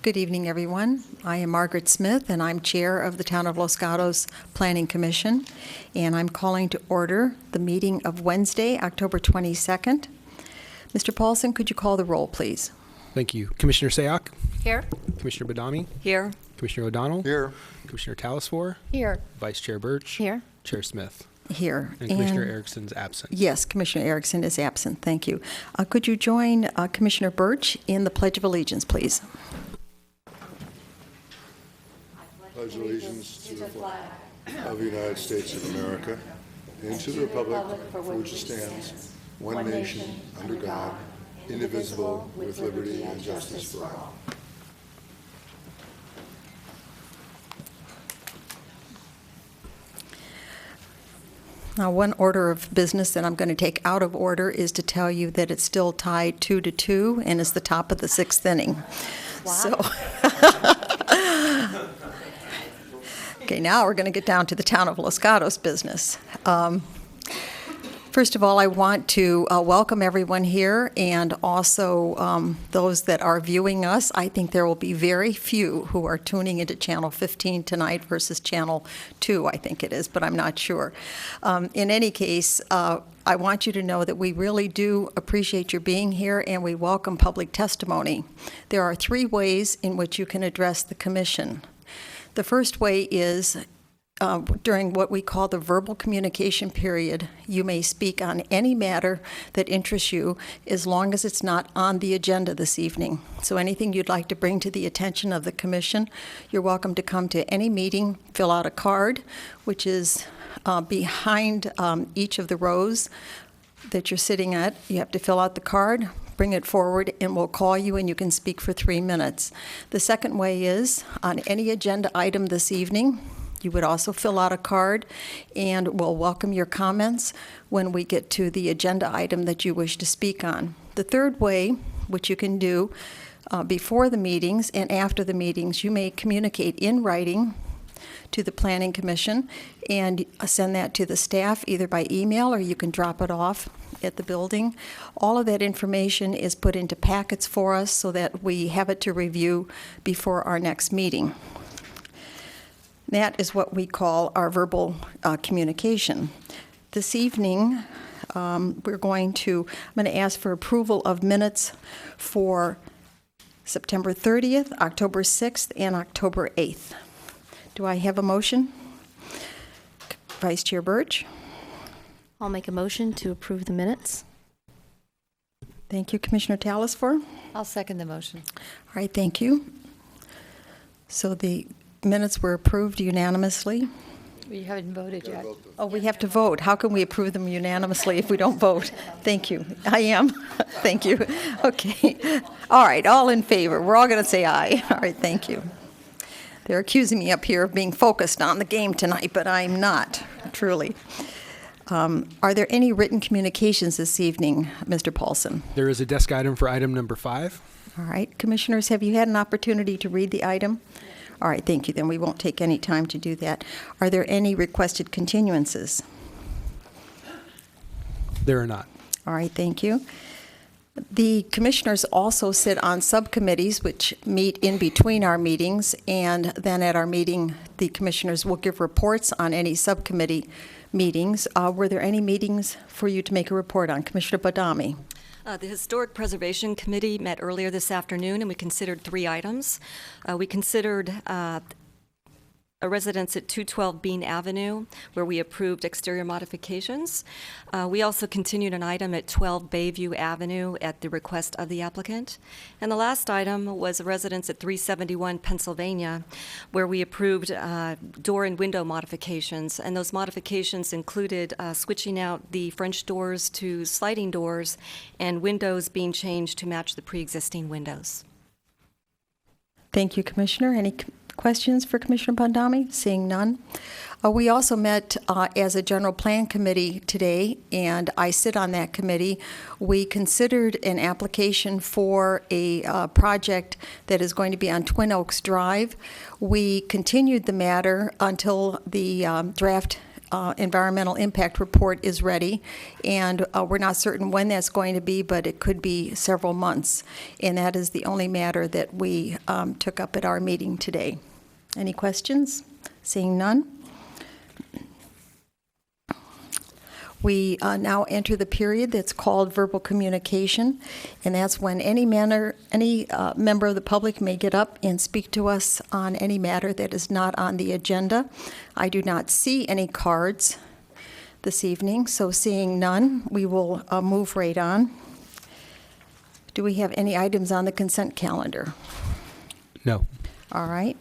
Good evening, everyone. I am Margaret Smith, and I'm Chair of the Town of Los Gatos Planning Commission, and I'm calling to order the meeting of Wednesday, October 22nd. Mr. Paulson, could you call the roll, please? Thank you. Commissioner Sayoc? Here. Commissioner Badami? Here. Commissioner O'Donnell? Here. Commissioner Talasfor? Here. Vice Chair Birch? Here. Chair Smith? Here. And Commissioner Erickson's absent. Yes, Commissioner Erickson is absent. Thank you. Could you join Commissioner Birch in the Pledge of Allegiance, please? Pledge allegiance to the flag of the United States of America and to the republic for which it stands, one nation, under God, indivisible, with liberty and justice for all. Now, one order of business that I'm going to take out of order is to tell you that it's still tied 2-2 and is the top of the sixth inning. Wow. So, okay, now we're going to get down to the Town of Los Gatos business. First of all, I want to welcome everyone here, and also those that are viewing us. I think there will be very few who are tuning into Channel 15 tonight versus Channel 2, I think it is, but I'm not sure. In any case, I want you to know that we really do appreciate your being here, and we welcome public testimony. There are 3 ways in which you can address the commission. The first way is during what we call the verbal communication period. You may speak on any matter that interests you as long as it's not on the agenda this evening. So anything you'd like to bring to the attention of the commission, you're welcome to come to any meeting, fill out a card, which is behind each of the rows that you're sitting at. You have to fill out the card, bring it forward, and we'll call you and you can speak for 3 minutes. The second way is on any agenda item this evening, you would also fill out a card, and we'll welcome your comments when we get to the agenda item that you wish to speak on. The third way, which you can do before the meetings and after the meetings, you may communicate in writing to the Planning Commission and send that to the staff either by email or you can drop it off at the building. All of that information is put into packets for us so that we have it to review before our next meeting. That is what we call our verbal communication. This evening, I'm going to ask for approval of minutes for September 30th, October 6th, and October 8th. Do I have a motion? Vice Chair Birch. I'll make a motion to approve the minutes. Thank you, Commissioner Talasfor. I'll second the motion. All right, thank you. So the minutes were approved unanimously. We haven't voted yet. Oh, we have to vote. How can we approve them unanimously if we don't vote? Thank you. I am. Thank you. Okay. All right, all in favor. We're all going to say aye. All right, thank you. They're accusing me up here of being focused on the game tonight, but I'm not, truly. Are there any written communications this evening, Mr. Paulson? There is a desk item for item number 5. All right. Commissioners, have you had an opportunity to read the item? All right, thank you. Then we won't take any time to do that. Are there any requested continuances? There are not. All right, thank you. The commissioners also sit on subcommittees which meet in between our meetings, and then at our meeting, the commissioners will give reports on any subcommittee meetings. Were there any meetings for you to make a report on? Commissioner Badami. The Historic Preservation Committee met earlier this afternoon, and we considered 3 items. We considered a residence at 212 Bean Avenue, where we approved exterior modifications. We also continued an item at 12 Bayview Avenue at the request of the applicant. And the last item was a residence at 371 Pennsylvania, where we approved door and window modifications. And those modifications included switching out the French doors to sliding doors and windows being changed to match the pre-existing windows. Thank you, Commissioner. Any questions for Commissioner Badami? Seeing none. We also met as a general plan committee today, and I sit on that committee. We considered an application for a project that is going to be on Twin Oaks Drive. We continued the matter until the draft environmental impact report is ready, and we're not certain when that's going to be, but it could be several months. And that is the only matter that we took up at our meeting today. Any questions? Seeing none. We now enter the period that's called verbal communication, and that's when any member of the public may get up and speak to us on any matter that is not on the agenda. I do not see any cards this evening, so seeing none, we will move right on. Do we have any items on the consent calendar? No. All right.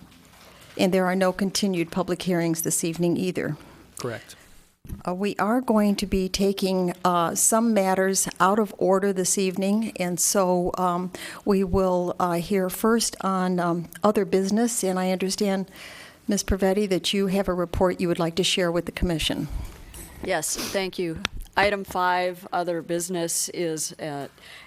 And there are no continued public hearings this evening either. Correct. We are going to be taking some matters out of order this evening, and so we will hear first on other business, and I understand, Ms. Pravetti, that you have a report you would like to share with the commission. Yes, thank you. Item 5, other business, is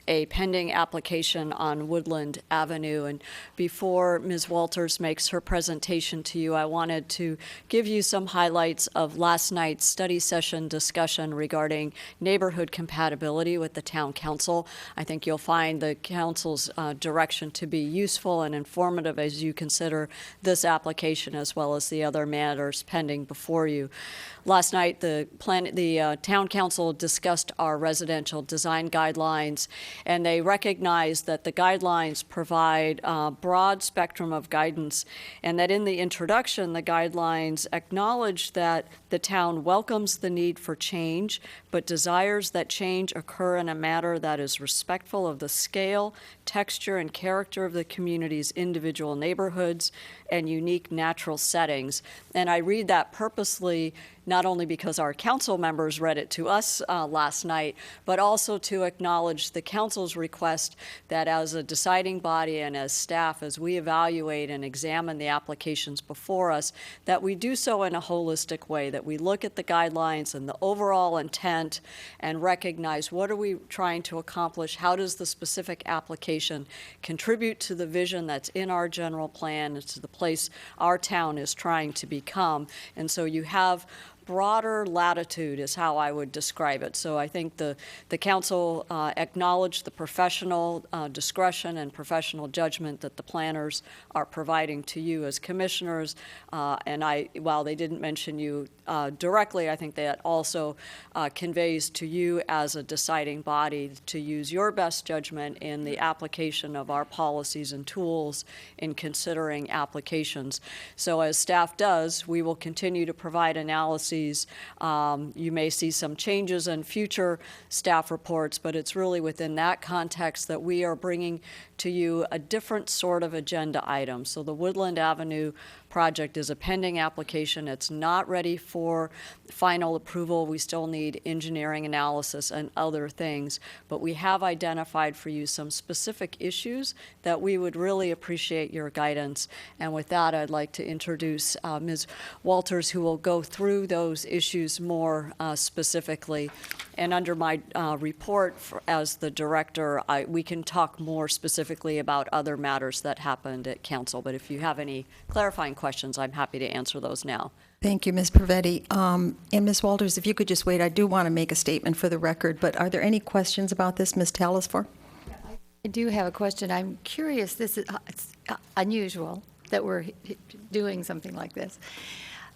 a pending application on Woodland Avenue. And before Ms. Walters makes her presentation to you, I wanted to give you some highlights of last night's study session discussion regarding neighborhood compatibility with the town council. I think you'll find the council's direction to be useful and informative as you consider this application as well as the other matters pending before you. Last night, the town council discussed our residential design guidelines, and they recognized that the guidelines provide a broad spectrum of guidance, and that in the introduction, the guidelines acknowledge that the town welcomes the need for change, but desires that change occur in a manner that is respectful of the scale, texture, and character of the community's individual neighborhoods and unique natural settings. And I read that purposely not only because our council members read it to us last night, but also to acknowledge the council's request that as a deciding body and as staff, as we evaluate and examine the applications before us, that we do so in a holistic way, that we look at the guidelines and the overall intent and recognize what are we trying to accomplish, how does the specific application contribute to the vision that's in our general plan and to the place our town is trying to become. And so you have broader latitude is how I would describe it. So I think the council acknowledged the professional discretion and professional judgment that the planners are providing to you as commissioners. And while they didn't mention you directly, I think that also conveys to you as a deciding body to use your best judgment in the application of our policies and tools in considering applications. So as staff does, we will continue to provide analyses. You may see some changes in future staff reports, but it's really within that context that we are bringing to you a different sort of agenda item. So the Woodland Avenue project is a pending application. It's not ready for final approval. We still need engineering analysis and other things, but we have identified for you some specific issues that we would really appreciate your guidance. And with that, I'd like to introduce Ms. Walters, who will go through those issues more specifically. And under my report as the director, we can talk more specifically about other matters that happened at council. But if you have any clarifying questions, I'm happy to answer those now. Thank you, Ms. Pravetti. And Ms. Walters, if you could just wait, I do want to make a statement for the record, but are there any questions about this, Ms. Talasfor? I do have a question. I'm curious, it's unusual that we're doing something like this.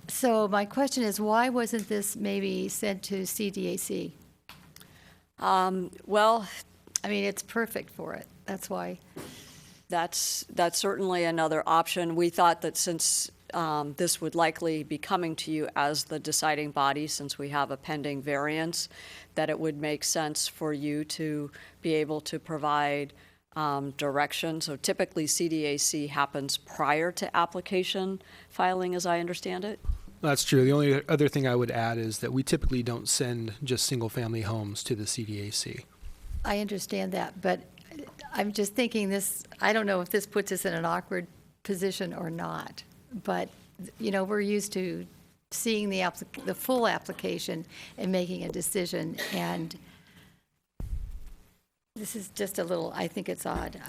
So my question is, why wasn't this maybe sent to CDAC? Well, I mean, it's perfect for it. That's why. That's certainly another option. We thought that since this would likely be coming to you as the deciding body, since we have a pending variance, that it would make sense for you to be able to provide direction. So typically CDAC happens prior to application filing, as I understand it. That's true. The only other thing I would add is that we typically don't send just single-family homes to the CDAC. I understand that, but I'm just thinking this, I don't know if this puts us in an awkward position or not, but, you know, we're used to seeing the full application and making a decision, and this is just a little, I think it's odd.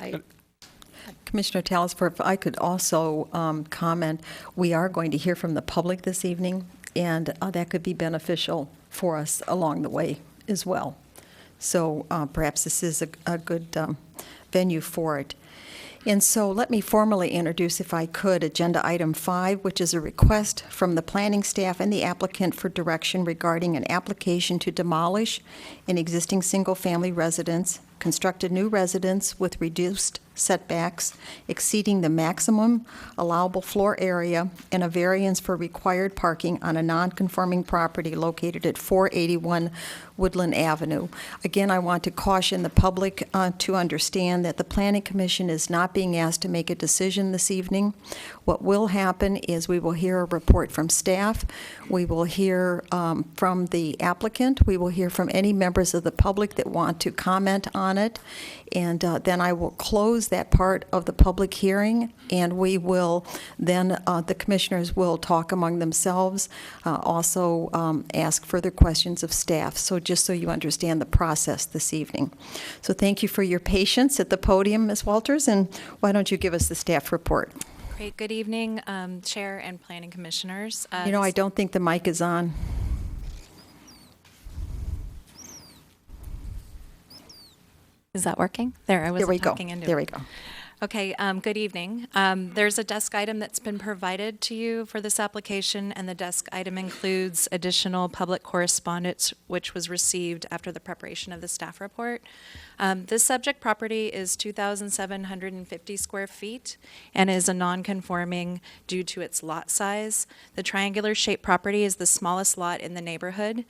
Commissioner Talasfor, if I could also comment, we are going to hear from the public this evening, and that could be beneficial for us along the way as well. So perhaps this is a good venue for it. And so let me formally introduce, if I could, Agenda Item 5, which is a request from the planning staff and the applicant for direction regarding an application to demolish an existing single-family residence, construct a new residence with reduced setbacks exceeding the maximum allowable floor area, and a variance for required parking on a non-conforming property located at 481 Woodland Avenue. Again, I want to caution the public to understand that the Planning Commission is not being asked to make a decision this evening. What will happen is we will hear a report from staff, we will hear from the applicant, we will hear from any members of the public that want to comment on it, and then I will close that part of the public hearing, and we will then, the commissioners will talk among themselves, also ask further questions of staff, so just so you understand the process this evening. So thank you for your patience at the podium, Ms. Walters, and why don't you give us the staff report? Great. Good evening, Chair and Planning Commissioners. You know, I don't think the mic is on. Is that working? There, I There we wasn't go. talking into There it. we go. Okay, good evening. There's a desk item that's been provided to you for this application, and the desk item includes additional public correspondence which was received after the preparation of the staff report. This subject property is 2,750 square feet and is a non-conforming due to its lot size. The triangular-shaped property is the smallest lot in the neighborhood.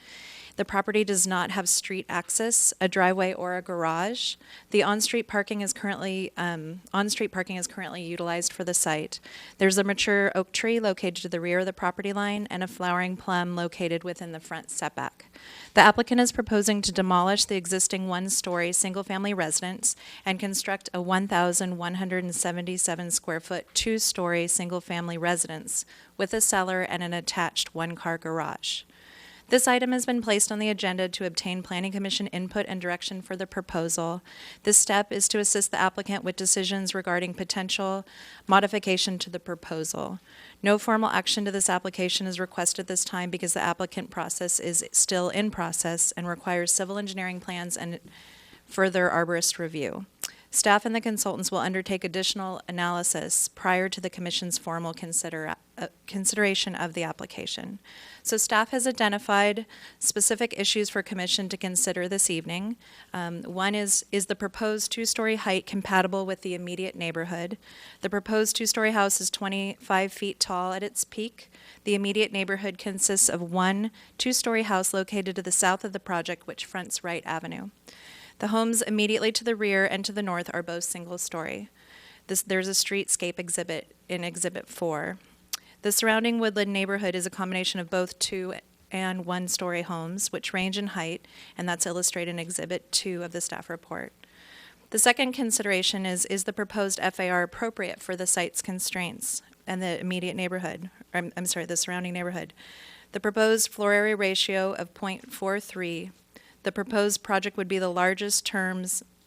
The property does not have street access, a driveway, or a garage. The on-street parking is currently utilized for the site. There's a mature oak tree located to the rear of the property line and a flowering plum located within the front setback. The applicant is proposing to demolish the existing one-story single-family residence and construct a 1,177 square foot two-story single-family residence with a cellar and an attached one-car garage. This item has been placed on the agenda to obtain Planning Commission input and direction for the proposal. This step is to assist the applicant with decisions regarding potential modification to the proposal. No formal action to this application is requested this time because the applicant process is still in process and requires civil engineering plans and further arborist review. Staff and the consultants will undertake additional analysis prior to the Commission's formal consideration of the application. So staff has identified specific issues for Commission to consider this evening. One is the proposed two-story height compatible with the immediate neighborhood? The proposed two-story house is 25 feet tall at its peak. The immediate neighborhood consists of one two-story house located to the south of the project, which fronts Wright Avenue. The homes immediately to the rear and to the north are both single-story. There's a streetscape exhibit in Exhibit 4. The surrounding woodland neighborhood is a combination of both two- and one-story homes, which range in height, and that's illustrated in Exhibit 2 of the staff report. The second consideration is the proposed FAR appropriate for the site's constraints and the immediate neighborhood, the surrounding neighborhood? The proposed floor area ratio of 0.43. The proposed project would be the largest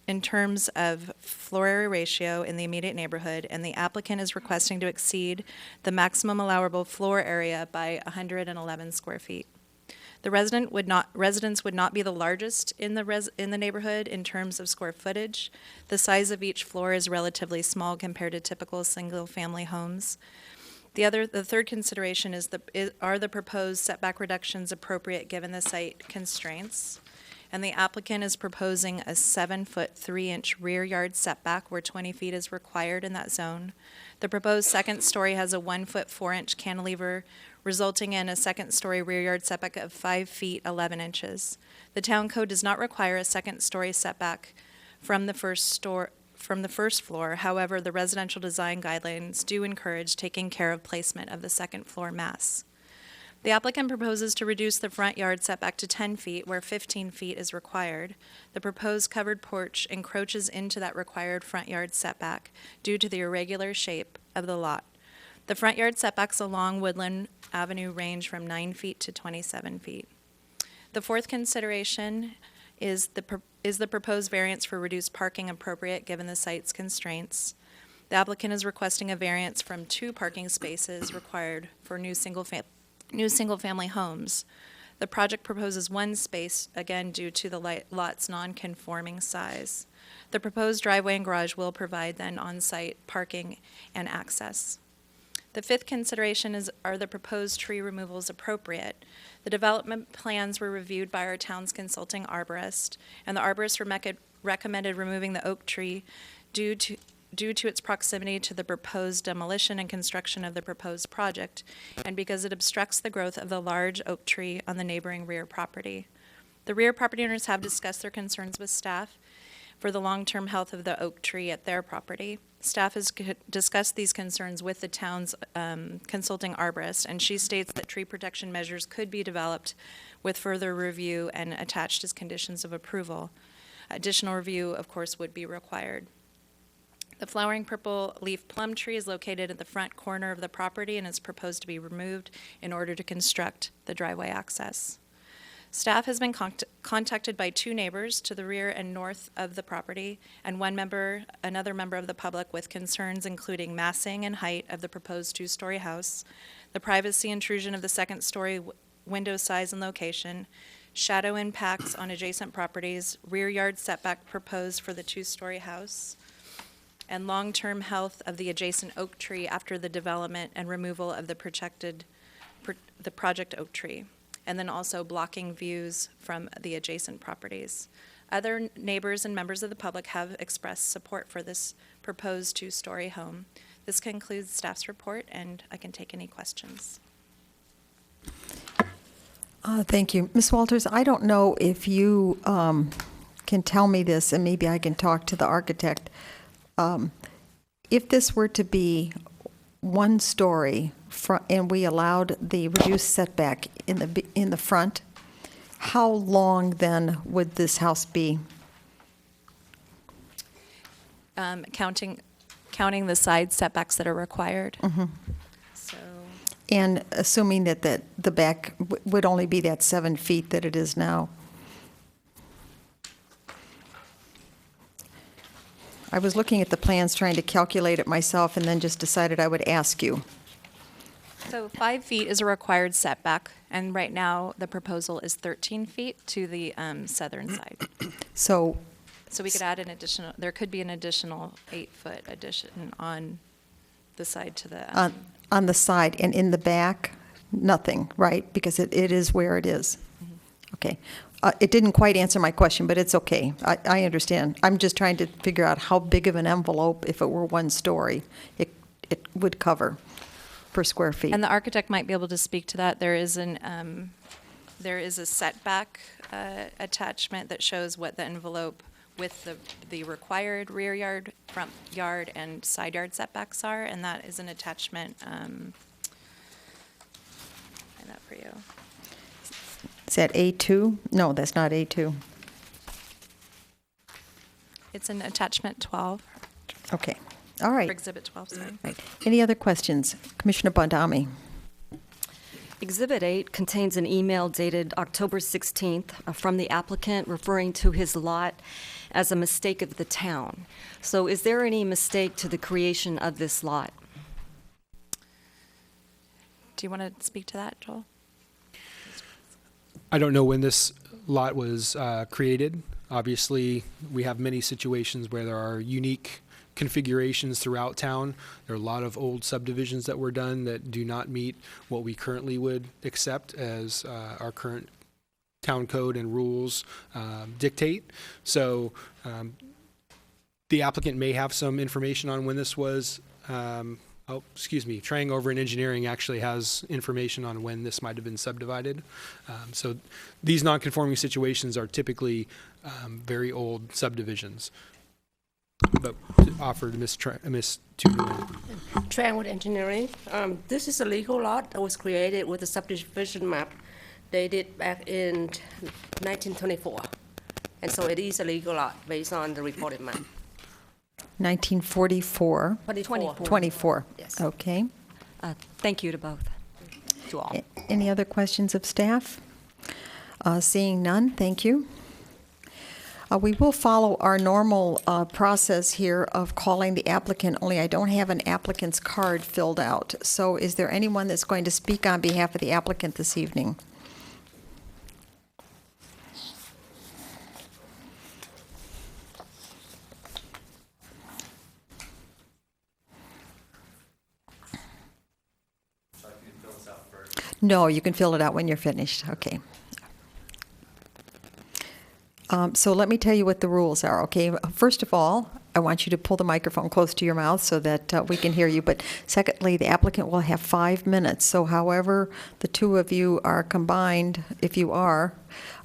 in terms of floor area ratio in the immediate neighborhood, and the applicant is requesting to exceed the maximum allowable floor area by 111 square feet. The residence would not be the largest in the neighborhood in terms of square footage. The size of each floor is relatively small compared to typical single-family homes. The third consideration are the proposed setback reductions appropriate given the site constraints? And the applicant is proposing a 7-foot 3-inch rear yard setback where 20 feet is required in that zone. The proposed second story has a 1-foot 4-inch cantilever, resulting in a second-story rear yard setback of 5 feet 11 inches. The town code does not require a second-story setback from the first floor. However, the residential design guidelines do encourage taking care of placement of the second floor mass. The applicant proposes to reduce the front yard setback to 10 feet where 15 feet is required. The proposed covered porch encroaches into that required front yard setback due to the irregular shape of the lot. The front yard setbacks along Woodland Avenue range from 9 feet to 27 feet. The fourth consideration is the proposed variance for reduced parking appropriate given the site's constraints. The applicant is requesting a variance from 2 parking spaces required for new new single-family homes. The project proposes one space, again due to the lot's non-conforming size. The proposed driveway and garage will provide then on-site parking and access. The fifth consideration are the proposed tree removals appropriate? The development plans were reviewed by our town's consulting arborist, and the arborist recommended removing the oak tree due to its proximity to the proposed demolition and construction of the proposed project, and because it obstructs the growth of the large oak tree on the neighboring rear property. The rear property owners have discussed their concerns with staff for the long-term health of the oak tree at their property. Staff has discussed these concerns with the town's consulting arborist, and she states that tree protection measures could be developed with further review and attached as conditions of approval. Additional review, of course, would be required. The flowering purple leaf plum tree is located at the front corner of the property and is proposed to be removed in order to construct the driveway access. Staff has been contacted by 2 neighbors to the rear and north of the property, and another member of the public with concerns including massing and height of the proposed 2-story house, the privacy intrusion of the second-story window size and location, shadow impacts on adjacent properties, rear yard setback proposed for the 2-story house, and long-term health of the adjacent oak tree after the development and removal of the project oak tree, and then also blocking views from the adjacent properties. Other neighbors and members of the public have expressed support for this proposed 2-story home. This concludes staff's report, and I can take any questions. Thank you. Ms. Walters, I don't know if you can tell me this, and maybe I can talk to the architect. If this were to be 1 story and we allowed the reduced setback in the front, how long then would this house be? Counting the side setbacks that are required. So And assuming that the back would only be that 7 feet that it is now? I was looking at the plans, trying to calculate it myself, and then just decided I would ask you. So 5 feet is a required setback, and right now the proposal is 13 feet to the southern side. So So we could add there could be an additional 8-foot addition on the side to the. on the side and in the back, nothing, right? Because it is where it is. Okay. It didn't quite answer my question, but it's okay. I understand. I'm just trying to figure out how big of an envelope, if it were 1 story, it would cover per square feet. And the architect might be able to speak to that. There is a setback attachment that shows what the envelope with the required rear yard, front yard, and side yard setbacks are, and that is an attachment. Find that for you. Is that A2? No, that's not A2. It's an attachment 12, Okay. All right. or exhibit 12, sorry. Right. Any other questions? Commissioner Bondami. Exhibit 8 contains an email dated October 16th from the applicant referring to his lot as a mistake of the town. So is there any mistake to the creation of this lot? Do you want to speak to that, Joel? I don't know when this lot was created. Obviously, we have many situations where there are unique configurations throughout town. There are a lot of old subdivisions that were done that do not meet what we currently would accept as our current town code and rules dictate. So the applicant may have some information on when this was Trang over in engineering actually has information on when this might have been subdivided. So these non-conforming situations are typically very old subdivisions. But offered Ms. Tudor. Trangwood Engineering. This is a legal lot that was created with a subdivision map dated back in 1924. And so it is a legal lot based on the reported map. 1944. 24. Yes. Okay. Thank you to both, to all. Any other questions of staff? Seeing none, thank you. We will follow our normal process here of calling the applicant, only I don't have an applicant's card filled out. So is there anyone that's going to speak on behalf of the applicant this evening? No, you can fill it out when you're finished. Okay. So let me tell you what the rules are, okay? First of all, I want you to pull the microphone close to your mouth so that we can hear you. But secondly, the applicant will have 5 minutes. So however the two of you are combined, if you are,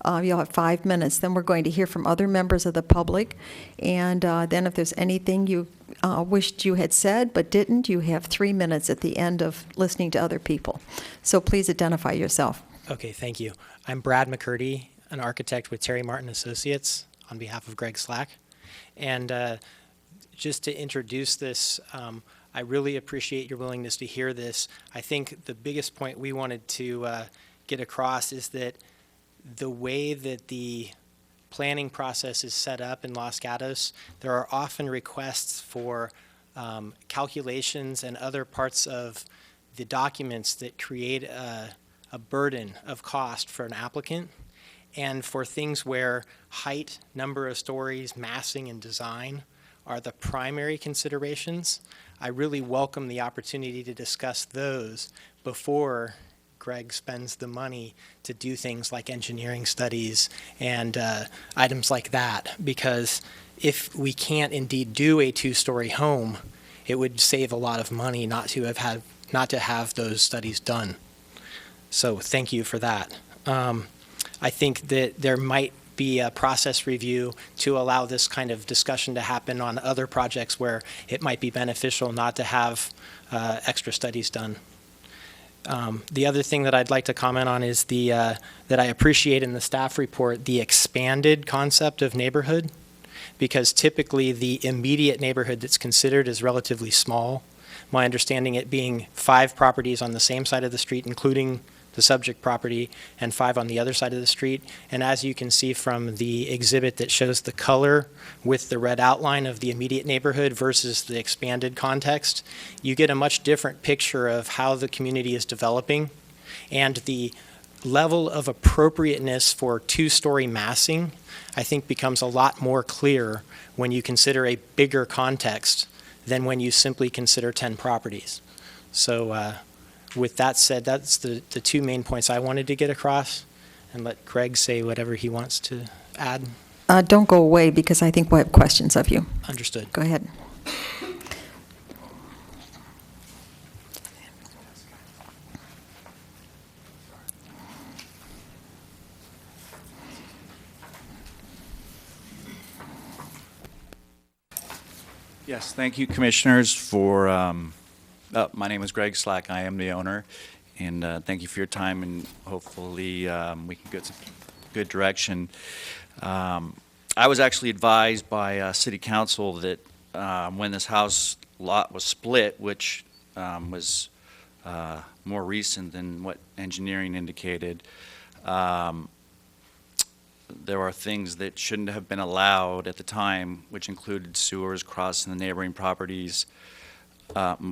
you'll have 5 minutes. Then we're going to hear from other members of the public. And then if there's anything you wished you had said but didn't, you have 3 minutes at the end of listening to other people. So please identify yourself. Okay, thank you. I'm Brad McCurdy, an architect with Terry Martin Associates on behalf of Greg Slack. And just to introduce this, I really appreciate your willingness to hear this. I think the biggest point we wanted to get across is that the way that the planning process is set up in Los Gatos, there are often requests for calculations and other parts of the documents that create a burden of cost for an applicant. And for things where height, number of stories, massing, and design are the primary considerations, I really welcome the opportunity to discuss those before Greg spends the money to do things like engineering studies and items like that. Because if we can't indeed do a 2-story home, it would save a lot of money not to have those studies done. So thank you for that. I think that there might be a process review to allow this kind of discussion to happen on other projects where it might be beneficial not to have extra studies done. The other thing that I'd like to comment on is that I appreciate in the staff report the expanded concept of neighborhood, because typically the immediate neighborhood that's considered is relatively small. My understanding it being 5 properties on the same side of the street, including the subject property, and 5 on the other side of the street. And as you can see from the exhibit that shows the color with the red outline of the immediate neighborhood versus the expanded context, you get a much different picture of how the community is developing, and the level of appropriateness for 2-story massing, I think, becomes a lot more clear when you consider a bigger context than when you simply consider 10 properties. So with that said, that's the 2 main points I wanted to get across, and let Greg say whatever he wants to add. Don't go away, because I think we'll have questions of you. Understood. Go ahead. Yes, thank you, commissioners, for my name is Greg Slack. I am the owner, and thank you for your time, and hopefully we can get some good direction. I was actually advised by City Council that when this house lot was split, which was more recent than what engineering indicated, there are things that shouldn't have been allowed at the time, which included sewers crossing the neighboring properties,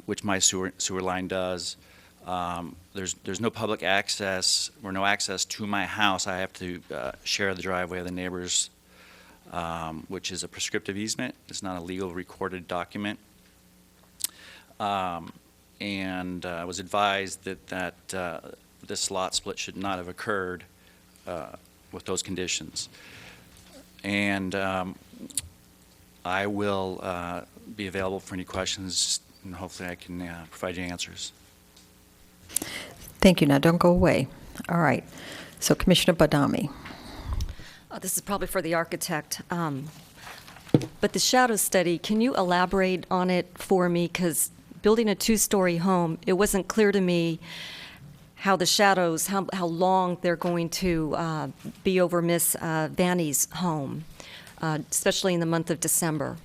which my sewer line does. There's no public access or no access to my house. I have to share the driveway of the neighbors, which is a prescriptive easement. It's not a legal recorded document. And I was advised that this lot split should not have occurred with those conditions. And I will be available for any questions, and hopefully I can provide you answers. Thank you. Now, don't go away. All right. So, Commissioner Badami. This is probably for the architect. But the shadow study, can you elaborate on it for me? Because building a 2-story home, it wasn't clear to me how the shadows, how long they're going to be over Miss Vanny's home, especially in the month of December.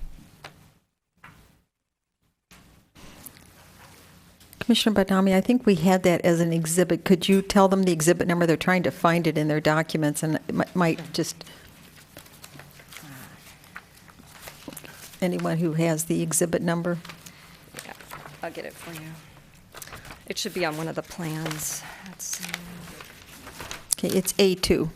Commissioner Badami, I think we had that as an exhibit. Could you tell them the exhibit number? They're trying to find it in their documents, and it might just... Anyone who has the exhibit number? Yeah, I'll get it for you. It should be on one of the plans. Let's see. Okay, it's A2.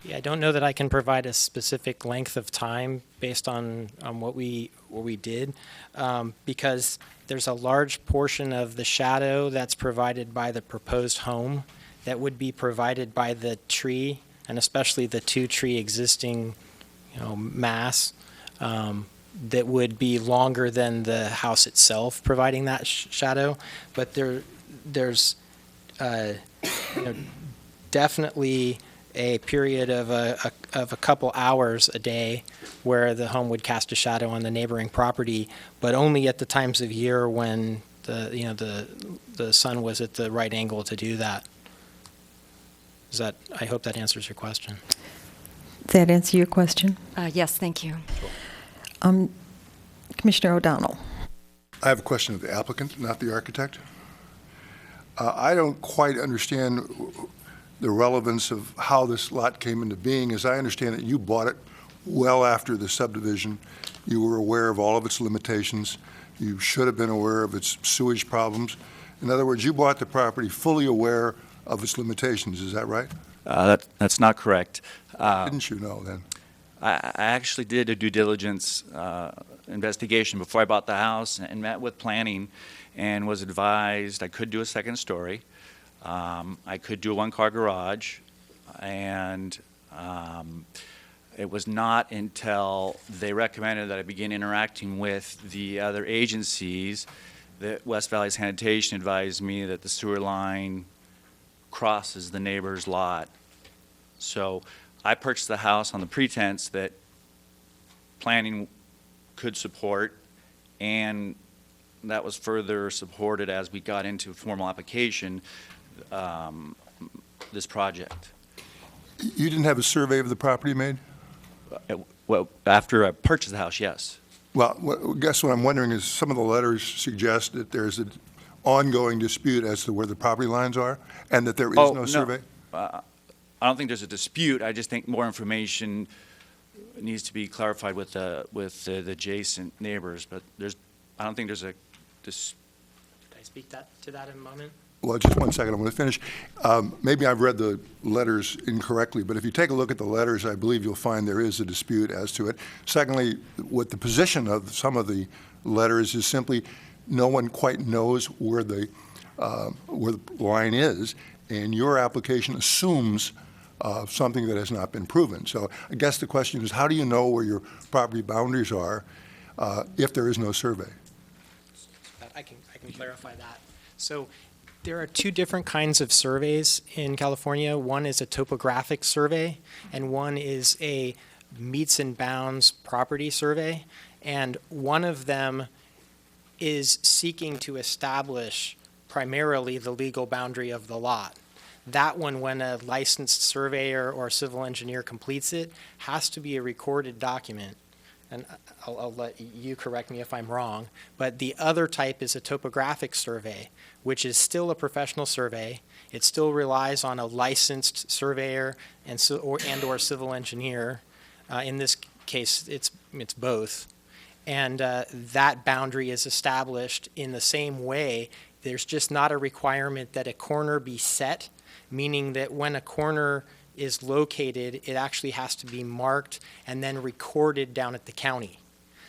Yeah, I don't know that I can provide a specific length of time based on what we did, because there's a large portion of the shadow that's provided by the proposed home that would be provided by the tree, and especially the two-tree existing, mass, that would be longer than the house itself providing that shadow. But there's definitely a period of a couple hours a day where the home would cast a shadow on the neighboring property, but only at the times of year when the sun was at the right angle to do that. I hope that answers your question. Does that answer your question? Yes, thank you. Commissioner O'Donnell. I have a question of the applicant, not the architect. I don't quite understand the relevance of how this lot came into being. As I understand it, you bought it well after the subdivision. You were aware of all of its limitations. You should have been aware of its sewage problems. In other words, you bought the property fully aware of its limitations. Is that right? That's not correct. Didn't you know then? I actually did a due diligence investigation before I bought the house and met with planning and was advised I could do a second story. I could do a one-car garage, and it was not until they recommended that I begin interacting with the other agencies that West Valley Sanitation advised me that the sewer line crosses the neighbor's lot. So I purchased the house on the pretense that planning could support, and that was further supported as we got into formal application, this project. You didn't have a survey of the property made? Well, after I purchased the house, yes. Well, I guess what I'm wondering is some of the letters suggest that there's an ongoing dispute as to where the property lines are and that there is no survey? I don't think there's a dispute. I just think more information needs to be clarified with the adjacent neighbors, but I don't think there's a dispute. Could I speak to that in a moment? Well, just one second. I'm going to finish. Maybe I've read the letters incorrectly, but if you take a look at the letters, I believe you'll find there is a dispute as to it. Secondly, what the position of some of the letters is simply no one quite knows where the line is, and your application assumes something that has not been proven. So I guess the question is, how do you know where your property boundaries are if there is no survey? I can clarify that. So there are two different kinds of surveys in California. One is a topographic survey, and one is a meets and bounds property survey. And one of them is seeking to establish primarily the legal boundary of the lot. That one, when a licensed surveyor or civil engineer completes it, has to be a recorded document. And I'll let you correct me if I'm wrong, but the other type is a topographic survey, which is still a professional survey. It still relies on a licensed surveyor and or civil engineer. In this case, it's both. And that boundary is established in the same way. There's just not a requirement that a corner be set, meaning that when a corner is located, it actually has to be marked and then recorded down at the county.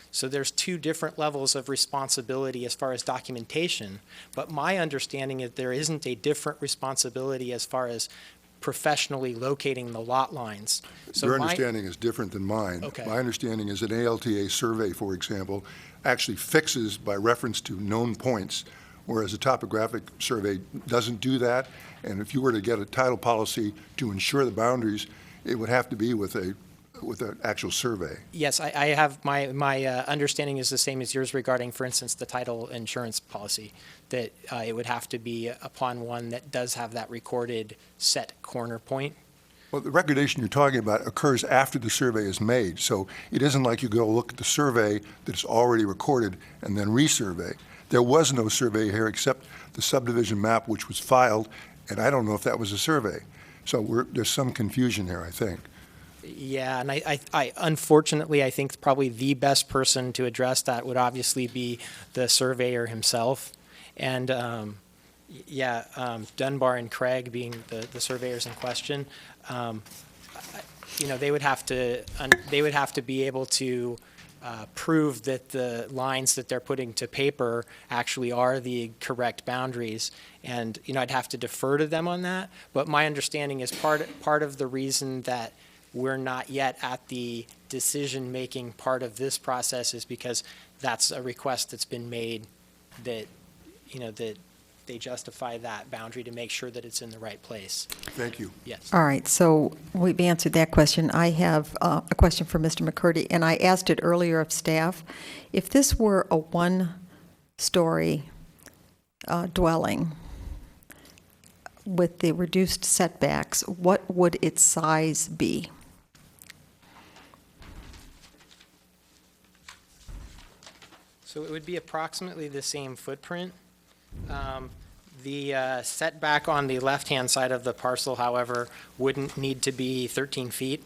So there's two different levels of responsibility as far as documentation, but my understanding is there isn't a different responsibility as far as professionally locating the lot lines. So Your understanding is different than mine. Okay. My understanding is an ALTA survey, for example, actually fixes by reference to known points, whereas a topographic survey doesn't do that. And if you were to get a title policy to ensure the boundaries, it would have to be with an actual survey. Yes, I have my understanding is the same as yours regarding, for instance, the title insurance policy, that it would have to be upon one that does have that recorded set corner point. Well, the recordation you're talking about occurs after the survey is made, so it isn't like you go look at the survey that is already recorded and then resurvey. There was no survey here except the subdivision map, which was filed, and I don't know if that was a survey. So there's some confusion here, I think. Yeah, and I unfortunately, I think probably the best person to address that would obviously be the surveyor himself. And Dunbar and Craig being the surveyors in question, they would have to be able to prove that the lines that they're putting to paper actually are the correct boundaries. And, I'd have to defer to them on that. But my understanding is part of the reason that we're not yet at the decision-making part of this process is because that's a request that's been made that, that they justify that boundary to make sure that it's in the right place. Thank you. Yes. All right, so we've answered that question. I have a question for Mr. McCurdy, and I asked it earlier of staff. If this were a one-story dwelling with the reduced setbacks, what would its size be? So it would be approximately the same footprint. The setback on the left-hand side of the parcel, however, wouldn't need to be 13 feet.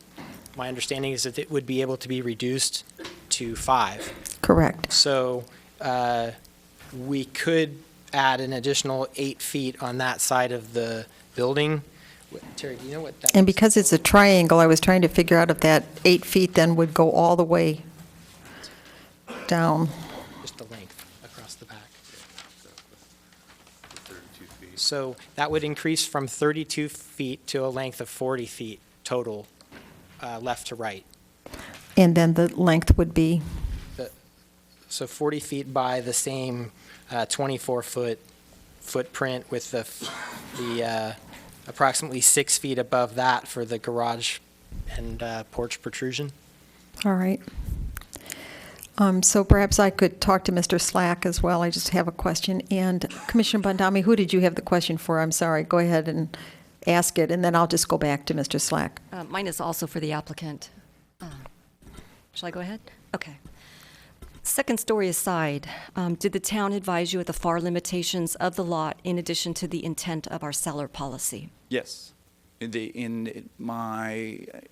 My understanding is that it would be able to be reduced to 5. Correct. So we could add an additional 8 feet on that side of the building. Terry, do you know what that And is? because it's a triangle, I was trying to figure out if that 8 feet then would go all the way down. Just the length across the back. So that would increase from 32 feet to a length of 40 feet total, left to right. And then the length would be? So 40 feet by the same 24-foot footprint with the approximately 6 feet above that for the garage and porch protrusion. All right. So perhaps I could talk to Mr. Slack as well. I just have a question. And Commissioner Bondami, who did you have the question for? I'm sorry. Go ahead and ask it, and then I'll just go back to Mr. Slack. Mine is also for the applicant. Shall I go ahead? Okay. Second story aside, did the town advise you of the FAR limitations of the lot in addition to the intent of our seller policy? Yes. I've been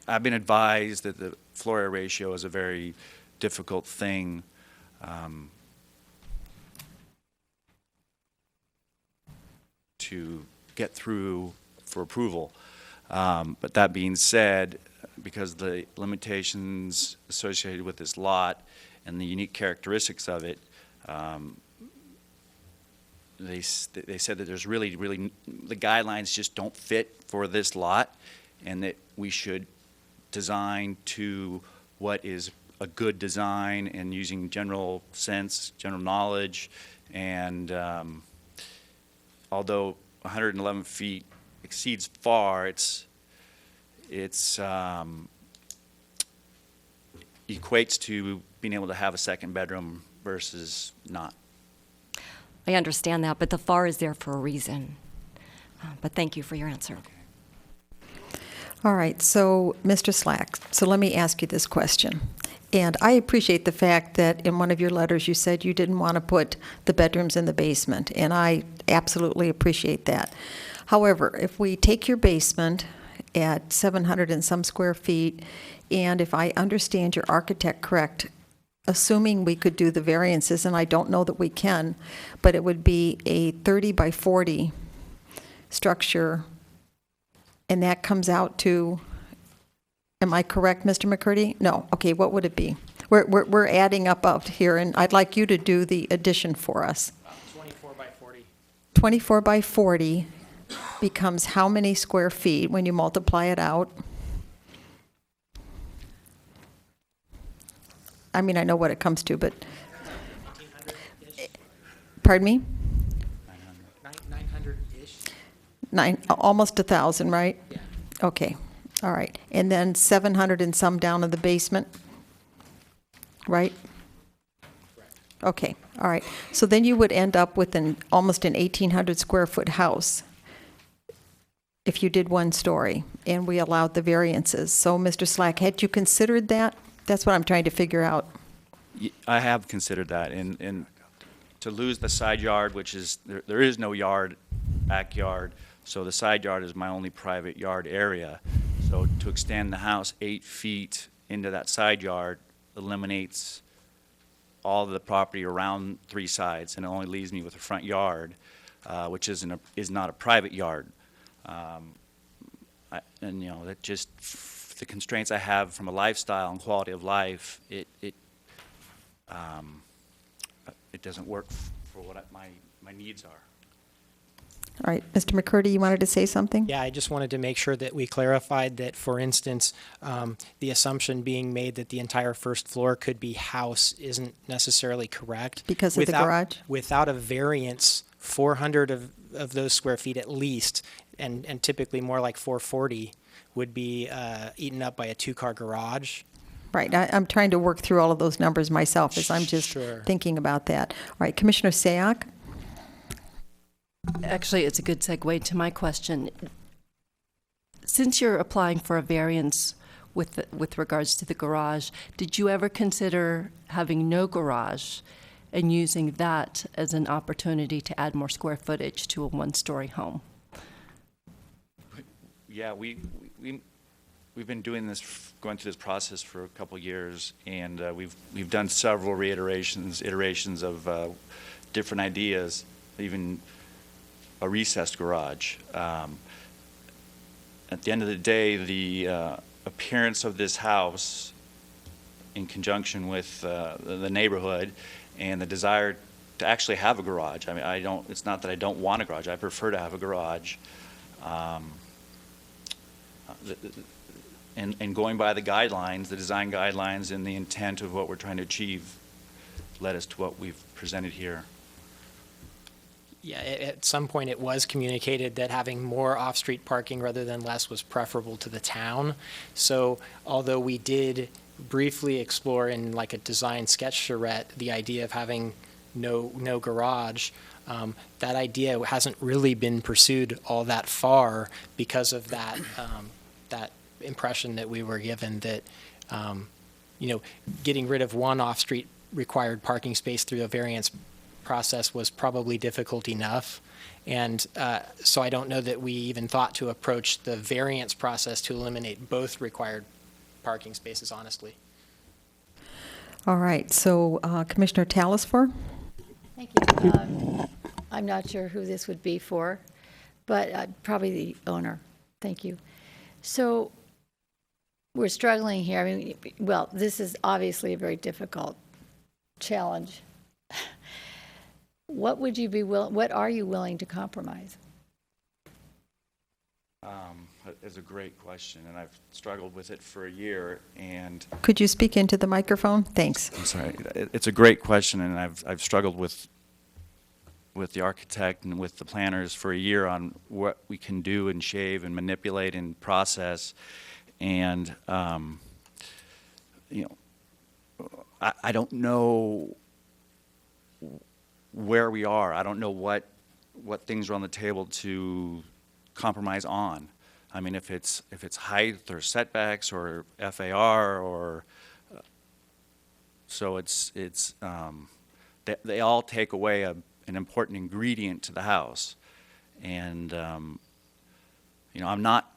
advised that the floor area ratio is a very difficult thing to get through for approval. But that being said, because the limitations associated with this lot and the unique characteristics of it, they said that there's really, the guidelines just don't fit for this lot, and that we should design to what is a good design and using general sense, general knowledge, and although 111 feet exceeds far, it's equates to being able to have a second bedroom versus not. I understand that, but the FAR is there for a reason. But thank you for your answer. All right, so Mr. Slack, so let me ask you this question. And I appreciate the fact that in one of your letters you said you didn't want to put the bedrooms in the basement, and I absolutely appreciate that. However, if we take your basement at 700 and some square feet, and if I understand your architect correct, assuming we could do the variances, and I don't know that we can, but it would be a 30 by 40 structure, and that comes out to, am I correct, Mr. McCurdy? No. Okay, what would it be? We're adding up here, and I'd like you to do the addition for us. 24 by 40. 24 by 40 becomes how many square feet when you multiply it out? I mean, I know what it comes to, but, pardon me? 900-ish. Almost 1,000, right? Yeah. Okay, all right. And then 700 and some down in the basement, right? Okay, all right. So then you would end up with almost an 1,800 square foot house. if you did one story and we allowed the variances. So, Mr. Slack, had you considered that? That's what I'm trying to figure out. I have considered that, and to lose the side yard, which is, there is no yard, backyard, so the side yard is my only private yard area. So to extend the house 8 feet into that side yard eliminates all of the property around 3 sides, and it only leaves me with a front yard, which is not a private yard. And you know, that just, the constraints I have from a lifestyle and quality of life, it doesn't work for what my needs are. All right, Mr. McCurdy, you wanted to say something? Yeah, I just wanted to make sure that we clarified that, for instance, the assumption being made that the entire first floor could be house isn't necessarily correct. Because of the garage? Without a variance, 400 of those square feet at least, and typically more like 440, would be eaten up by a 2-car garage. Right, I'm trying to work through all of those numbers myself as I'm just Sure. thinking about that. All right, Commissioner Sayak? Actually, it's a good segue to my question. Since you're applying for a variance with regards to the garage, did you ever consider having no garage and using that as an opportunity to add more square footage to a 1-story home? Yeah, we've been doing this, going through this process for a couple years, and we've done several iterations of different ideas, even a recessed garage. At the end of the day, the appearance of this house, in conjunction with the neighborhood and the desire to actually have a garage. I mean, it's not that I don't want a garage. I prefer to have a garage. And going by the guidelines, the design guidelines, and the intent of what we're trying to achieve led us to what we've presented here. Yeah, at some point it was communicated that having more off-street parking rather than less was preferable to the town. So although we did briefly explore in like a design sketch charrette the idea of having no garage, that idea hasn't really been pursued all that far because of that that impression that we were given that getting rid of one off-street required parking space through a variance process was probably difficult enough. And so I don't know that we even thought to approach the variance process to eliminate both required parking spaces, honestly. All right, so Commissioner Talisfor? Thank you. I'm not sure who this would be for, but probably the owner. Thank you. So we're struggling here. I mean, well, this is obviously a very difficult challenge. What would you be what are you willing to compromise? It's a great question, and I've struggled with it for a year. And Could you speak into the microphone? Thanks. I'm sorry. It's a great question, and I've struggled with the architect and with the planners for a year on what we can do and shave and manipulate and process. And I don't know where we are. I don't know what things are on the table to compromise on. I mean, if it's height or setbacks or FAR or so they all take away an important ingredient to the house. And I'm not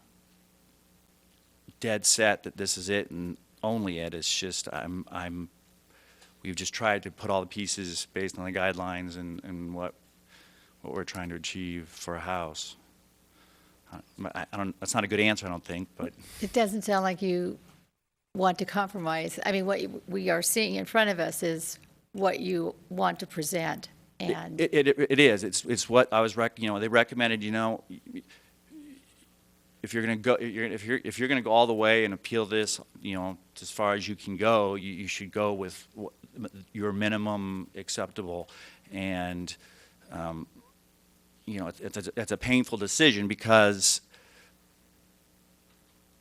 dead set that this is it and only it. It's just we've just tried to put all the pieces based on the guidelines and what we're trying to achieve for a house. That's not a good answer, I don't think, but It doesn't sound like you want to compromise. I mean, what we are seeing in front of us is what you want to present. And it is. It's what I was they recommended. If you're going to go, if you're going to go all the way and appeal this, as far as you can go, you should go with your minimum acceptable. And it's a painful decision, because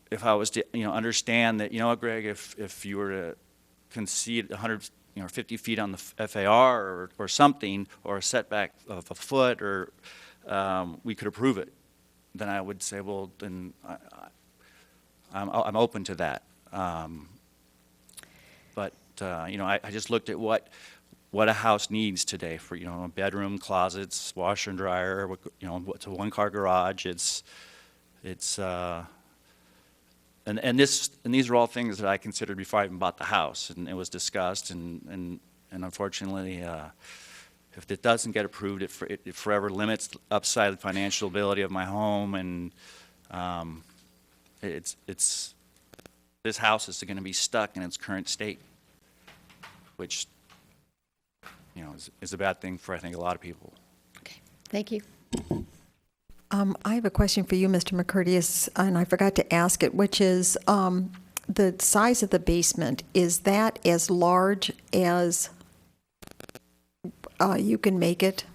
if I was to understand that, Greg, if you were to concede 150 feet on the FAR or something, or a setback of a foot, or we could approve it. then I would say, well, then I'm open to that. But I just looked at what a house needs today for, a bedroom, closets, washer and dryer, it's a one-car garage. And these are all things that I considered before I even bought the house, and it was discussed, and unfortunately, if it doesn't get approved, it forever limits the upside of the financial ability of my home, and this house is going to be stuck in its current state, which is a bad thing for, I think, a lot of people. Okay, thank you. I have a question for you, Mr. McCurdy, and I forgot to ask it, which is the size of the basement. Is that as large as you can make it?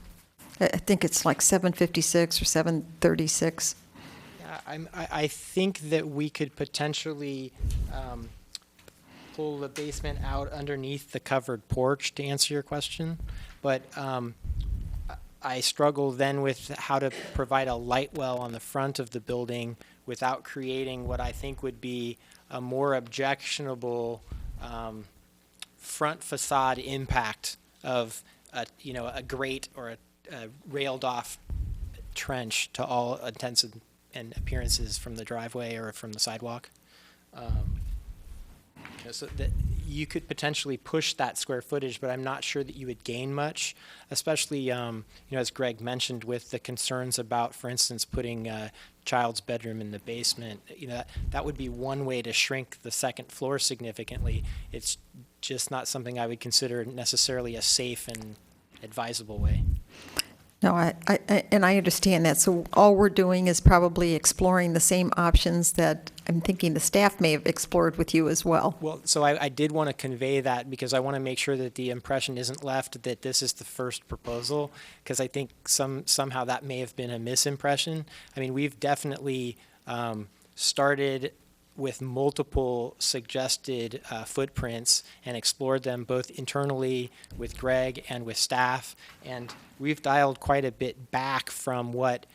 I think it's like 756 or 736. Yeah, I think that we could potentially pull the basement out underneath the covered porch, to answer your question, but I struggle then with how to provide a light well on the front of the building without creating what I think would be a more objectionable front facade impact of a grate or a railed off trench to all intents and appearances from the driveway or from the sidewalk. So that you could potentially push that square footage, but I'm not sure that you would gain much, especially, as Greg mentioned, with the concerns about, for instance, putting a child's bedroom in the basement. That would be one way to shrink the second floor significantly. It's just not something I would consider necessarily a safe and advisable way. No, I understand that. So all we're doing is probably exploring the same options that I'm thinking the staff may have explored with you as well. Well, so I did want to convey that because I want to make sure that the impression isn't left that this is the first proposal, because I think somehow that may have been a misimpression. I mean, we've definitely started with multiple suggested footprints and explored them both internally with Greg and with staff, and we've dialed quite a bit back from what,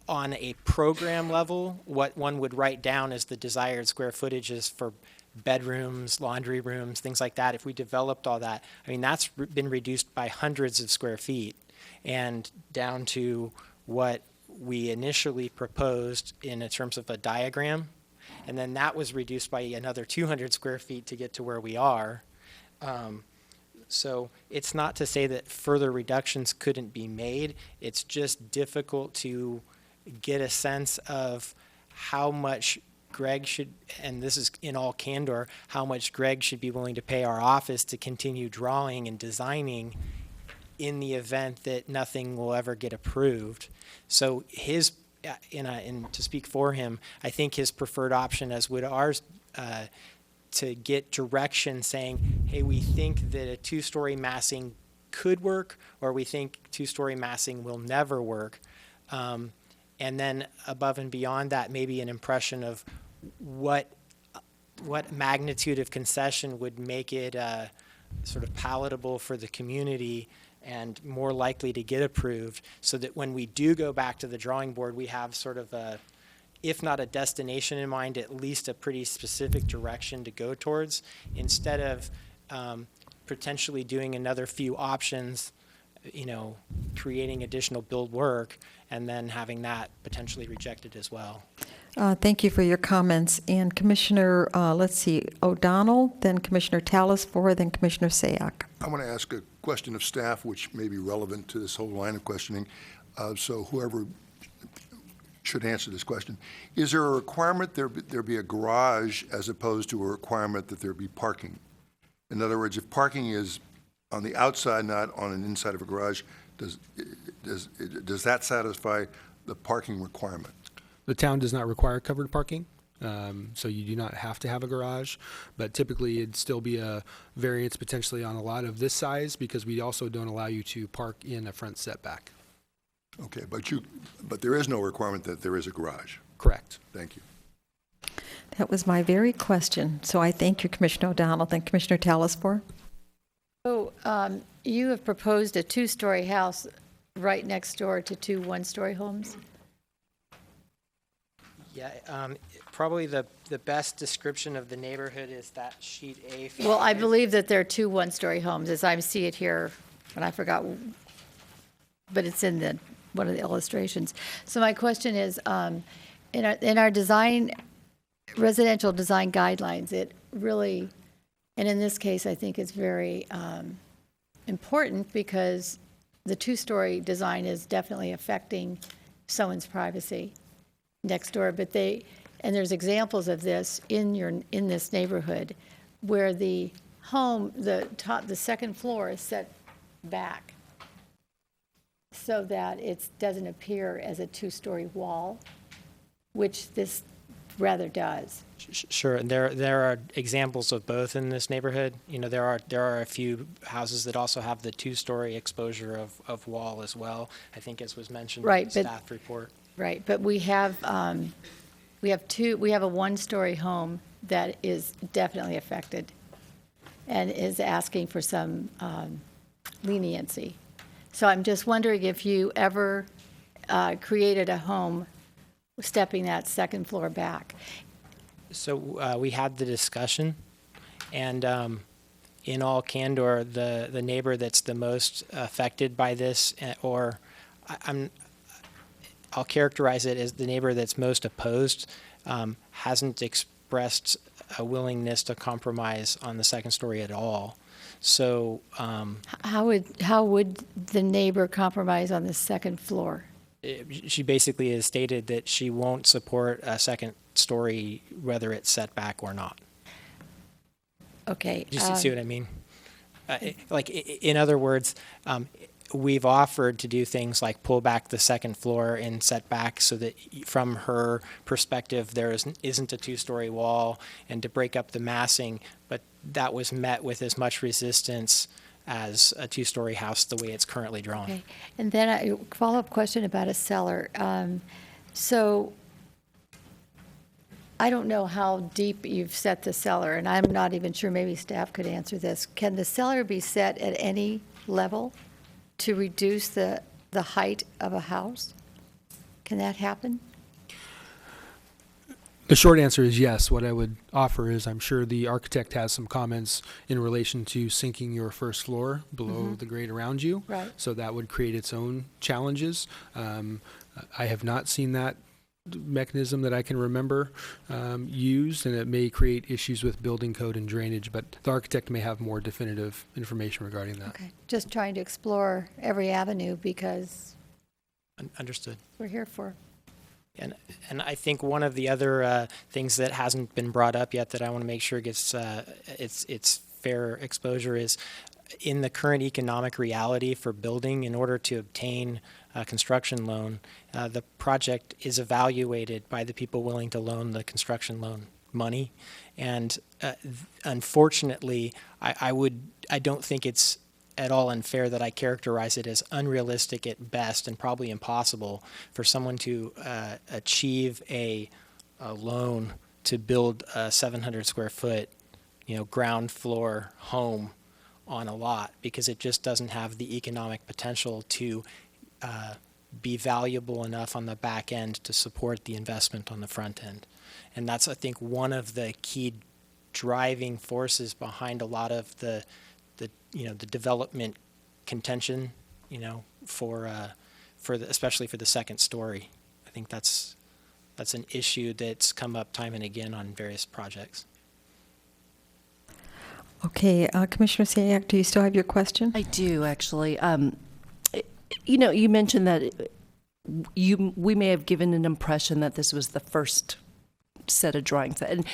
on a program level, what one would write down as the desired square footages for bedrooms, laundry rooms, things like that. If we developed all that, I mean, that's been reduced by hundreds of square feet and down to what we initially proposed in terms of a diagram. And then that was reduced by another 200 square feet to get to where we are. So it's not to say that further reductions couldn't be made. It's just difficult to get a sense of how much Greg should, and this is in all candor, how much Greg should be willing to pay our office to continue drawing and designing in the event that nothing will ever get approved. So his, and to speak for him, I think his preferred option, as would ours, to get direction saying, hey, we think that a two-story massing could work, or we think two-story massing will never work. And then above and beyond that, maybe an impression of what magnitude of concession would make it sort of palatable for the community and more likely to get approved, so that when we do go back to the drawing board, we have sort of a, if not a destination in mind, at least a pretty specific direction to go towards, instead of potentially doing another few options, creating additional build work, and then having that potentially rejected as well. Thank you for your comments. And Commissioner, O'Donnell, then Commissioner Talasfore, then Commissioner Sayak. I want to ask a question of staff, which may be relevant to this whole line of questioning. So whoever should answer this question. Is there a requirement there be a garage as opposed to a requirement that there be parking? In other words, if parking is on the outside, not on an inside of a garage, does that satisfy the parking requirement? The town does not require covered parking, so you do not have to have a garage, but typically it'd still be a variance potentially on a lot of this size, because we also don't allow you to park in a front setback. Okay, but there is no requirement that there is a garage. Correct. Thank you. That was my very question. So I thank you, Commissioner O'Donnell. Then Commissioner Talasfore. So you have proposed a two-story house right next door to two one-story homes? Yeah, probably the best description of the neighborhood is that sheet A. Well, I believe that there are two one-story homes, as I see it here, and I forgot, but it's in one of the illustrations. So my question is, in our residential design guidelines, it really, and in this case, I think it's very important because the two-story design is definitely affecting someone's privacy next door, and there's examples of this in this neighborhood where the home, the second floor is set back so that it doesn't appear as a two-story wall, which this rather does. Sure, and there are examples of both in this neighborhood. You know, there are a few houses that also have the two-story exposure of wall as well, I think, as was mentioned in the staff report. Right, but we have a one-story home that is definitely affected and is asking for some leniency. So I'm just wondering if you ever created a home stepping that second floor back. So we had the discussion, and in all candor, the neighbor that's the most affected by this, or I'll characterize it as the neighbor that's most opposed, hasn't expressed a willingness to compromise on the second story at all. So how would the neighbor compromise on the second floor? She basically has stated that she won't support a second story, whether it's set back or not. Okay. Do you see what I mean? In other words, we've offered to do things like pull back the second floor and set back so that from her perspective there isn't a two-story wall, and to break up the massing, but that was met with as much resistance as a two-story house the way it's currently drawn. Okay. And then a follow-up question about a cellar. So I don't know how deep you've set the cellar, and I'm not even sure, maybe staff could answer this. Can the cellar be set at any level to reduce the height of a house? Can that happen? The short answer is yes. What I would offer is I'm sure the architect has some comments in relation to sinking your first floor below the grade around you. Right. So that would create its own challenges. I have not seen that mechanism that I can remember used, and it may create issues with building code and drainage, but the architect may have more definitive information regarding that. Okay. Just trying to explore every avenue because Understood. we're here for. And I think one of the other things that hasn't been brought up yet that I want to make sure gets its fair exposure is in the current economic reality for building, in order to obtain a construction loan, the project is evaluated by the people willing to loan the construction loan money. And unfortunately, I don't think it's at all unfair that I characterize it as unrealistic at best and probably impossible for someone to achieve a loan to build a 700 square foot, ground floor home on a lot, because it just doesn't have the economic potential to be valuable enough on the back end to support the investment on the front end. And that's, I think, one of the key driving forces behind a lot of the development contention, especially for the second story. I think that's an issue that's come up time and again on various projects. Okay, Commissioner Sayak, do you still have your question? I do, actually. You mentioned that we may have given an impression that this was the first set of drawings, and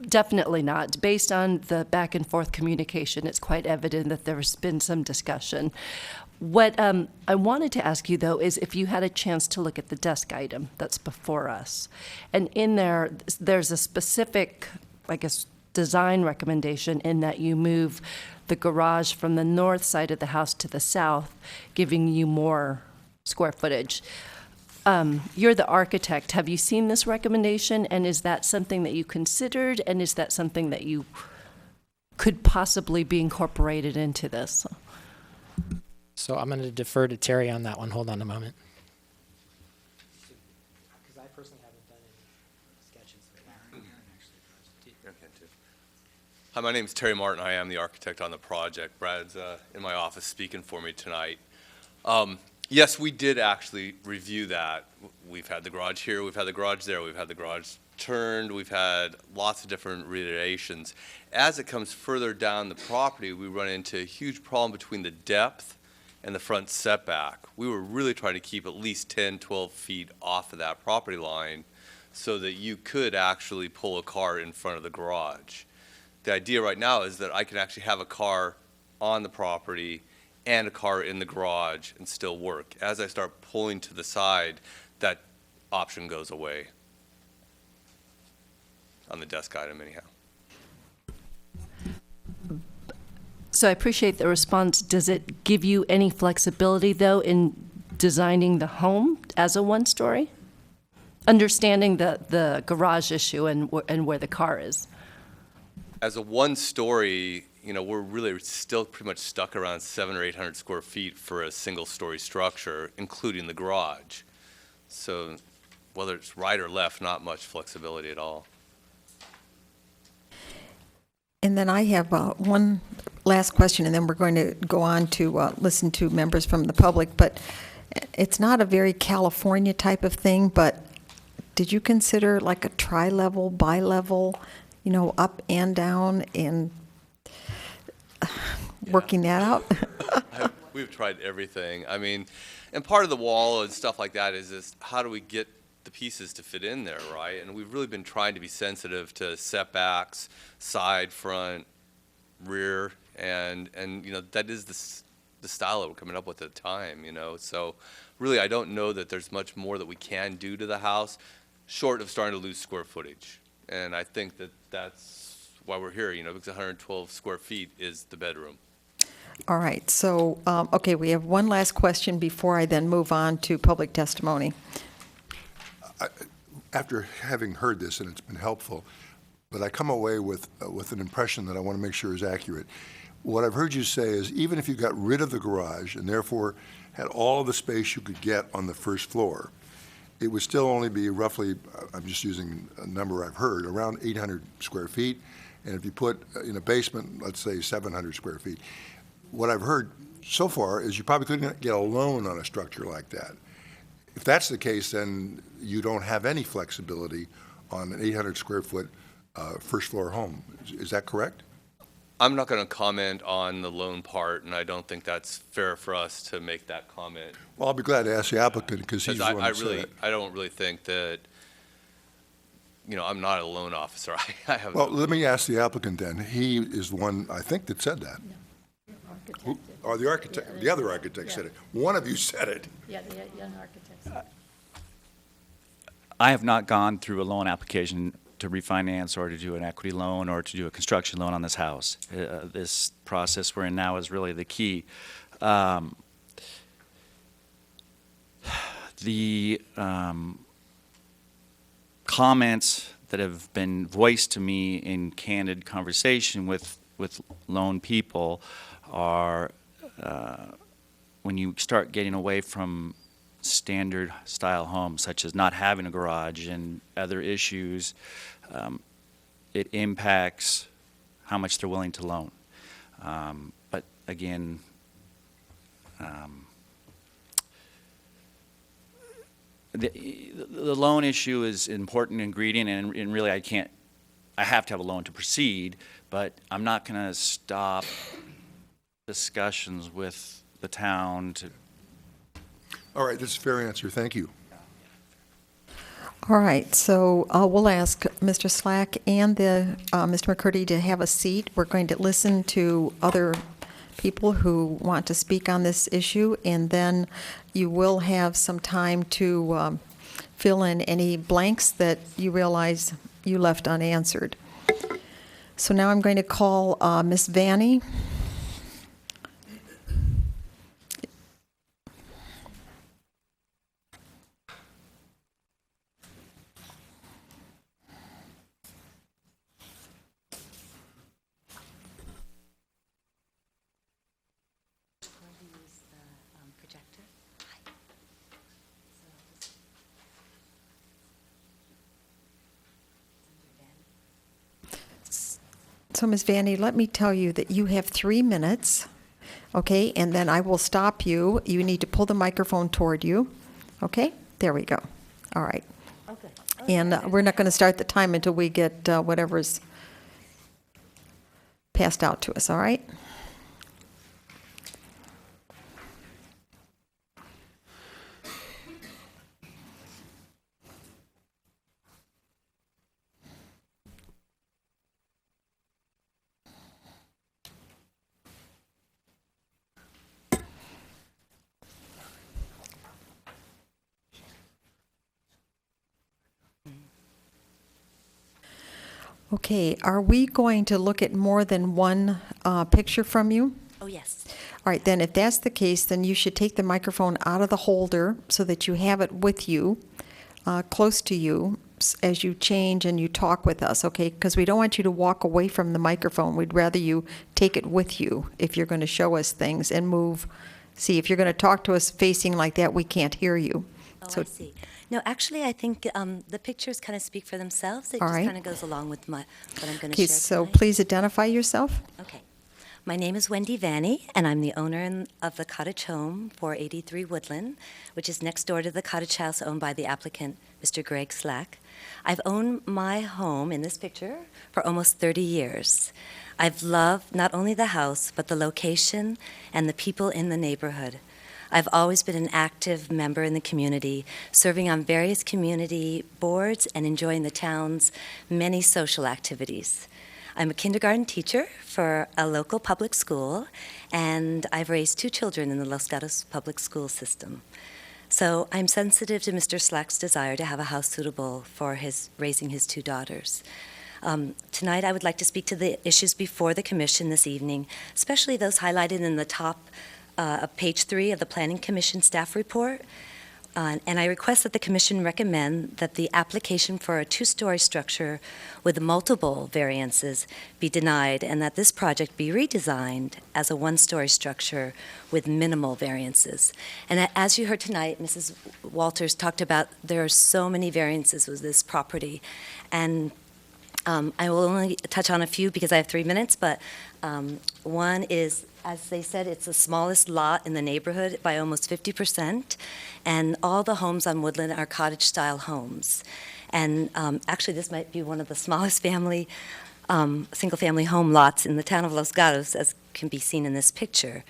definitely not. Based on the back and forth communication, it's quite evident that there's been some discussion. What I wanted to ask you, though, is if you had a chance to look at the desk item that's before us. And in there's a specific, I guess, design recommendation in that you move the garage from the north side of the house to the south, giving you more square footage. You're the architect. Have you seen this recommendation, and is that something that you considered, and is that something that you could possibly be incorporated into this? So I'm going to defer to Terry on that one. Hold on a moment. Because I personally haven't done Hi, my name is Terry Martin. I am the architect on the project. Brad's in my office speaking for me tonight. Yes, we did actually review that. We've had the garage here, we've had the garage there, we've had the garage turned, we've had lots of different reiterations. As it comes further down the property, we run into a huge problem between the depth and the front setback. We were really trying to keep at least 10, 12 feet off of that property line so that you could actually pull a car in front of the garage. The idea right now is that I can actually have a car on the property and a car in the garage and still work. As I start pulling to the side, that option goes away on the desk item anyhow. So I appreciate the response. Does it give you any flexibility, though, in designing the home as a one-story? Understanding the garage issue and where the car is. As a one-story, you know, we're really still pretty much stuck around 700 or 800 square feet for a single-story structure, including the garage. So whether it's right or left, not much flexibility at all. And then I have one last question, and then we're going to go on to listen to members from the public. But it's not a very California type of thing, but did you consider like a tri-level, bi-level, you know, up and down, and working that out? We've tried everything. I mean, and part of the wall and stuff like that is just how do we get the pieces to fit in there, right? And we've really been trying to be sensitive to setbacks, side, front, rear, and you know, that is the style that we're coming up with at the time, you know. So really, I don't know that there's much more that we can do to the house, short of starting to lose square footage. And I think that that's why we're here, you know, because 112 square feet is the bedroom. All right, so, okay, we have one last question before I then move on to public testimony. After having heard this, and it's been helpful, but I come away with an impression that I want to make sure is accurate. What I've heard you say is even if you got rid of the garage and therefore had all of the space you could get on the first floor, it would still only be roughly, I'm just using a number I've heard, around 800 square feet. And if you put in a basement, let's say 700 square feet, what I've heard so far is you probably couldn't get a loan on a structure like that. If that's the case, then you don't have any flexibility on an 800 square foot first floor home. Is that correct? I'm not going to comment on the loan part, and I don't think that's fair for us to make that comment. Well, I'll be glad to ask the applicant because he's the one that said it. I don't really think that, you know, I'm not a loan officer. I have. Well, let me ask the applicant then. He is the one, I think, that said that. Or the architect, the other architect said it. One of you said it. Yeah, the young architects. I have not gone through a loan application to refinance or to do an equity loan or to do a construction loan on this house. This process we're in now is really the key. The comments that have been voiced to me in candid conversation with loan people are when you start getting away from standard style homes, such as not having a garage and other issues, it impacts how much they're willing to loan. But again, the loan issue is an important ingredient, and really I have to have a loan to proceed, but I'm not going to stop discussions with the town to. All right, that's a fair answer. Thank you. All right, so we'll ask Mr. Slack and Mr. McCurdy to have a seat. We're going to listen to other people who want to speak on this issue, and then you will have some time to fill in any blanks that you realize you left unanswered. So now I'm going to call Ms. Vanny. So, Ms. Vanny, let me tell you that you have 3 minutes, okay? And then I will stop you. You need to pull the microphone toward you, okay? There we go. All right. Okay. And we're not going to start the time until we get whatever's passed out to us, all right? Okay, are we going to look at more than one picture from you? Oh, yes. All right, then if that's the case, then you should take the microphone out of the holder so that you have it with you, close to you, as you change and you talk with us, okay? Because we don't want you to walk away from the microphone. We'd rather you take it with you if you're going to show us things and move. See, if you're going to talk to us facing like that, we can't hear you. Oh, I see. No, actually, I think the pictures kind of speak for themselves. It All just right. kind of goes along with what I'm going to Okay, share so tonight. please identify yourself. Okay. My name is Wendy Vanny, and I'm the owner of the cottage home, 483 Woodland, which is next door to the cottage house owned by the applicant, Mr. Greg Slack. I've owned my home in this picture for almost 30 years. I've loved not only the house, but the location and the people in the neighborhood. I've always been an active member in the community, serving on various community boards and enjoying the town's many social activities. I'm a kindergarten teacher for a local public school, and I've raised 2 children in the Los Gatos public school system. So I'm sensitive to Mr. Slack's desire to have a house suitable for raising his 2 daughters. Tonight, I would like to speak to the issues before the commission this evening, especially those highlighted in the top of page 3 of the Planning Commission staff report. And I request that the commission recommend that the application for a 2-story structure with multiple variances be denied, and that this project be redesigned as a 1-story structure with minimal variances. And as you heard tonight, Mrs. Walters talked about there are so many variances with this property. And I will only touch on a few because I have 3 minutes, but one is, as they said, it's the smallest lot in the neighborhood by almost 50%, and all the homes on Woodland are cottage-style homes. And actually, this might be one of the smallest single-family home lots in the town of Los Gatos, as can be seen in this picture.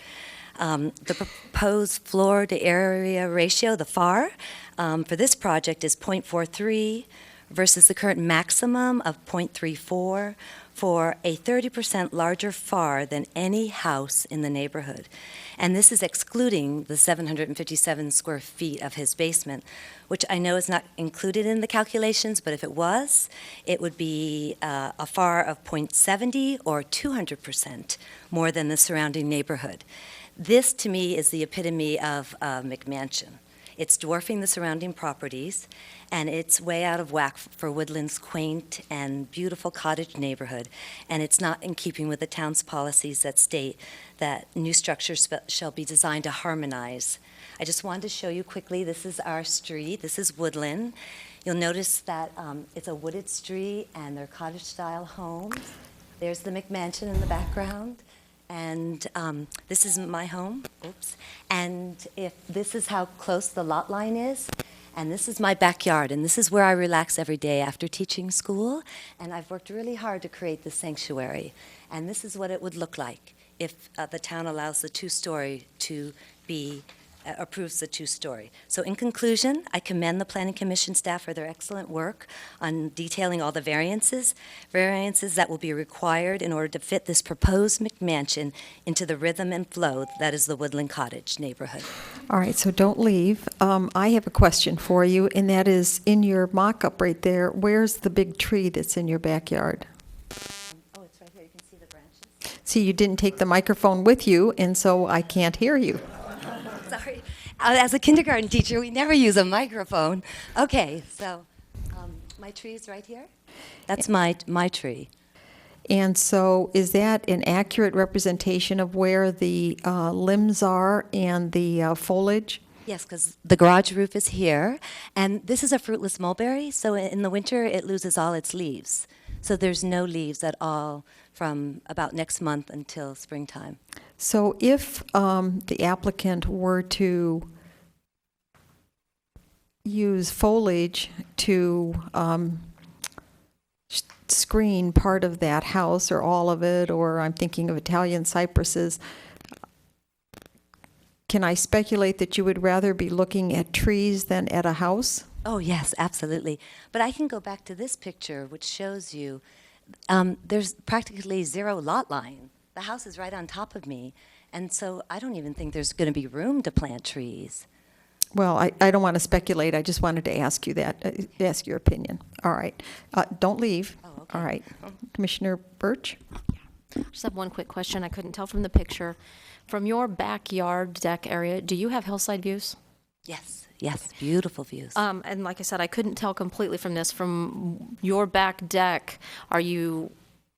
The proposed floor-to-area ratio, the FAR, for this project is 0.43 versus the current maximum of 0.34 for a 30% larger FAR than any house in the neighborhood. And this is excluding the 757 square feet of his basement, which I know is not included in the calculations, but if it was, it would be a FAR of 0.70 or 200% more than the surrounding neighborhood. This, to me, is the epitome of McMansion. It's dwarfing the surrounding properties, and it's way out of whack for Woodland's quaint and beautiful cottage neighborhood, and it's not in keeping with the town's policies that state that new structures shall be designed to harmonize. I just wanted to show you quickly, this is our street, this is Woodland. You'll notice that it's a wooded street, and they're cottage-style homes. There's the McMansion in the background. And this is my home, oops. And if this is how close the lot line is, and this is my backyard, and this is where I relax every day after teaching school, and I've worked really hard to create this sanctuary. And this is what it would look like if the town allows the 2-story to be approves the 2-story. So in conclusion, I commend the Planning Commission staff for their excellent work on detailing all the variances that will be required in order to fit this proposed McMansion into the rhythm and flow that is the Woodland Cottage neighborhood. All right, so don't leave. I have a question for you, and that is, in your mock-up right there, where's the big tree that's in your backyard? Oh, it's right here. You can see the branches. See, you didn't take the microphone with you, and so I can't hear you. Sorry. As a kindergarten teacher, we never use a microphone. Okay, so my tree is right here. That's my tree. And so is that an accurate representation of where the limbs are and the foliage? Yes, because the garage roof is here, and this is a fruitless mulberry, so in the winter it loses all its leaves. So there's no leaves at all from about next month until springtime. So if the applicant were to use foliage to screen part of that house or all of it, or I'm thinking of Italian cypresses, can I speculate that you would rather be looking at trees than at a house? Oh, yes, absolutely. But I can go back to this picture, which shows you there's practically zero lot line. The house is right on top of me, and so I don't even think there's going to be room to plant trees. Well, I don't want to speculate. I just wanted to ask you that, ask your opinion. All right. Don't leave. Oh, okay. All right. Commissioner Birch? I just have one quick question. I couldn't tell from the picture. From your backyard deck area, do you have hillside views? Yes, yes, beautiful views. And like I said, I couldn't tell completely from this. From your back deck, are you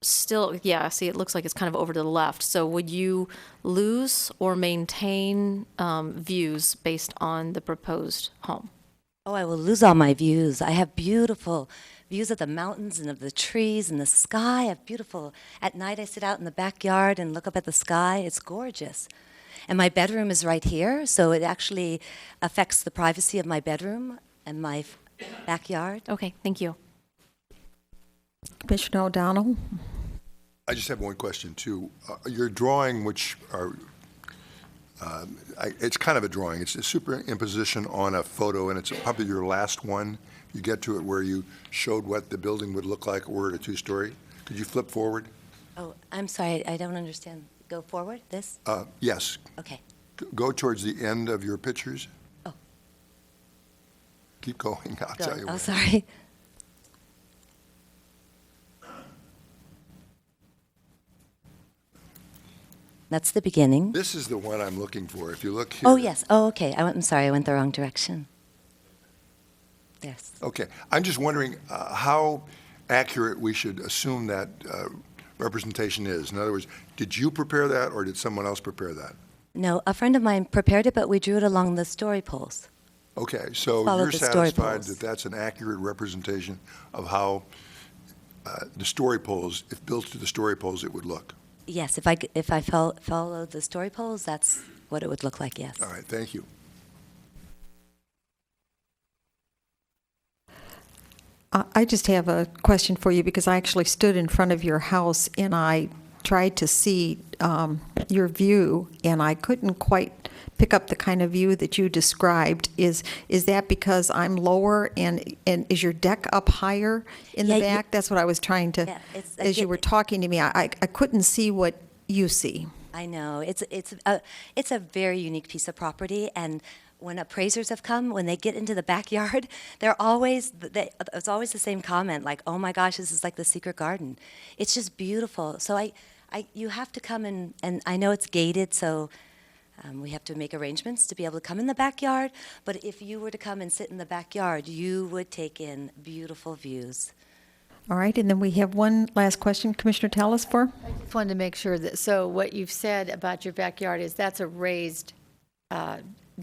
still, yeah, see, it looks like it's kind of over to the left. So would you lose or maintain views based on the proposed home? Oh, I will lose all my views. I have beautiful views of the mountains and of the trees and the sky. I have beautiful, at night I sit out in the backyard and look up at the sky. It's gorgeous. And my bedroom is right here, so it actually affects the privacy of my bedroom and my backyard. Okay, thank you. Commissioner O'Donnell? I just have one question, too. Your drawing, which are, it's kind of a drawing. It's a superimposition on a photo, and it's probably your last one. You get to it where you showed what the building would look like were it a two-story. Could you flip forward? Oh, I'm sorry, I don't understand. Go forward, this? Yes. Okay. Go towards the end of your pictures. Oh. Keep going, I'll Go. tell you Oh, when. sorry. That's the beginning. This is the one I'm looking for. If you look here. Oh, yes. Oh, okay. I'm sorry, I went the wrong direction. Yes. Okay. I'm just wondering how accurate we should assume that representation is. In other words, did you prepare that or did someone else prepare that? No, a friend of mine prepared it, but we drew it along the story poles. Okay, so Follow you're the story satisfied poles. that that's an accurate representation of how the story poles, if built to the story poles, it would look? Yes, if I followed the story poles, that's what it would look like, yes. All right, thank you. I just have a question for you because I actually stood in front of your house and I tried to see your view and I couldn't quite pick up the kind of view that you described. Is that because I'm lower and is your deck up higher in the Yeah, back? That's what I was trying to, Yeah, as you were talking to me, I couldn't see what you see. I know. It's a very unique piece of property, and when appraisers have come, when they get into the backyard, it's always the same comment, like, "Oh my gosh, this is like the secret garden." It's just beautiful. So you have to come and I know it's gated, so we have to make arrangements to be able to come in the backyard. But if you were to come and sit in the backyard, you would take in beautiful views. All right, and then we have one last question, Commissioner Telesfor. I just wanted to make sure that, so what you've said about your backyard is that's a raised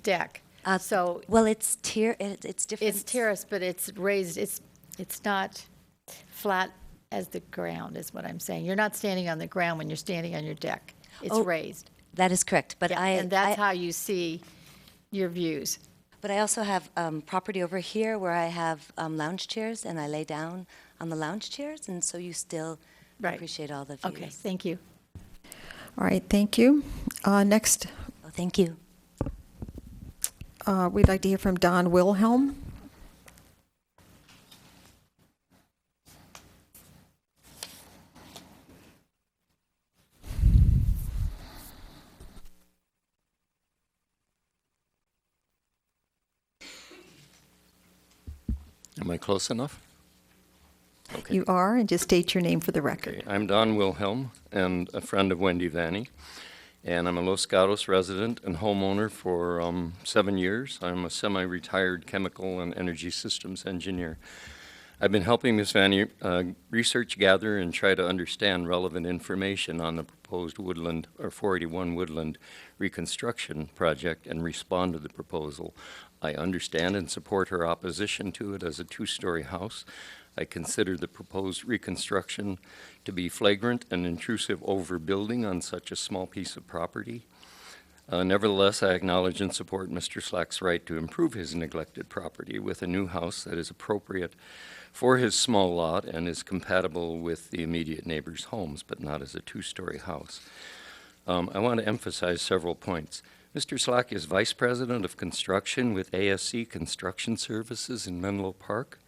deck. So Well, it's different. it's terraced, but it's raised, it's not flat as the ground, is what I'm saying. You're not standing on the ground when you're standing on your deck. It's Oh, raised. That is correct. But Yeah, and that's how you see your views. But I also have property over here where I have lounge chairs, and I lay down on the lounge chairs, and so you still Right. appreciate all the views. Okay, thank you. All right, thank you. Next, Oh, thank you. we'd like to hear from Don Wilhelm. Am I close enough? Okay. You are, and just state your name for the record. Okay. I'm Don Wilhelm and a friend of Wendy Vanny, and I'm a Los Gatos resident and homeowner for 7 years. I'm a semi-retired chemical and energy systems engineer. I've been helping Ms. Vanny research, gather, and try to understand relevant information on the proposed Woodland, or 481 Woodland reconstruction project and respond to the proposal. I understand and support her opposition to it as a two-story house. I consider the proposed reconstruction to be flagrant and intrusive overbuilding on such a small piece of property. Nevertheless, I acknowledge and support Mr. Slack's right to improve his neglected property with a new house that is appropriate for his small lot and is compatible with the immediate neighbors' homes, but not as a two-story house. I want to emphasize several points. Mr. Slack is Vice President of Construction with ASC Construction Services in Menlo Park.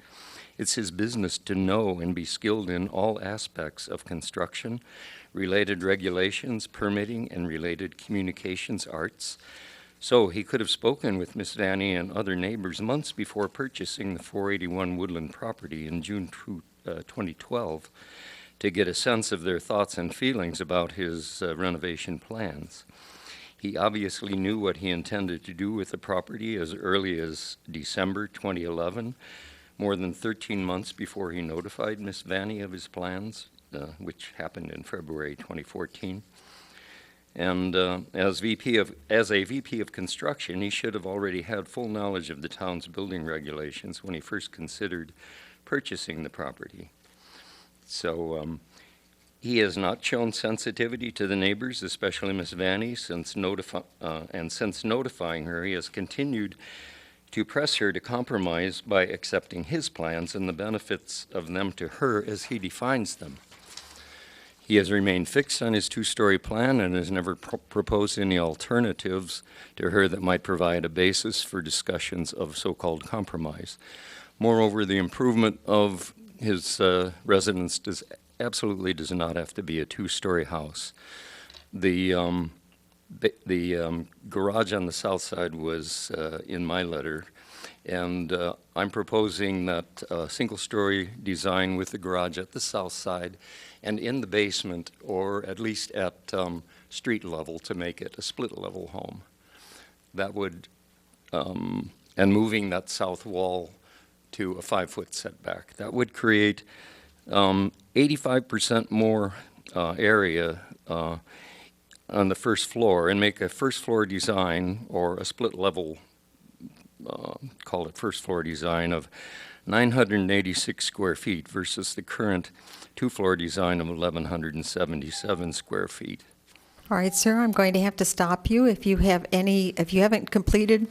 It's his business to know and be skilled in all aspects of construction, related regulations, permitting, and related communications arts. So he could have spoken with Ms. Vanny and other neighbors months before purchasing the 481 Woodland property in June 2012 to get a sense of their thoughts and feelings about his renovation plans. He obviously knew what he intended to do with the property as early as December 2011, more than 13 months before he notified Ms. Vanny of his plans, which happened in February 2014. And as a VP of construction, he should have already had full knowledge of the town's building regulations when he first considered purchasing the property. So he has not shown sensitivity to the neighbors, especially Ms. Vanny, since notifying her, he has continued to press her to compromise by accepting his plans and the benefits of them to her as he defines them. He has remained fixed on his two-story plan and has never proposed any alternatives to her that might provide a basis for discussions of so-called compromise. Moreover, the improvement of his residence absolutely does not have to be a two-story house. The garage on the south side was in my letter, and I'm proposing that single-story design with the garage at the south side and in the basement, or at least at street level, to make it a split-level home. That would, and moving that south wall to a 5-foot setback. That would create 85% more area on the first floor and make a first floor design or a split level, call it first floor design, of 986 square feet versus the current two-floor design of 1,177 square feet. All right, sir, I'm going to have to stop you. If you haven't completed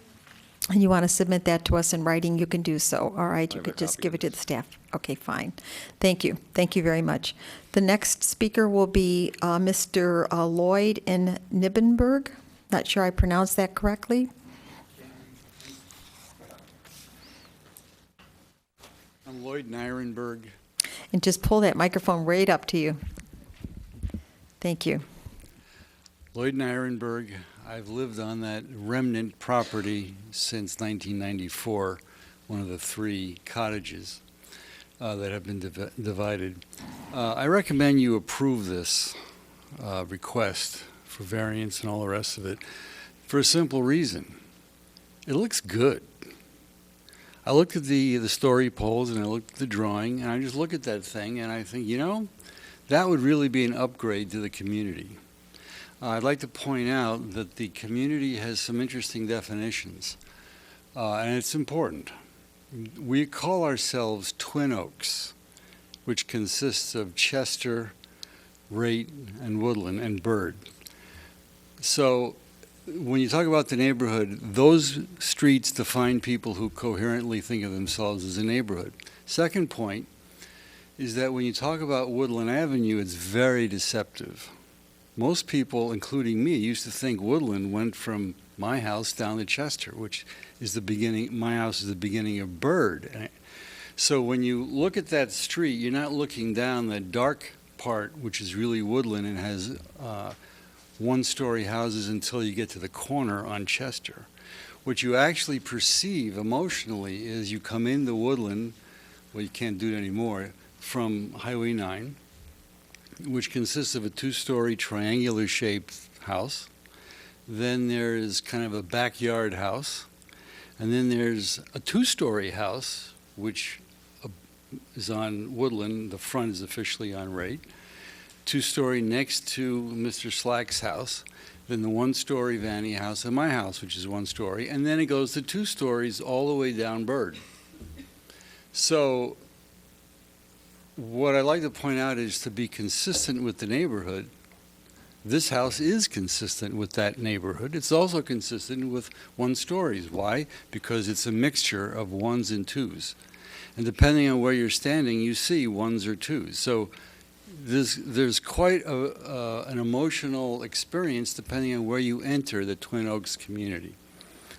and you want to submit that to us in writing, you can do so. All right, you could just give it to the staff. Okay, fine. Thank you. Thank you very much. The next speaker will be Mr. Lloyd in Nibbenberg. Not sure I pronounced that correctly. I'm Lloyd Nirenberg. And just pull that microphone right up to you. Thank you. Lloyd Nirenberg. I've lived on that remnant property since 1994, one of the 3 cottages that have been divided. I recommend you approve this request for variance and all the rest of it for a simple reason. It looks good. I looked at the story poles and I looked at the drawing, and I just look at that thing and I think, you know, that would really be an upgrade to the community. I'd like to point out that the community has some interesting definitions, and it's important. We call ourselves Twin Oaks, which consists of Chester, Rate, and Woodland, and Bird. So when you talk about the neighborhood, those streets define people who coherently think of themselves as a neighborhood. Second point is that when you talk about Woodland Avenue, it's very deceptive. Most people, including me, used to think Woodland went from my house down to Chester, which is the beginning. My house is the beginning of Bird. So when you look at that street, you're not looking down the dark part, which is really Woodland and has one-story houses until you get to the corner on Chester. What you actually perceive emotionally is you come into Woodland, well, you can't do it anymore, from Highway 9, which consists of a 2-story triangular-shaped house. Then there is kind of a backyard house. And then there's a 2-story house, which is on Woodland. The front is officially on Rate. 2-story next to Mr. Slack's house. Then the 1-story Vanny house and my house, which is 1-story. And then it goes to 2 stories all the way down Bird. So what I'd like to point out is to be consistent with the neighborhood. This house is consistent with that neighborhood. It's also consistent with one stories. Why? Because it's a mixture of ones and twos. And depending on where you're standing, you see ones or twos. So there's quite an emotional experience depending on where you enter the Twin Oaks community.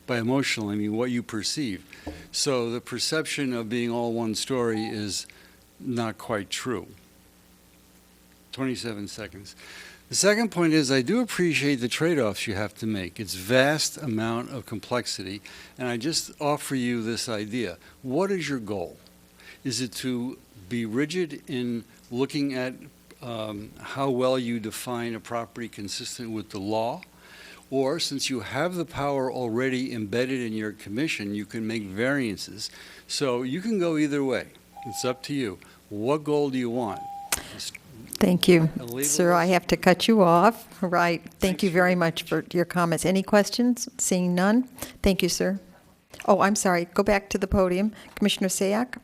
By emotional, I mean what you perceive. So the perception of being all one story is not quite true. 27 seconds. The second point is I do appreciate the trade-offs you have to make. It's vast amount of complexity, and I just offer you this idea. What is your goal? Is it to be rigid in looking at how well you define a property consistent with the law? Or since you have the power already embedded in your commission, you can make variances. So you can go either way. It's up to you. What goal do you want? Thank you. Sir, I have to cut you off. Right. Thank you very much for your comments. Any questions? Seeing none? Thank you, sir. Oh, I'm sorry. Go back to the podium. Commissioner Sayak?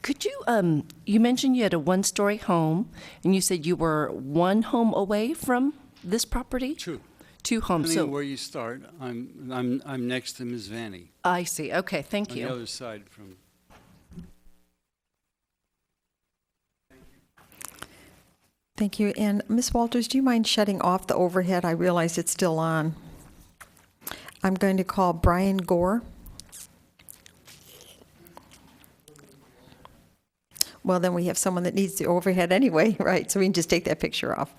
Could you, you mentioned you had a one-story home, and you said you were one home away from this property? Two. Two homes. Depending So on where you start, I'm next to Ms. Vanny. I see. Okay, thank you. On the other side from. Thank you. And Ms. Walters, do you mind shutting off the overhead? I realize it's still on. I'm going to call Brian Gore. Well, then we have someone that needs the overhead anyway, right? So we can just take that picture off.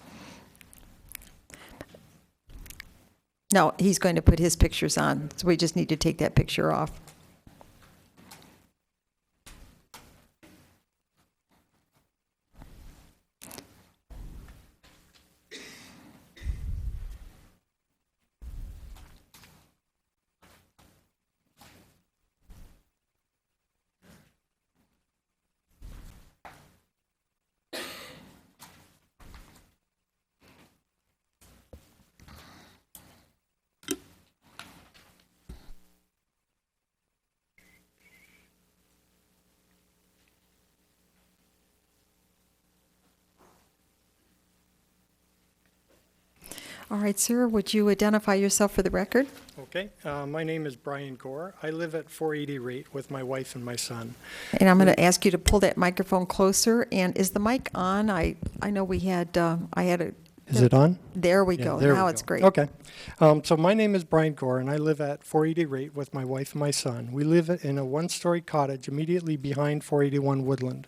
No, he's going to put his pictures on, so we just need to take that picture off. All right, sir, would you identify yourself for the record? Okay, my name is Brian Gore. I live at 480 Rate with my wife and my son. And I'm going to ask you to pull that microphone closer. And is the mic on? I know we had, I had a... Is it on? There we Yeah, go. there Now we it's go. great. Okay. So my name is Brian Gore, and I live at 480 Rate with my wife and my son. We live in a one-story cottage immediately behind 481 Woodland.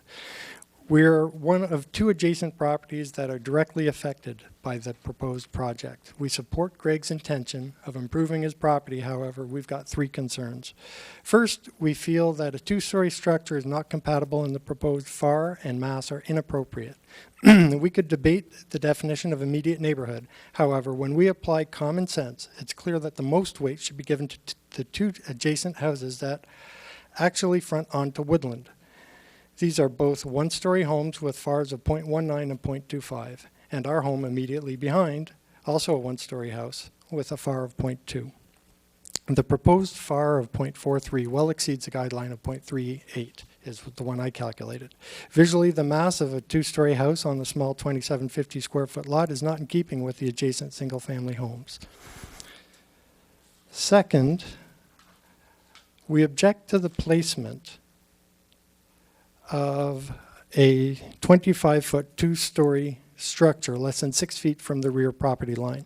We're one of two adjacent properties that are directly affected by the proposed project. We support Greg's intention of improving his property. However, we've got three concerns. First, we feel that a two-story structure is not compatible and the proposed FAR and mass are inappropriate. We could debate the definition of immediate neighborhood. However, when we apply common sense, it's clear that the most weight should be given to the two adjacent houses that actually front onto Woodland. These are both one-story homes with FARs of 0.19 and 0.25, and our home immediately behind, also a one-story house with a FAR of 0.2. The proposed FAR of 0.43 well exceeds the guideline of 0.38, is the one I calculated. Visually, the mass of a two-story house on the small 2,750 square foot lot is not in keeping with the adjacent single-family homes. Second, we object to the placement of a 25-foot, two-story structure less than 6 feet from the rear property line.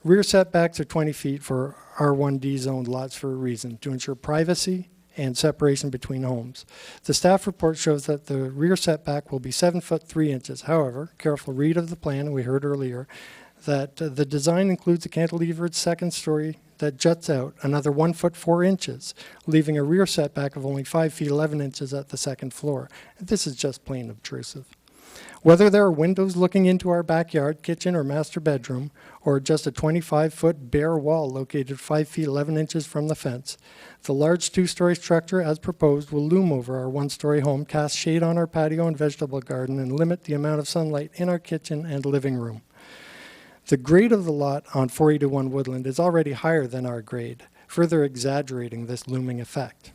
Rear setbacks are 20 feet for R1D zoned lots for a reason, to ensure privacy and separation between homes. The staff report shows that the rear setback will be 7 foot 3 inches. However, careful read of the plan, we heard earlier, that the design includes a cantilevered second story that juts out another 1 foot 4 inches, leaving a rear setback of only 5 feet 11 inches at the second floor. This is just plain obtrusive. Whether there are windows looking into our backyard, kitchen, or master bedroom, or just a 25-foot bare wall located 5 feet 11 inches from the fence, the large two-story structure as proposed will loom over our one-story home, cast shade on our patio and vegetable garden, and limit the amount of sunlight in our kitchen and living room. The grade of the lot on 481 Woodland is already higher than our grade, further exaggerating this looming effect.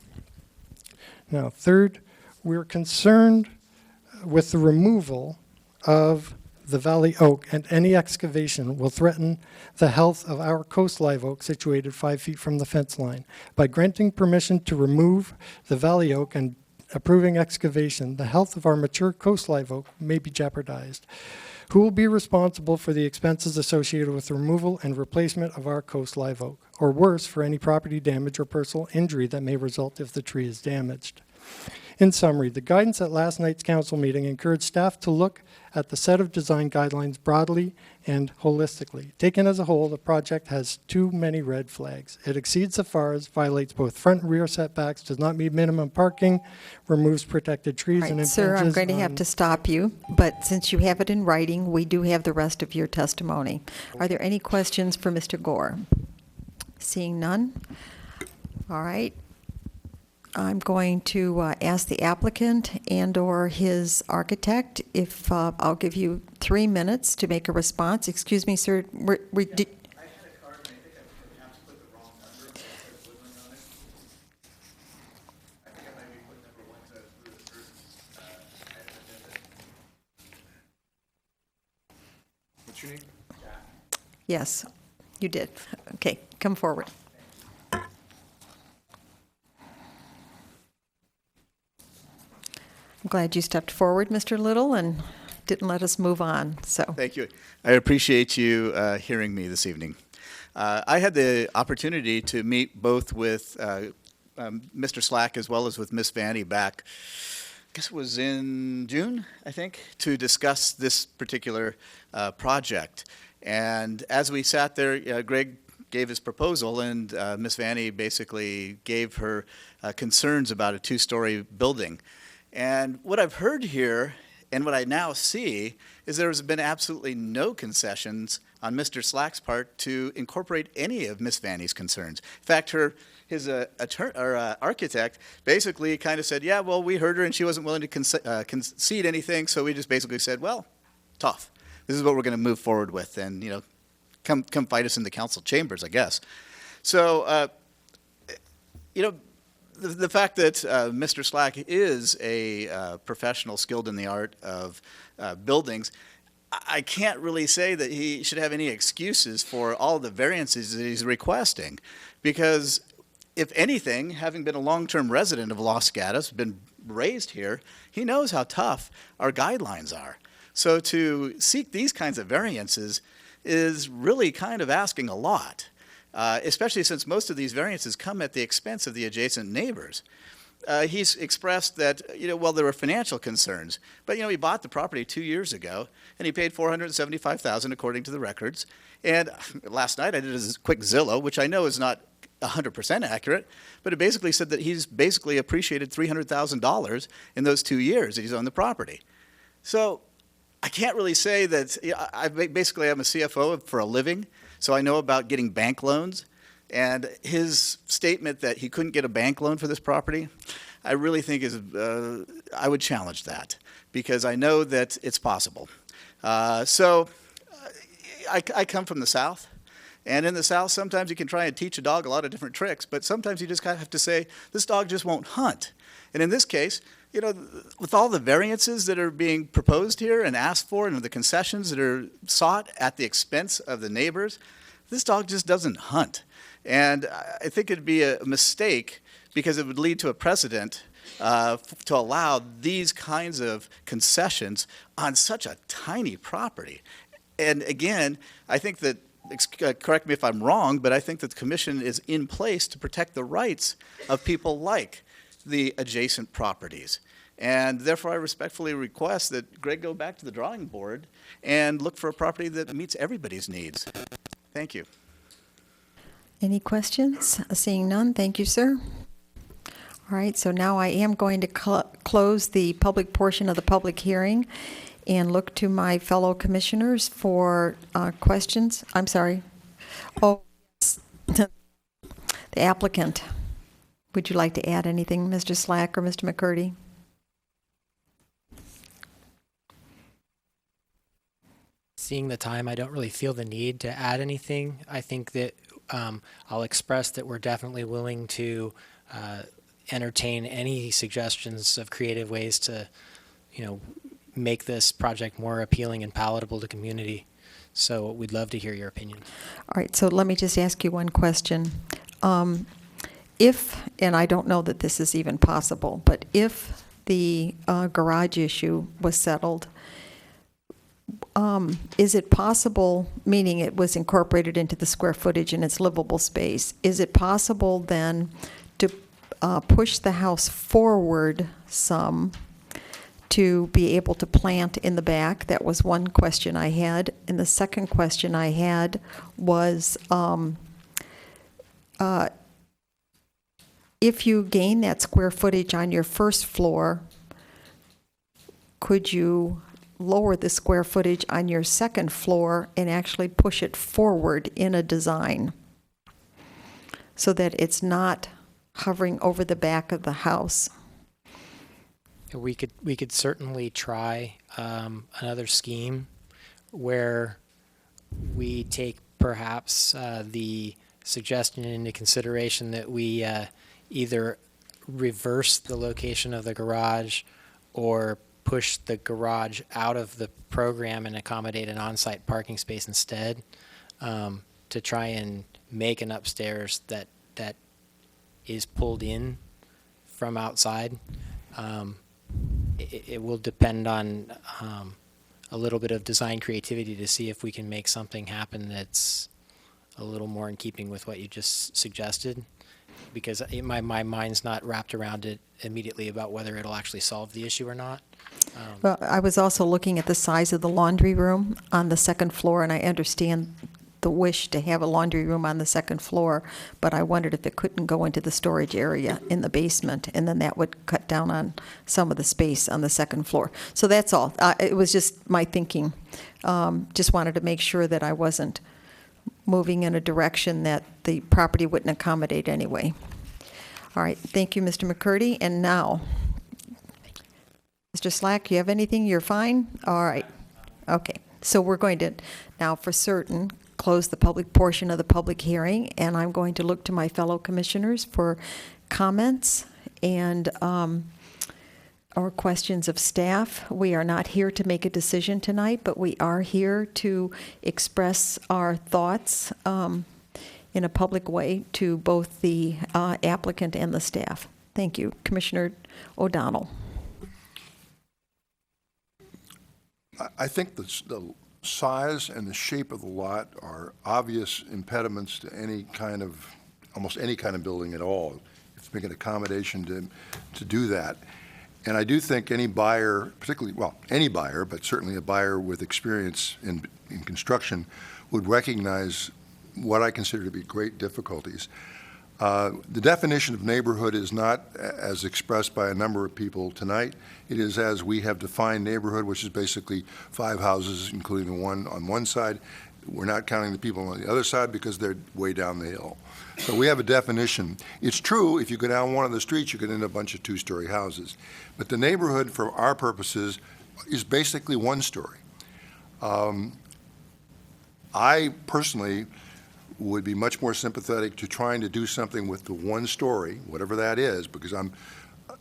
Now, third, we're concerned with the removal of the valley oak, and any excavation will threaten the health of our coast live oak situated 5 feet from the fence line. By granting permission to remove the valley oak and approving excavation, the health of our mature coast live oak may be jeopardized. Who will be responsible for the expenses associated with the removal and replacement of our coast live oak, or worse, for any property damage or personal injury that may result if the tree is damaged? In summary, the guidance at last night's council meeting encouraged staff to look at the set of design guidelines broadly and holistically. Taken as a whole, the project has too many red flags. It exceeds the FARs, violates both front and rear setbacks, does not meet minimum parking, removes protected trees, and impinges Sir, I'm going to have on- to stop you, but since you have it in writing, we do have the rest of your testimony. Are there any questions for Mr. Gore? Seeing none? All right. I'm going to ask the applicant and/or his architect if I'll give you 3 minutes to make a response. Excuse me, sir. What's your name? Yes, you did. Okay, come forward. I'm glad you stepped forward, Mr. Little, and didn't let us move on. So Thank you. I appreciate you hearing me this evening. I had the opportunity to meet both with Mr. Slack as well as with Miss Vanny back, I guess it was in June, I think, to discuss this particular project. And as we sat there, Greg gave his proposal, and Miss Vanny basically gave her concerns about a two-story building. And what I've heard here, and what I now see, is there has been absolutely no concessions on Mr. Slack's part to incorporate any of Miss Vanny's concerns. In fact, his architect basically kind of said, yeah, well, we heard her and she wasn't willing to concede anything, so we just basically said, well, tough. This is what we're going to move forward with, and, you know, come fight us in the council chambers, I guess. So, you know, the fact that Mr. Slack is a professional skilled in the art of buildings, I can't really say that he should have any excuses for all the variances that he's requesting. Because if anything, having been a long-term resident of Los Gatos, been raised here, he knows how tough our guidelines are. So to seek these kinds of variances is really kind of asking a lot. Especially since most of these variances come at the expense of the adjacent neighbors. He's expressed that, you know, well, there were financial concerns, but, you know, he bought the property 2 years ago, and he paid $475,000 according to the records. And last night I did a quick Zillow, which I know is not 100% accurate, but it basically said that he's basically appreciated $300,000 in those 2 years that he's owned the property. So I can't really say that, you know, I'm a CFO for a living, so I know about getting bank loans. And his statement that he couldn't get a bank loan for this property, I really think is, I would challenge that, because I know that it's possible. I come from the South, and in the South, sometimes you can try and teach a dog a lot of different tricks, but sometimes you just kind of have to say, this dog just won't hunt. And in this case, you know, with all the variances that are being proposed here and asked for, and the concessions that are sought at the expense of the neighbors, this dog just doesn't hunt. And I think it'd be a mistake, because it would lead to a precedent to allow these kinds of concessions on such a tiny property. And again, I think that, correct me if I'm wrong, but I think that the commission is in place to protect the rights of people like the adjacent properties. And therefore, I respectfully request that Greg go back to the drawing board and look for a property that meets everybody's needs. Thank you. Any questions? Seeing none, thank you, sir. All right, so now I am going to close the public portion of the public hearing and look to my fellow commissioners for questions. I'm sorry. Oh, the applicant. Would you like to add anything, Mr. Slack or Mr. McCurdy? Seeing the time, I don't really feel the need to add anything. I think that I'll express that we're definitely willing to entertain any suggestions of creative ways to, you know, make this project more appealing and palatable to the community. So we'd love to hear your opinion. All right, so let me just ask you one question. If, and I don't know that this is even possible, but if the garage issue was settled, is it possible, meaning it was incorporated into the square footage and its livable space, is it possible then to push the house forward some to be able to plant in the back? That was one question I had. And the second question I had was, if you gain that square footage on your first floor, could you lower the square footage on your second floor and actually push it forward in a design so that it's not hovering over the back of the house? We could certainly try another scheme where we take perhaps the suggestion into consideration that we either reverse the location of the garage or push the garage out of the program and accommodate an on-site parking space instead, to try and make an upstairs that is pulled in from outside. It will depend on a little bit of design creativity to see if we can make something happen that's a little more in keeping with what you just suggested, because my mind's not wrapped around it immediately about whether it'll actually solve the issue or not. Well, I was also looking at the size of the laundry room on the second floor, and I understand the wish to have a laundry room on the second floor, but I wondered if it couldn't go into the storage area in the basement, and then that would cut down on some of the space on the second floor. So that's all. It was just my thinking. Just wanted to make sure that I wasn't moving in a direction that the property wouldn't accommodate anyway. All right, thank you, Mr. McCurdy. And now, Mr. Slack, you have anything? You're fine? All right. Okay, so we're going to now for certain close the public portion of the public hearing, and I'm going to look to my fellow commissioners for comments and or questions of staff. We are not here to make a decision tonight, but we are here to express our thoughts in a public way to both the applicant and the staff. Thank you. Commissioner O'Donnell. I think the size and the shape of the lot are obvious impediments to any kind of, almost any kind of building at all. It's making an accommodation to do that. And I do think any buyer, particularly, well, any buyer, but certainly a buyer with experience in construction, would recognize what I consider to be great difficulties. The definition of neighborhood is not as expressed by a number of people tonight. It is as we have defined neighborhood, which is basically 5 houses, including the one on one side. We're not counting the people on the other side because they're way down the hill. So we have a definition. It's true, if you go down one of the streets, you could end up a bunch of 2-story houses. But the neighborhood, for our purposes, is basically 1 story. I personally would be much more sympathetic to trying to do something with the 1 story, whatever that is, because I'm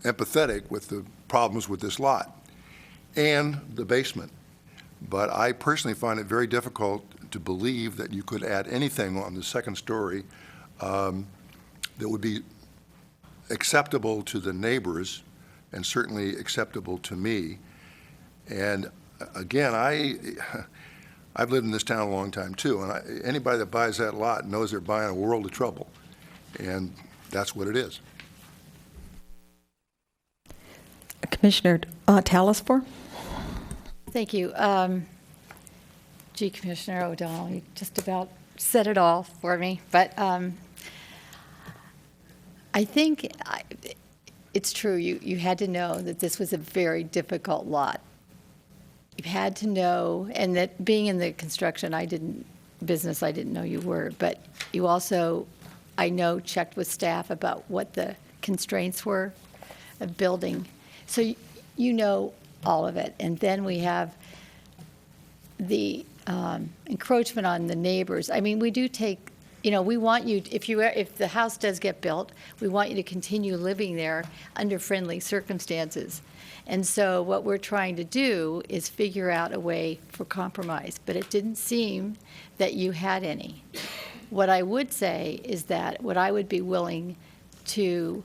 empathetic with the problems with this lot and the basement. But I personally find it very difficult to believe that you could add anything on the 2nd story that would be acceptable to the neighbors and certainly acceptable to me. And again, I've lived in this town a long time too, and anybody that buys that lot knows they're buying a world of trouble, and that's what it is. Commissioner Talasfor. Thank you. Gee, Commissioner O'Donnell, you just about said it all for me, but I think it's true. You had to know that this was a very difficult lot. You had to know, and that being in the construction, I didn't know you were, but you also, I know, checked with staff about what the constraints were of building. So you know all of it. And then we have the encroachment on the neighbors. I mean, we do take, we want you, if the house does get built, we want you to continue living there under friendly circumstances. And so what we're trying to do is figure out a way for compromise, but it didn't seem that you had any. What I would say is that what I would be willing to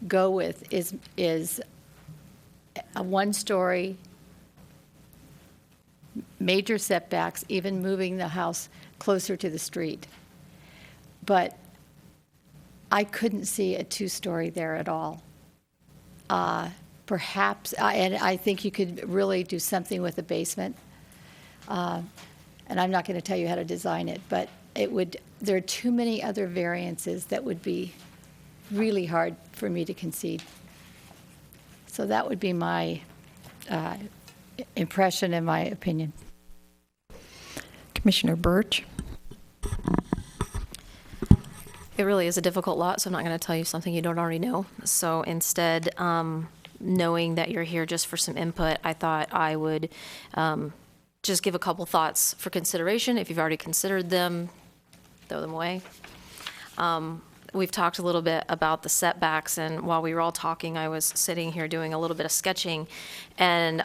go with is a one-story, major setbacks, even moving the house closer to the street. But I couldn't see a two-story there at all. Perhaps, and I think you could really do something with the basement. And I'm not going to tell you how to design it, but there are too many other variances that would be really hard for me to concede. So that would be my impression and my opinion. Commissioner Birch? It really is a difficult lot, so I'm not going to tell you something you don't already know. So instead, knowing that you're here just for some input, I thought I would just give a couple thoughts for consideration. If you've already considered them, throw them away. We've talked a little bit about the setbacks, and while we were all talking, I was sitting here doing a little bit of sketching, and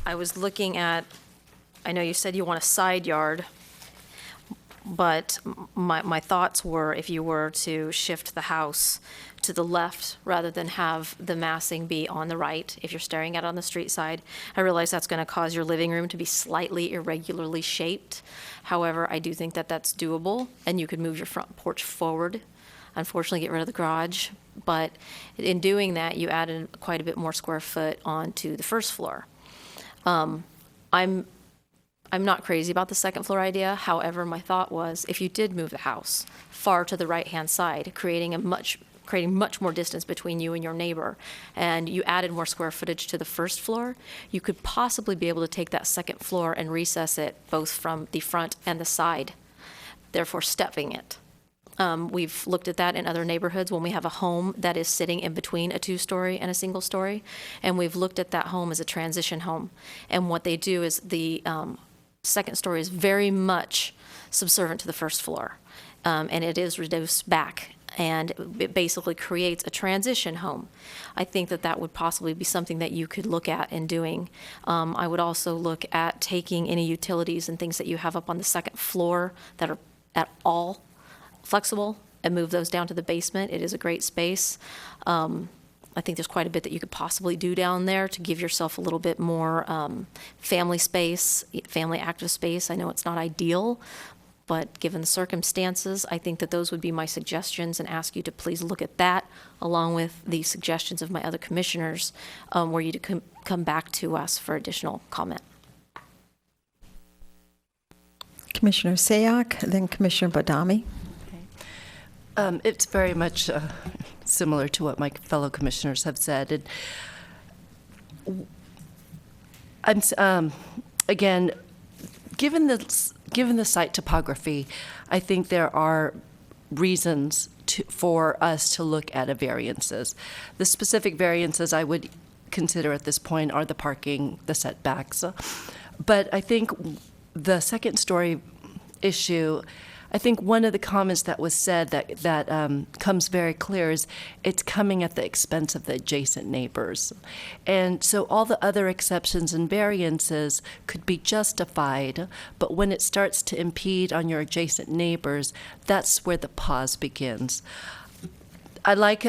I was looking at, I know you said you want a side yard, but my thoughts were if you were to shift the house to the left rather than have the massing be on the right, if you're staring at it on the street side. I realize that's going to cause your living room to be slightly irregularly shaped. However, I do think that that's doable, and you could move your front porch forward. Unfortunately, get rid of the garage, but in doing that, you added quite a bit more square foot onto the first floor. I'm not crazy about the second floor idea. However, my thought was if you did move the house far to the right-hand side, creating much more distance between you and your neighbor, and you added more square footage to the first floor, you could possibly be able to take that second floor and recess it both from the front and the side, therefore stepping it. We've looked at that in other neighborhoods when we have a home that is sitting in between a two-story and a single story, and we've looked at that home as a transition home. And what they do is the second story is very much subservient to the first floor, and it is reduced back, and it basically creates a transition home. I think that that would possibly be something that you could look at in doing. I would also look at taking any utilities and things that you have up on the second floor that are at all flexible and move those down to the basement. It is a great space. I think there's quite a bit that you could possibly do down there to give yourself a little bit more family space, family active space. I know it's not ideal, but given the circumstances, I think that those would be my suggestions, and ask you to please look at that along with the suggestions of my other commissioners, were you to come back to us for additional comment. Commissioner Sayak, then Commissioner Badami. It's very much similar to what my fellow commissioners have said. And again, given the site topography, I think there are reasons for us to look at variances. The specific variances I would consider at this point are the parking, the setbacks. But I think the second story issue, I think one of the comments that was said that comes very clear is it's coming at the expense of the adjacent neighbors. And so all the other exceptions and variances could be justified, but when it starts to impede on your adjacent neighbors, that's where the pause begins. I like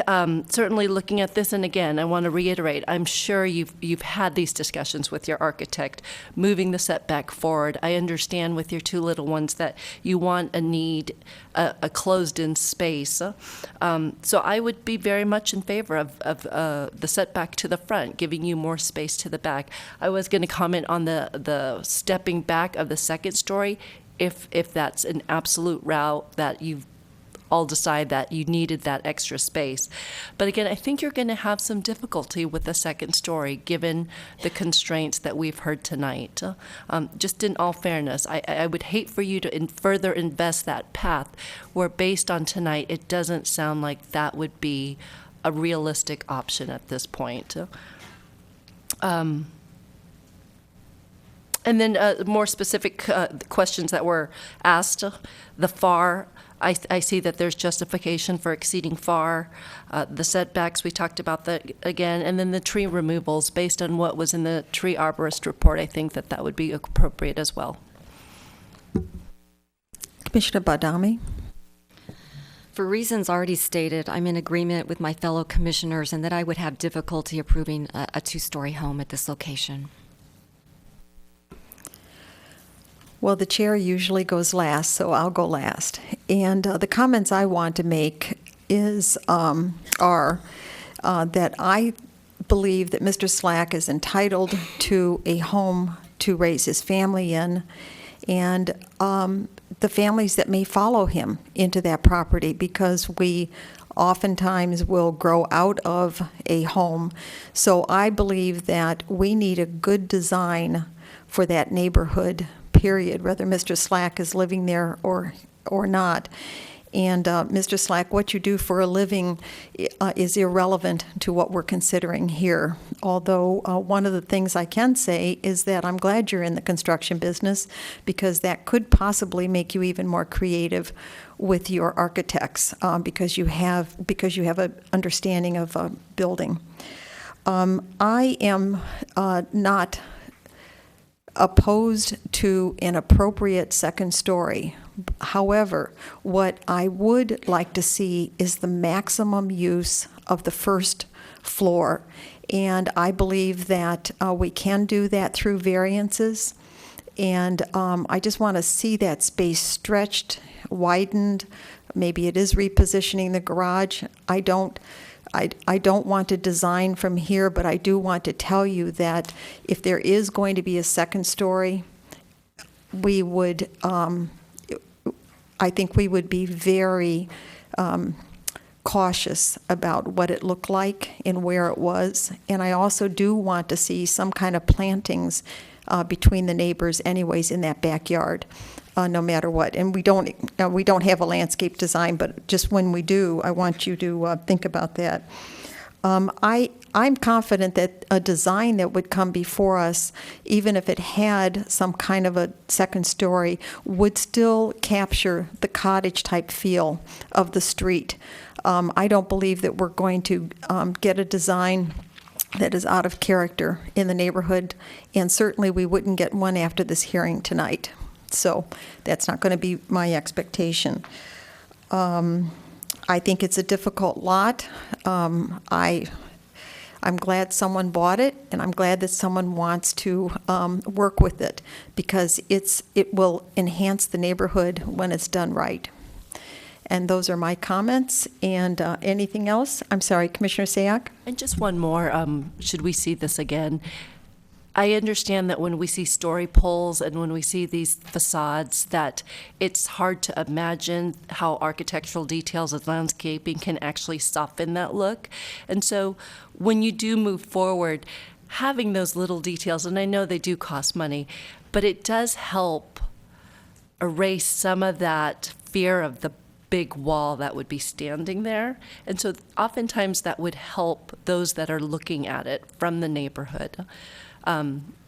certainly looking at this, and again, I want to reiterate, I'm sure you've had these discussions with your architect, moving the setback forward. I understand with your two little ones that you want a closed-in space. So I would be very much in favor of the setback to the front, giving you more space to the back. I was going to comment on the stepping back of the second story, if that's an absolute route that you've all decide that you needed that extra space. But again, I think you're going to have some difficulty with the second story given the constraints that we've heard tonight. Just in all fairness, I would hate for you to further invest that path where based on tonight, it doesn't sound like that would be a realistic option at this point. And then more specific questions that were asked, the FAR. I see that there's justification for exceeding far. The setbacks, we talked about that again, and then the tree removals, based on what was in the tree arborist report, I think that that would be appropriate as well. Commissioner Badami? For reasons already stated, I'm in agreement with my fellow commissioners and that I would have difficulty approving a two-story home at this location. Well, the chair usually goes last, so I'll go last. And the comments I want to make are that I believe that Mr. Slack is entitled to a home to raise his family in, and the families that may follow him into that property, because we oftentimes will grow out of a home. So I believe that we need a good design for that neighborhood, period, whether Mr. Slack is living there or not. And Mr. Slack, what you do for a living is irrelevant to what we're considering here. Although one of the things I can say is that I'm glad you're in the construction business, because that could possibly make you even more creative with your architects, because you have an understanding of building. I am not opposed to an appropriate second story. However, what I would like to see is the maximum use of the first floor. And I believe that we can do that through variances. And I just want to see that space stretched, widened. Maybe it is repositioning the garage. I don't want to design from here, but I do want to tell you that if there is going to be a second story, we would, I think we would be very cautious about what it looked like and where it was. And I also do want to see some kind of plantings between the neighbors anyways in that backyard. No matter what. And we don't have a landscape design, but just when we do, I want you to think about that. I'm confident that a design that would come before us, even if it had some kind of a second story, would still capture the cottage type feel of the street. I don't believe that we're going to get a design that is out of character in the neighborhood, and certainly we wouldn't get one after this hearing tonight. So that's not going to be my expectation. I think it's a difficult lot. I'm glad someone bought it, and I'm glad that someone wants to work with it, because it will enhance the neighborhood when it's done right. And those are my comments. And anything else? I'm sorry, Commissioner Sayak? And just one more, should we see this again? I understand that when we see story poles and when we see these facades, that it's hard to imagine how architectural details of landscaping can actually soften that look. And so when you do move forward, having those little details, and I know they do cost money, but it does help erase some of that fear of the big wall that would be standing there. And so oftentimes that would help those that are looking at it from the neighborhood.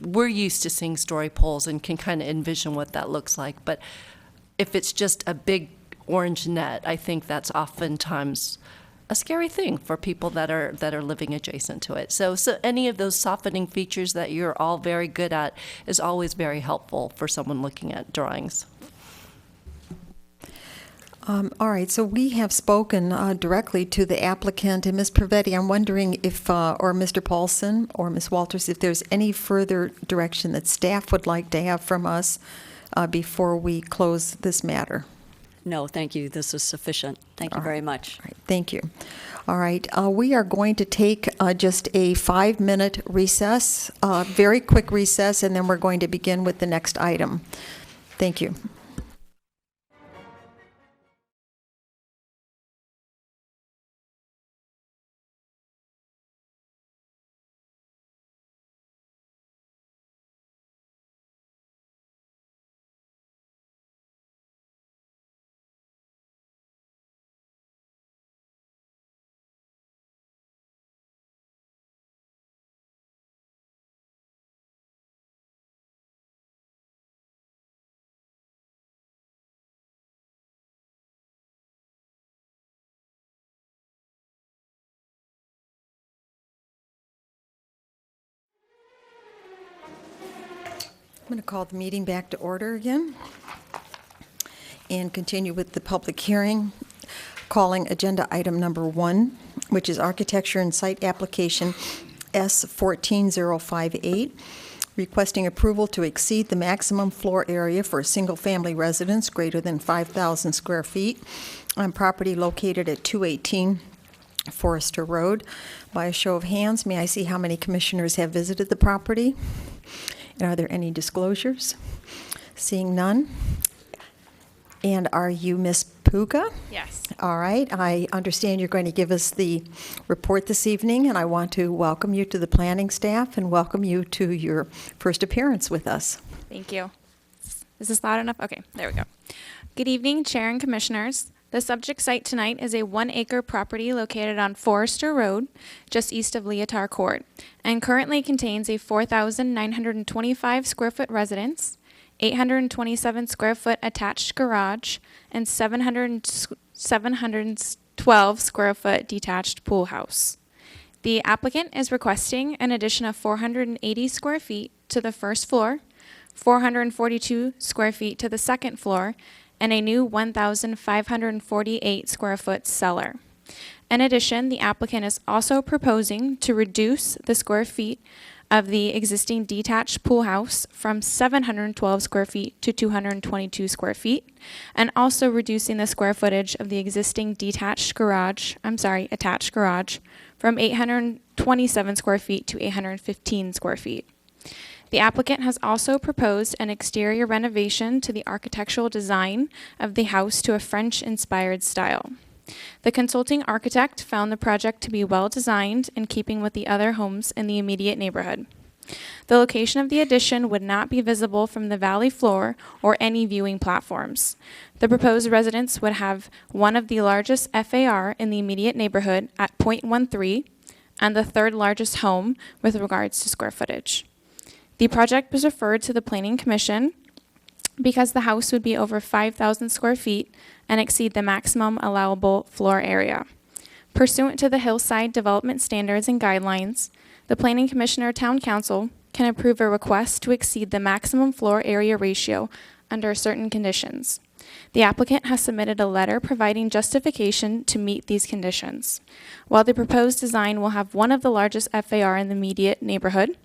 We're used to seeing story poles and can kind of envision what that looks like. But if it's just a big orange net, I think that's oftentimes a scary thing for people that are living adjacent to it. So any of those softening features that you're all very good at is always very helpful for someone looking at drawings. All right, so we have spoken directly to the applicant, and Ms. Pravetti, I'm wondering if, or Mr. Paulson or Ms. Walters, if there's any further direction that staff would like to have from us before we close this matter. No, thank you. This is sufficient. Thank you very much. All right, thank you. All right, we are going to take just a 5-minute recess, very quick recess, and then we're going to begin with the next item. Thank you. I'm going to call the meeting back to order again and continue with the public hearing, calling agenda item number 1, which is architecture and site application S14058, requesting approval to exceed the maximum floor area for a single-family residence greater than 5,000 square feet on property located at 218 Forrester Road. By a show of hands, may I see how many commissioners have visited the property? And are there any disclosures? Seeing none. And are you Ms. Puga? Yes. All right. I understand you're going to give us the report this evening, and I want to welcome you to the planning staff and welcome you to your first appearance with us. Thank you. Is this loud enough? Okay, there we go. Good evening, Chair and Commissioners. The subject site tonight is a 1-acre property located on Forrester Road, just east of Leotard Court, and currently contains a 4,925 square foot residence, 827 square foot attached garage, and 712 square foot detached pool house. The applicant is requesting an addition of 480 square feet to the first floor, 442 square feet to the second floor, and a new 1,548 square foot cellar. In addition, the applicant is also proposing to reduce the square feet of the existing detached pool house from 712 square feet to 222 square feet, and also reducing the square footage of the existing attached garage from 827 square feet to 815 square feet. The applicant has also proposed an exterior renovation to the architectural design of the house to a French-inspired style. The consulting architect found the project to be well designed in keeping with the other homes in the immediate neighborhood. The location of the addition would not be visible from the valley floor or any viewing platforms. The proposed residence would have one of the largest FAR in the immediate neighborhood at 0.13 and the third largest home with regards to square footage. The project was referred to the Planning Commission because the house would be over 5,000 square feet and exceed the maximum allowable floor area. Pursuant to the Hillside Development Standards and Guidelines, the Planning Commission or Town Council can approve a request to exceed the maximum floor area ratio under certain conditions. The applicant has submitted a letter providing justification to meet these conditions. While the proposed design will have one of the largest FAR in the immediate neighborhood,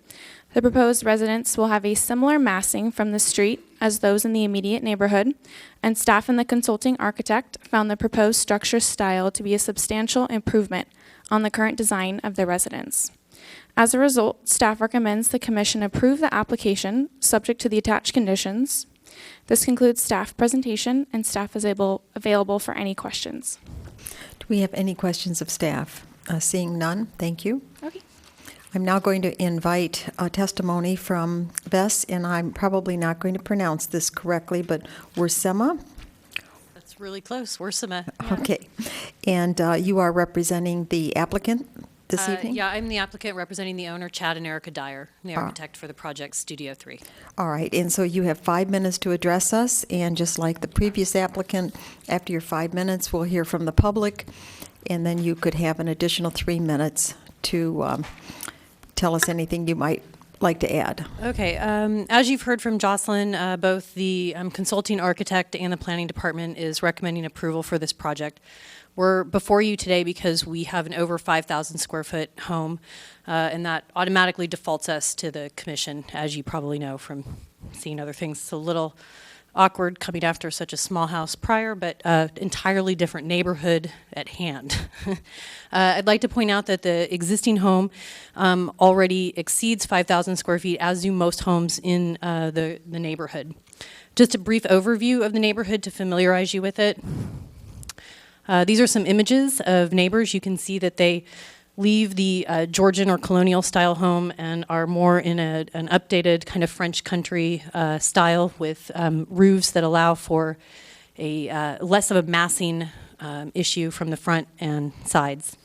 the proposed residence will have a similar massing from the street as those in the immediate neighborhood, and staff and the consulting architect found the proposed structure style to be a substantial improvement on the current design of the residence. As a result, staff recommends the Commission approve the application subject to the attached conditions. This concludes staff presentation, and staff is available for any questions. Do we have any questions of staff? Seeing none, thank you. Okay. I'm now going to invite a testimony from Bess, and I'm probably not going to pronounce this correctly, but Wursema? That's really close, Wursema. Okay. And you are representing the applicant this evening? Yeah, I'm the applicant representing the owner, Chad and Erica Dyer, the architect for the project Studio 3. All right, and so you have 5 minutes to address us, and just like the previous applicant, after your 5 minutes, we'll hear from the public, and then you could have an additional 3 minutes to tell us anything you might like to add. Okay, as you've heard from Jocelyn, both the consulting architect and the planning department is recommending approval for this project. We're before you today because we have an over 5,000 square foot home, and that automatically defaults us to the commission, as you probably know from seeing other things. It's a little awkward coming after such a small house prior, but entirely different neighborhood at hand. I'd like to point out that the existing home already exceeds 5,000 square feet, as do most homes in the neighborhood. Just a brief overview of the neighborhood to familiarize you with it. These are some images of neighbors. You can see that they leave the Georgian or colonial style home and are more in an updated kind of French country style with roofs that allow for a less of a massing issue from the front and sides.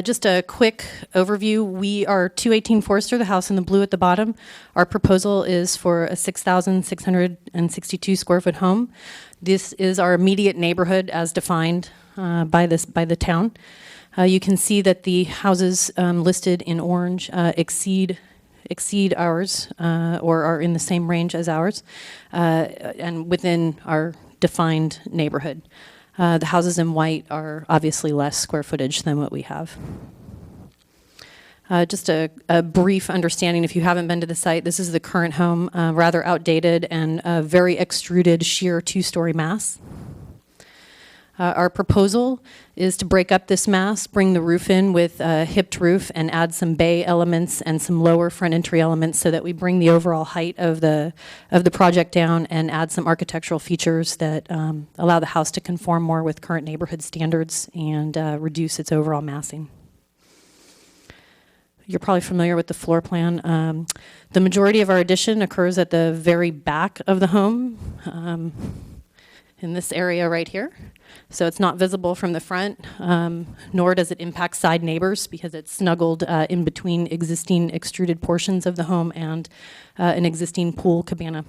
Just a quick overview. We are 218 Forrester, the house in the blue at the bottom. Our proposal is for a 6,662 square foot home. This is our immediate neighborhood as defined by the town. You can see that the houses listed in orange exceed exceed ours or are in the same range as ours and within our defined neighborhood. The houses in white are obviously less square footage than what we have. Just a brief understanding, if you haven't been to the site, this is the current home, rather outdated and a very extruded sheer two-story mass. Our proposal is to break up this mass, bring the roof in with a hipped roof, and add some bay elements and some lower front entry elements so that we bring the overall height of the project down and add some architectural features that allow the house to conform more with current neighborhood standards and reduce its overall massing. You're probably familiar with the floor plan. The majority of our addition occurs at the very back of the home, in this area right here. So it's not visible from the front, nor does it impact side neighbors because it's snuggled in between existing extruded portions of the home and an existing pool cabana.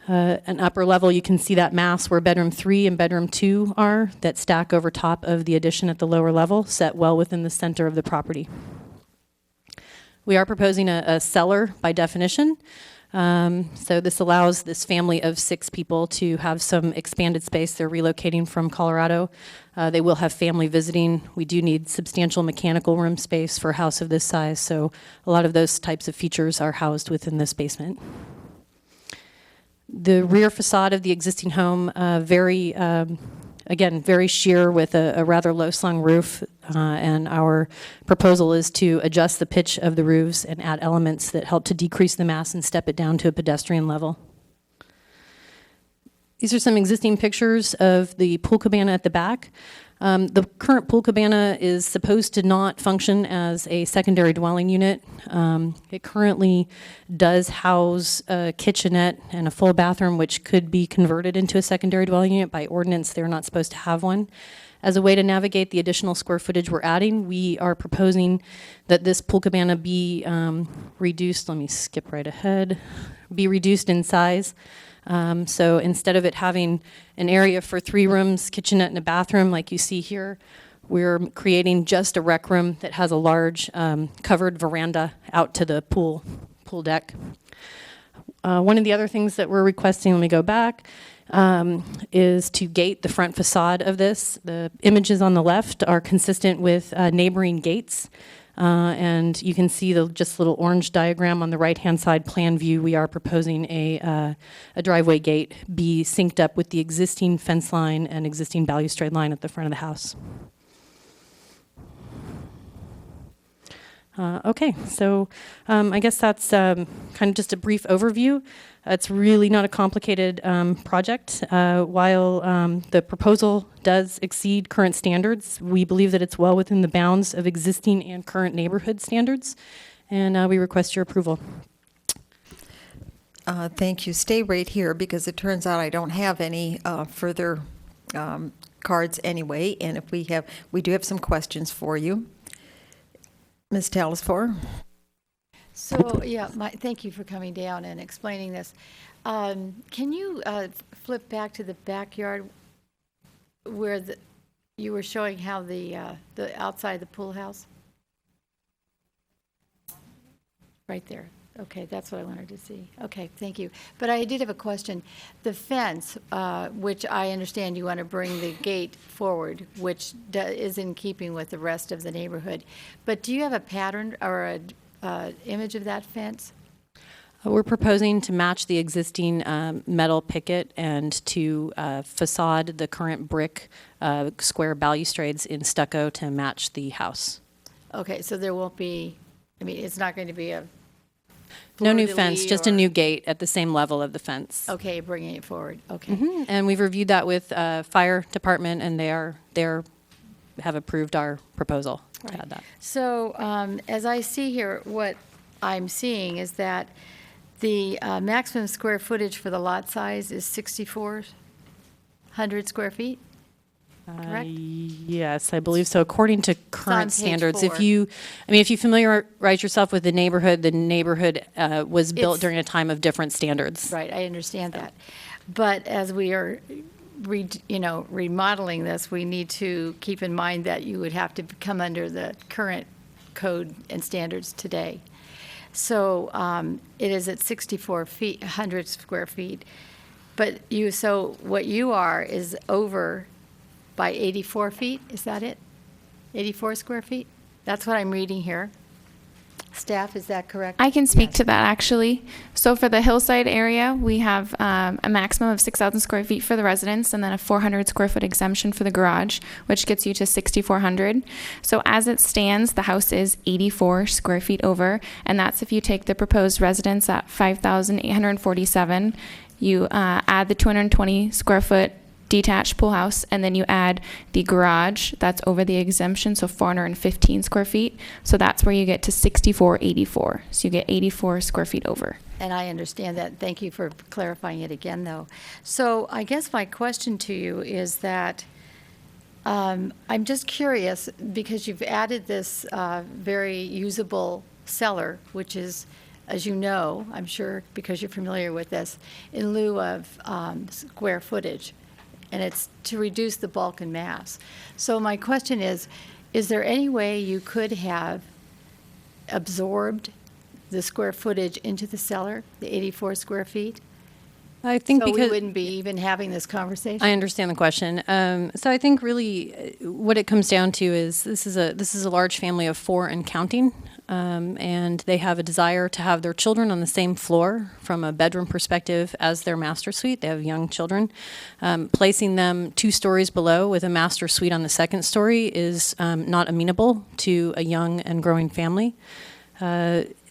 An upper level, you can see that mass where bedroom 3 and bedroom 2 are that stack over top of the addition at the lower level, set well within the center of the property. We are proposing a cellar by definition. So this allows this family of 6 people to have some expanded space. They're relocating from Colorado. They will have family visiting. We do need substantial mechanical room space for a house of this size, so a lot of those types of features are housed within this basement. The rear facade of the existing home, again, very sheer with a rather low-slung roof, and our proposal is to adjust the pitch of the roofs and add elements that help to decrease the mass and step it down to a pedestrian level. These are some existing pictures of the pool cabana at the back. The current pool cabana is supposed to not function as a secondary dwelling unit. It currently does house a kitchenette and a full bathroom, which could be converted into a secondary dwelling unit. By ordinance, they're not supposed to have one. As a way to navigate the additional square footage we're adding, we are proposing that this pool cabana be reduced. Let me skip right ahead. Be reduced in size. So instead of it having an area for 3 rooms, kitchenette, and a bathroom like you see here, we're creating just a rec room that has a large covered veranda out to the pool deck. One of the other things that we're requesting, let me go back, is to gate the front facade of this. The images on the left are consistent with neighboring gates. And you can see the just little orange diagram on the right-hand side plan view. We are proposing a driveway gate be synced up with the existing fence line and existing balustrade line at the front of the house. Okay, so I guess that's kind of just a brief overview. It's really not a complicated project. While the proposal does exceed current standards, we believe that it's well within the bounds of existing and current neighborhood standards, and we request your approval. Thank you. Stay right here because it turns out I don't have any further cards anyway, and if we do have some questions for you. Ms. Telesfor. So, yeah, thank you for coming down and explaining this. Can you flip back to the backyard where you were showing how the outside the pool house? Right there. Okay, that's what I wanted to see. Okay, thank you. But I did have a question. The fence, which I understand you want to bring the gate forward, which is in keeping with the rest of the neighborhood. But do you have a pattern or a image of that fence? We're proposing to match the existing metal picket and to facade the current brick square balustrades in stucco to match the house. Okay, so there won't be, I mean, it's not going to be a no new fence, just a new gate at the same level of the fence. Okay, bringing it forward. Okay. Mm-hmm. And we've reviewed that with fire department, and they have approved our proposal to add that. So as I see here, what I'm seeing is that the maximum square footage for the lot size is 6,400 square feet. Correct? Yes, I believe so. According to current standards, 4. if you familiarize yourself with the neighborhood was built during a time of different standards. Right, I understand that. But as we are, remodeling this, we need to keep in mind that you would have to come under the current code and standards today. So it is at 64 feet, 100 square feet. But so what you are is over by 84 feet, is that it? 84 square feet? That's what I'm reading here. Staff, is that correct? I can speak to that actually. So for the hillside area, we have a maximum of 6,000 square feet for the residents and then a 400 square foot exemption for the garage, which gets you to 6,400. So as it stands, the house is 84 square feet over, and that's if you take the proposed residence at 5,847. You add the 220 square foot detached pool house, and then you add the garage that's over the exemption, so 415 square feet. So that's where you get to 6484. So you get 84 square feet over. And I understand that. Thank you for clarifying it again, though. So I guess my question to you is that I'm just curious, because you've added this very usable cellar, which is, as you know, I'm sure because you're familiar with this, in lieu of square footage. And it's to reduce the bulk and mass. So my question is there any way you could have absorbed the square footage into the cellar, the 84 square feet? I think so because we wouldn't be even having this conversation. I understand the question. So I think really what it comes down to is this is a large family of 4 and counting, and they have a desire to have their children on the same floor from a bedroom perspective as their master suite. They have young children. Placing them 2 stories below with a master suite on the second story is not amenable to a young and growing family.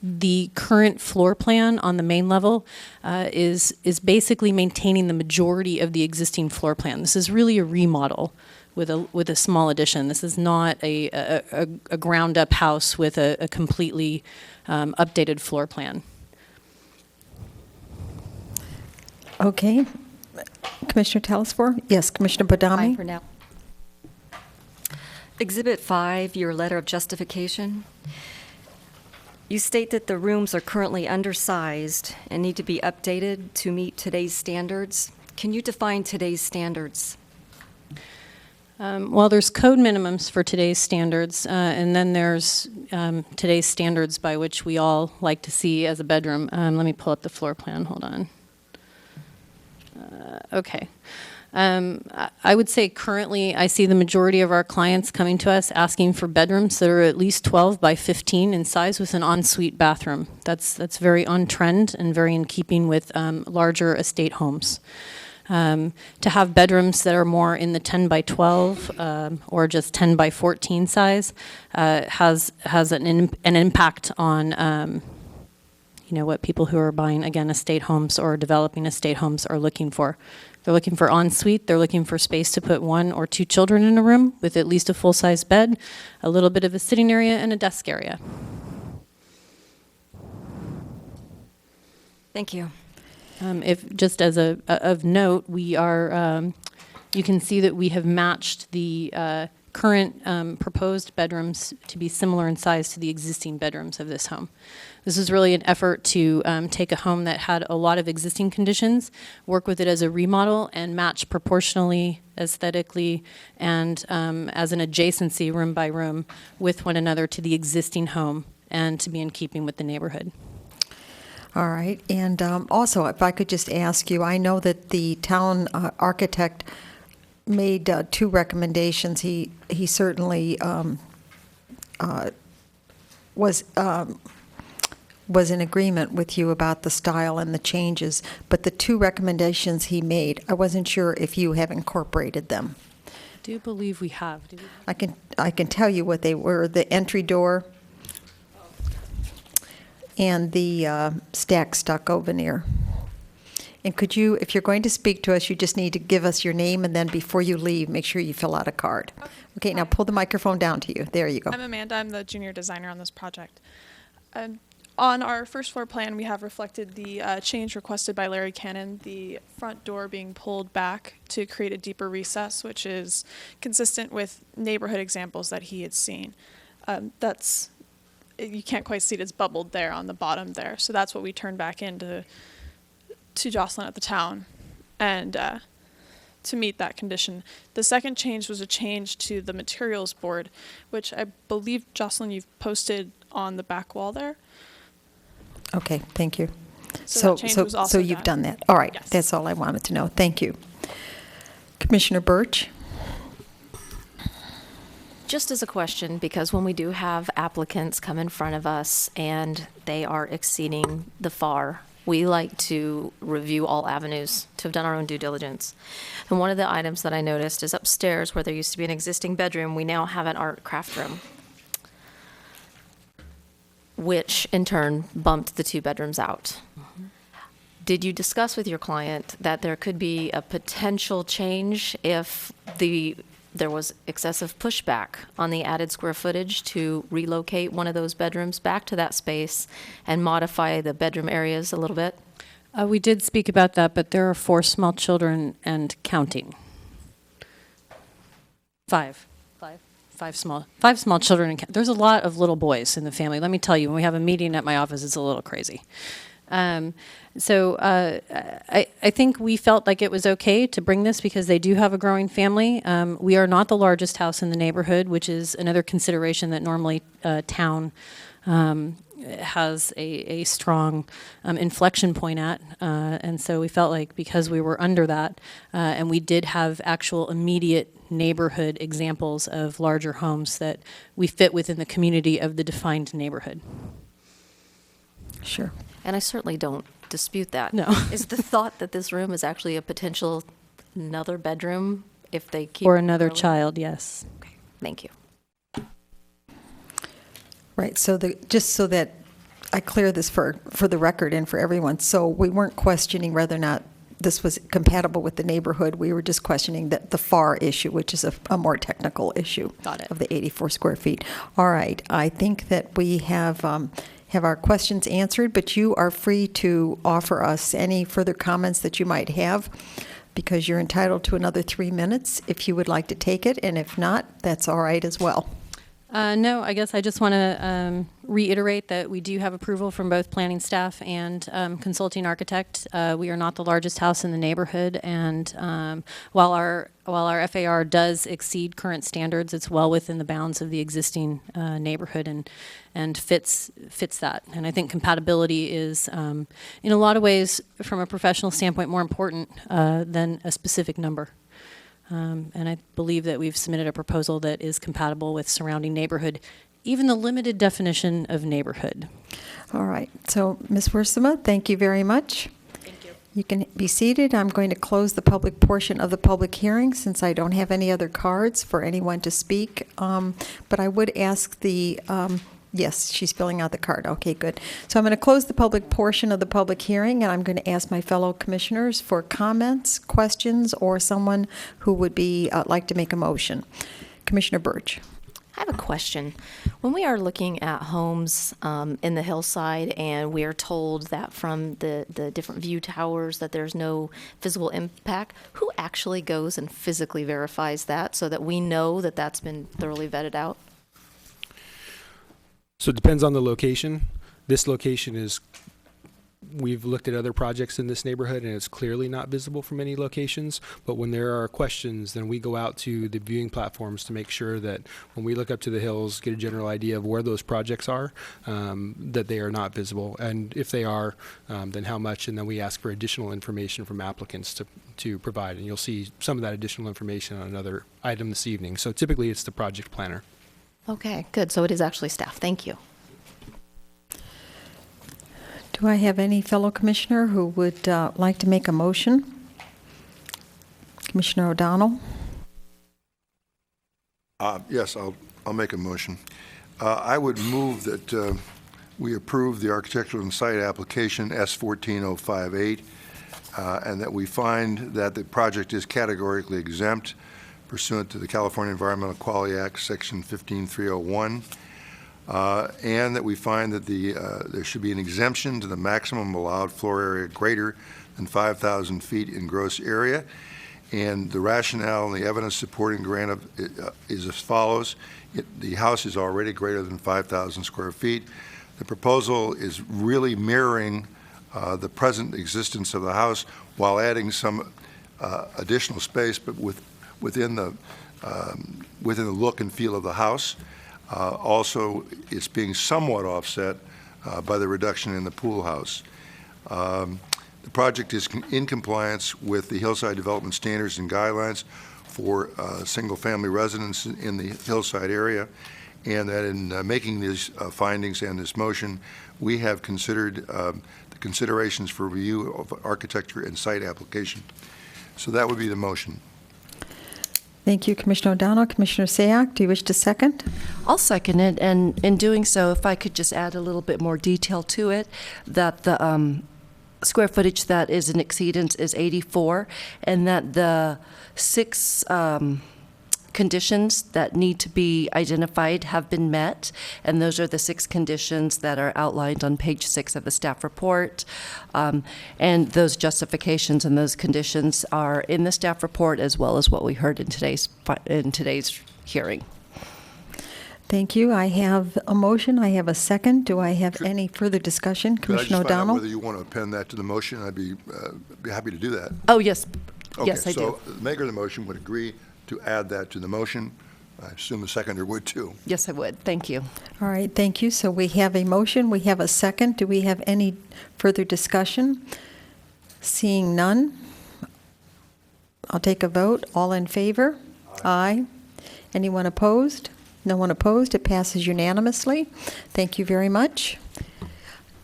The current floor plan on the main level is basically maintaining the majority of the existing floor plan. This is really a remodel with a small addition. This is not a ground up house with a completely updated floor plan. Okay. Commissioner Telesfor? Yes, Commissioner Badami? Aye for now. Exhibit 5, your letter of justification. You state that the rooms are currently undersized and need to be updated to meet today's standards. Can you define today's standards? Well, there's code minimums for today's standards, and then there's today's standards by which we all like to see as a bedroom. Let me pull up the floor plan. Hold on. Okay. I would say currently I see the majority of our clients coming to us asking for bedrooms that are at least 12 by 15 in size with an ensuite bathroom. That's very on trend and very in keeping with larger estate homes. To have bedrooms that are more in the 10 by 12 or just 10 by 14 size has an impact on what people who are buying, again, estate homes or developing estate homes are looking for. They're looking for ensuite. They're looking for space to put 1 or 2 children in a room with at least a full-size bed, a little bit of a sitting area, and a desk area. Thank you. If just as of note, we are. You can see that we have matched the current proposed bedrooms to be similar in size to the existing bedrooms of this home. This is really an effort to take a home that had a lot of existing conditions, work with it as a remodel, and match proportionally, aesthetically, and as an adjacency room by room with one another to the existing home and to be in keeping with the neighborhood. All right. And also, if I could just ask you, I know that the town architect made 2 recommendations. He certainly was in agreement with you about the style and the changes, but the 2 recommendations he made, I wasn't sure if you have incorporated them. I do believe we have. I can tell you what they were: the entry door and the stacked stucco veneer. And could you, if you're going to speak to us, you just need to give us your name, and then before you leave, make sure you fill out a card. Okay, now pull the microphone down to you. There you go. I'm Amanda. I'm the junior designer on this project. On our first floor plan, we have reflected the change requested by Larry Cannon, the front door being pulled back to create a deeper recess, which is consistent with neighborhood examples that he had seen. You can't quite see it, it's bubbled there on the bottom there. So that's what we turned back into to Jocelyn at the town. And to meet that condition. The second change was a change to the materials board, which I believe, Jocelyn, you've posted on the back wall there. Okay, thank you. So that change was also you've done that. All right, Yes. that's all I wanted to know. Thank you. Commissioner Birch? Just as a question, because when we do have applicants come in front of us and they are exceeding the FAR, we like to review all avenues, to have done our own due diligence. And one of the items that I noticed is upstairs, where there used to be an existing bedroom, we now have an art craft room, which in turn bumped the 2 bedrooms out. Did you discuss with your client that there could be a potential change if there was excessive pushback on the added square footage to relocate one of those bedrooms back to that space and modify the bedroom areas a little bit? We did speak about that, but there are 4 small children and counting. 5 small children. There's a lot of little boys in the family. Let me tell you, when we have a meeting at my office, it's a little crazy. So I think we felt like it was okay to bring this because they do have a growing family. We are not the largest house in the neighborhood, which is another consideration that normally town has a strong inflection point at. And so we felt like because we were under that, and we did have actual immediate neighborhood examples of larger homes, that we fit within the community of the defined neighborhood. Sure. And I certainly don't dispute that. No. Is the thought that this room is actually a potential another bedroom if they keep... Or another early? child, yes. Okay, thank you. Right, so just so that I clear this for the record and for everyone, so we weren't questioning whether or not this was compatible with the neighborhood. We were just questioning the FAR issue, which is a more technical issue. Got it. Of the 84 square feet. All right, I think that we have our questions answered, but you are free to offer us any further comments that you might have, because you're entitled to another 3 minutes if you would like to take it, and if not, that's all right as well. No, I guess I just want to reiterate that we do have approval from both planning staff and consulting architect. We are not the largest house in the neighborhood, and while our FAR does exceed current standards, it's well within the bounds of the existing neighborhood and fits that. And I think compatibility is, in a lot of ways, from a professional standpoint, more important than a specific number. And I believe that we've submitted a proposal that is compatible with surrounding neighborhood, even the limited definition of neighborhood. All right, so Ms. Wursema, thank you very much. Thank you. You can be seated. I'm going to close the public portion of the public hearing since I don't have any other cards for anyone to speak. But I would ask yes, she's filling out the card. Okay, good. So I'm going to close the public portion of the public hearing, and I'm going to ask my fellow commissioners for comments, questions, or someone who would like to make a motion. Commissioner Birch. I have a question. When we are looking at homes in the hillside and we are told that from the different view towers that there's no visible impact, who actually goes and physically verifies that so that we know that that's been thoroughly vetted out? So it depends on the location. This location we've looked at other projects in this neighborhood and it's clearly not visible from any locations. But when there are questions, then we go out to the viewing platforms to make sure that when we look up to the hills, get a general idea of where those projects are, that they are not visible. And if they are, then how much, and then we ask for additional information from applicants to provide. And you'll see some of that additional information on another item this evening. So typically it's the project planner. Okay, good. So it is actually staff. Thank you. Do I have any fellow commissioner who would like to make a motion? Commissioner O'Donnell? Yes, I'll make a motion. I would move that we approve the architectural and site application S14058, and that we find that the project is categorically exempt pursuant to the California Environmental Quality Act, Section 15301, and that we find that there should be an exemption to the maximum allowed floor area greater than 5,000 feet in gross area. And the rationale and the evidence supporting grant is as follows. The house is already greater than 5,000 square feet. The proposal is really mirroring the present existence of the house while adding some additional space, but within the look and feel of the house. Also, it's being somewhat offset by the reduction in the pool house. The project is in compliance with the Hillside Development Standards and Guidelines for single-family residents in the Hillside area, and that in making these findings and this motion, we have considered the considerations for review of architecture and site application. So that would be the motion. Thank you, Commissioner O'Donnell. Commissioner Sayak, do you wish to second? I'll second it, and in doing so, if I could just add a little bit more detail to it, that the square footage that is in exceedance is 84, and that the 6 conditions that need to be identified have been met, and those are the 6 conditions that are outlined on page 6 of the staff report. And those justifications and those conditions are in the staff report, as well as what we heard in today's hearing. Thank you. I have a motion. I have a second. Do I have any further discussion? Commissioner Could I just find out O'Donnell? whether you want to append that to the motion? I'd be happy to do that. Oh, yes. Okay, Yes, I do. so the maker of the motion would agree to add that to the motion. I assume the seconder would too. Yes, I would. Thank you. All right, thank you. So we have a motion, we have a second. Do we have any further discussion? Seeing none, I'll take a vote. All in favor? Aye. Anyone opposed? No one opposed. It passes unanimously. Thank you very much.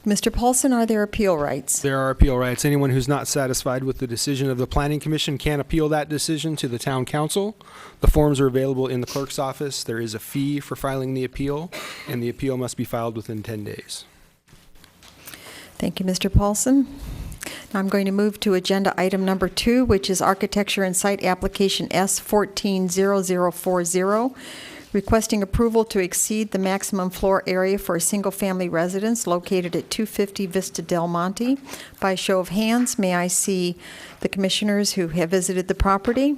Mr. Paulson, are there appeal rights? There are appeal rights. Anyone who's not satisfied with the decision of the Planning Commission can appeal that decision to the Town Council. The forms are available in the clerk's office. There is a fee for filing the appeal, and the appeal must be filed within 10 days. Thank you, Mr. Paulson. Now I'm going to move to agenda item number 2, which is architecture and site application S140040, requesting approval to exceed the maximum floor area for a single-family residence located at 250 Vista Del Monte. By show of hands, may I see the commissioners who have visited the property?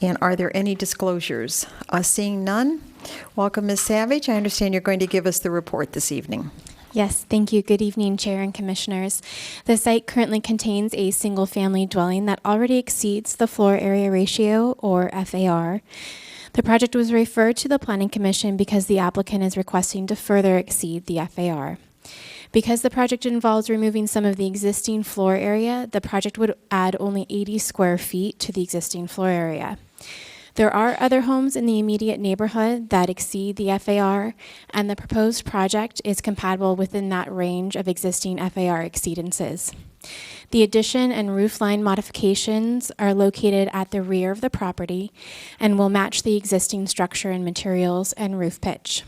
And are there any disclosures? Seeing none, welcome, Ms. Savage. I understand you're going to give us the report this evening. Yes, thank you. Good evening, Chair and Commissioners. The site currently contains a single-family dwelling that already exceeds the floor area ratio, or FAR. The project was referred to the Planning Commission because the applicant is requesting to further exceed the FAR. Because the project involves removing some of the existing floor area, the project would add only 80 square feet to the existing floor area. There are other homes in the immediate neighborhood that exceed the FAR, and the proposed project is compatible within that range of existing FAR exceedances. The addition and roofline modifications are located at the rear of the property and will match the existing structure and materials and roof pitch.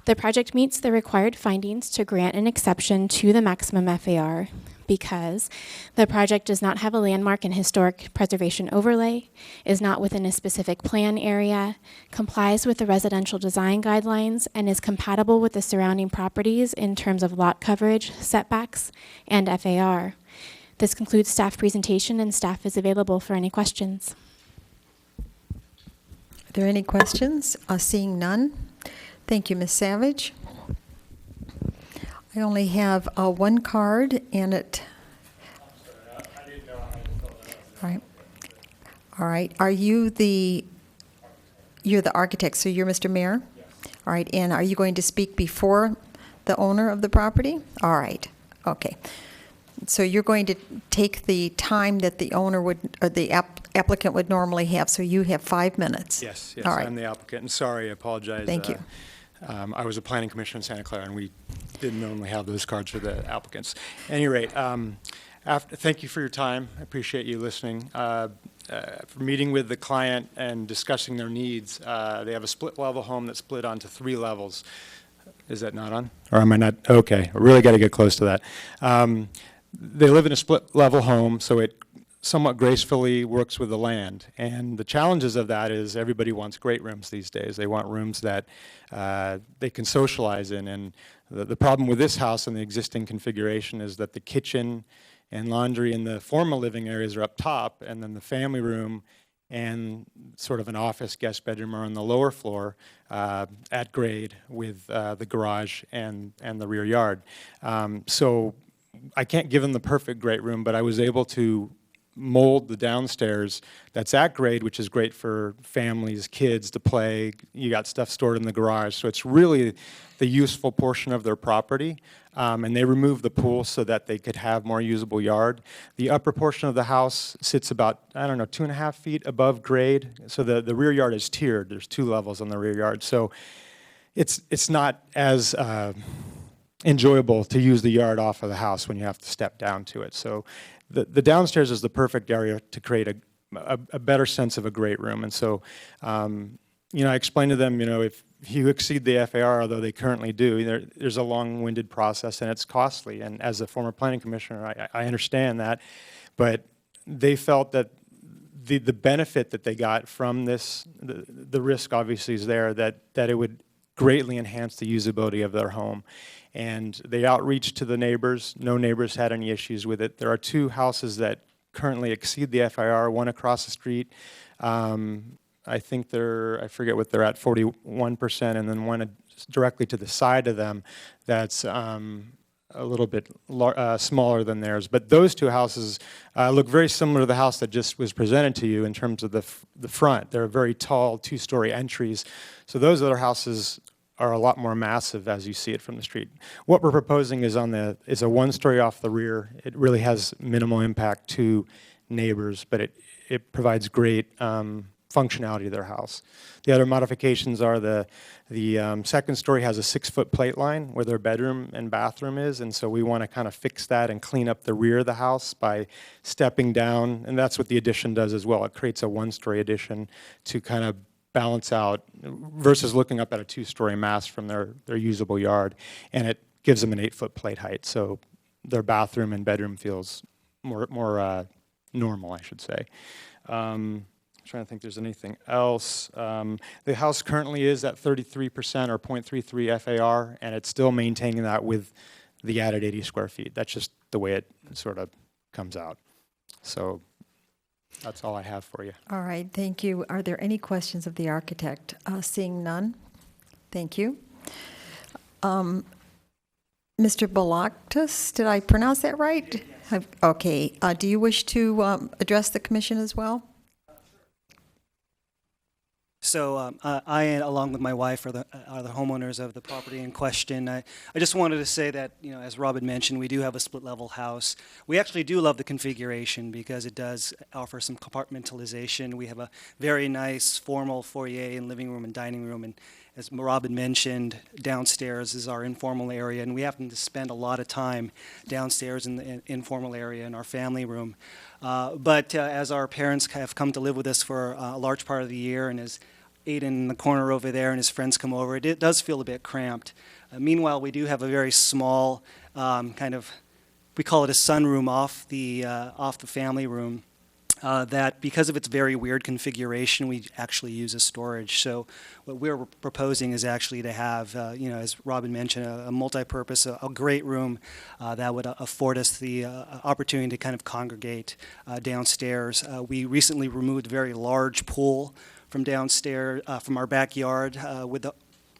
The project meets the required findings to grant an exception to the maximum FAR because the project does not have a landmark and historic preservation overlay, is not within a specific plan area, complies with the residential design guidelines, and is compatible with the surrounding properties in terms of lot coverage, setbacks, and FAR. This concludes staff presentation, and staff is available for any questions. Are there any questions? Seeing none, thank you, Ms. Savage. I only have one card, and it. All right. All right. Are you you're the architect, so you're Mr. Mayor? Yes. All right. And are you going to speak before the owner of the property? All right. Okay. So you're going to take the time that the owner would, or the applicant would normally have. So you have 5 minutes. Yes. All right. I'm the applicant. And sorry, I apologize. Thank you. I was a planning commissioner in Santa Clara, and we didn't normally have those cards for the applicants. At any rate, thank you for your time. I appreciate you listening. For meeting with the client and discussing their needs, they have a split-level home that's split onto 3 levels. Is that not on? Or am I not? Okay. I really got to get close to that. They live in a split-level home, so it somewhat gracefully works with the land. And the challenges of that is everybody wants great rooms these days. They want rooms that they can socialize in. And the problem with this house and the existing configuration is that the kitchen and laundry in the formal living areas are up top, and then the family room and sort of an office guest bedroom are on the lower floor at grade with the garage and the rear yard. So I can't give them the perfect great room, but I was able to mold the downstairs that's at grade, which is great for families, kids to play. You got stuff stored in the garage. So it's really the useful portion of their property. And they removed the pool so that they could have more usable yard. The upper portion of the house sits about, I don't know, 2.5 feet above grade. So the rear yard is tiered. There's 2 levels on the rear yard. So it's not as enjoyable to use the yard off of the house when you have to step down to it. So the downstairs is the perfect area to create a better sense of a great room. And so, I explained to them, if you exceed the FAR, although they currently do, there's a long-winded process and it's costly. And as a former planning commissioner, I understand that. But they felt that the benefit that they got from this, the risk obviously is there, that it would greatly enhance the usability of their home. And they outreached to the neighbors. No neighbors had any issues with it. There are 2 houses that currently exceed the FIR, one across the street. I think I forget what they're at, 41%, and then one directly to the side of them that's a little bit smaller than theirs. But those 2 houses look very similar to the house that just was presented to you in terms of the front. They're very tall, 2-story entries. So those other houses are a lot more massive as you see it from the street. What we're proposing is a 1-story off the rear. It really has minimal impact to neighbors, but it provides great functionality to their house. The other modifications are the second story has a 6-foot plate line where their bedroom and bathroom is, and so we want to kind of fix that and clean up the rear of the house by stepping down, and that's what the addition does as well. It creates a 1-story addition to kind of balance out versus looking up at a 2-story mass from their usable yard, and it gives them an 8-foot plate height, so their bathroom and bedroom feels more normal, I should say. I'm trying to think if there's anything else. The house currently is at 33% or 0.33 FAR, and it's still maintaining that with the added 80 square feet. That's just the way it sort of comes out. So that's all I have for you. All right, thank you. Are there any questions of the architect? Seeing none, thank you. Mr. Balaktis, did I pronounce that right? Okay. Do you wish to address the commission as well? So I, along with my wife, are the homeowners of the property in question. I just wanted to say that, as Rob had mentioned, we do have a split-level house. We actually do love the configuration because it does offer some compartmentalization. We have a very nice formal foyer and living room and dining room. And as Rob had mentioned, downstairs is our informal area, and we happen to spend a lot of time downstairs in the informal area in our family room. But as our parents have come to live with us for a large part of the year, and as Aiden in the corner over there and his friends come over, it does feel a bit cramped. Meanwhile, we do have a very small we call it a sunroom off the family room. That because of its very weird configuration, we actually use as storage. So what we're proposing is actually to have, as Robin mentioned, a multi-purpose, a great room that would afford us the opportunity to kind of congregate downstairs. We recently removed a very large pool from downstairs, from our backyard, with the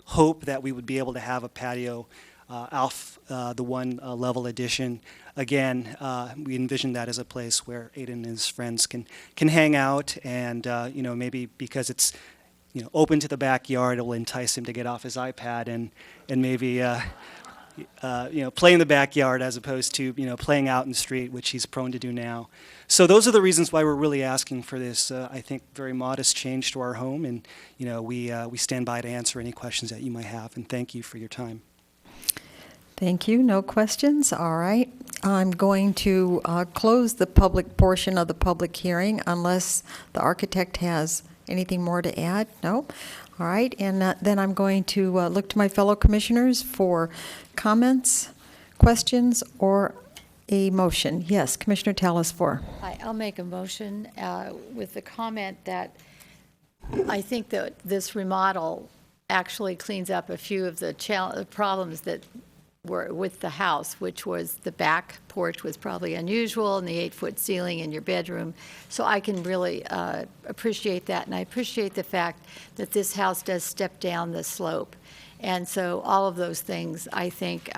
hope that we would be able to have a patio off the one-level addition. Again, we envision that as a place where Aiden and his friends can hang out, and maybe because it's open to the backyard, it will entice him to get off his iPad and maybe play in the backyard as opposed to playing out in the street, which he's prone to do now. So those are the reasons why we're really asking for this, I think, very modest change to our home, and we stand by to answer any questions that you might have. And thank you for your time. Thank you. No questions? All right. I'm going to close the public portion of the public hearing unless the architect has anything more to add. No? All right. And then I'm going to look to my fellow commissioners for comments, questions, or a motion. Yes, Commissioner Telesfor. I'll make a motion with the comment that I think that this remodel actually cleans up a few of the problems that were with the house, which was the back porch was probably unusual and the 8-foot ceiling in your bedroom. So I can really appreciate that, and I appreciate the fact that this house does step down the slope. And so all of those things, I think,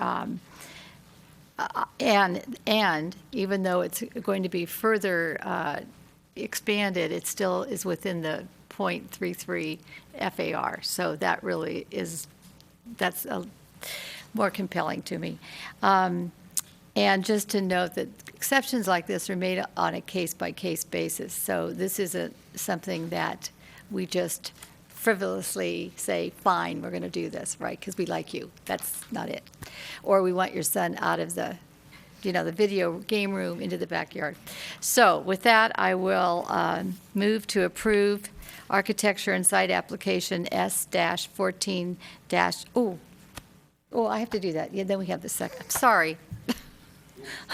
And even though it's going to be further expanded, it still is within the .33 FAR. So that really is, that's more compelling to me. And just to note that exceptions like this are made on a case-by-case basis. So this isn't something that we just frivolously say, fine, we're going to do this, right, because we like you. That's not it. Or we want your son out of the, the video game room into the backyard. So with that, I will move to approve architecture and site application S-14- oh, I have to do that. Yeah, then we have the second. Sorry.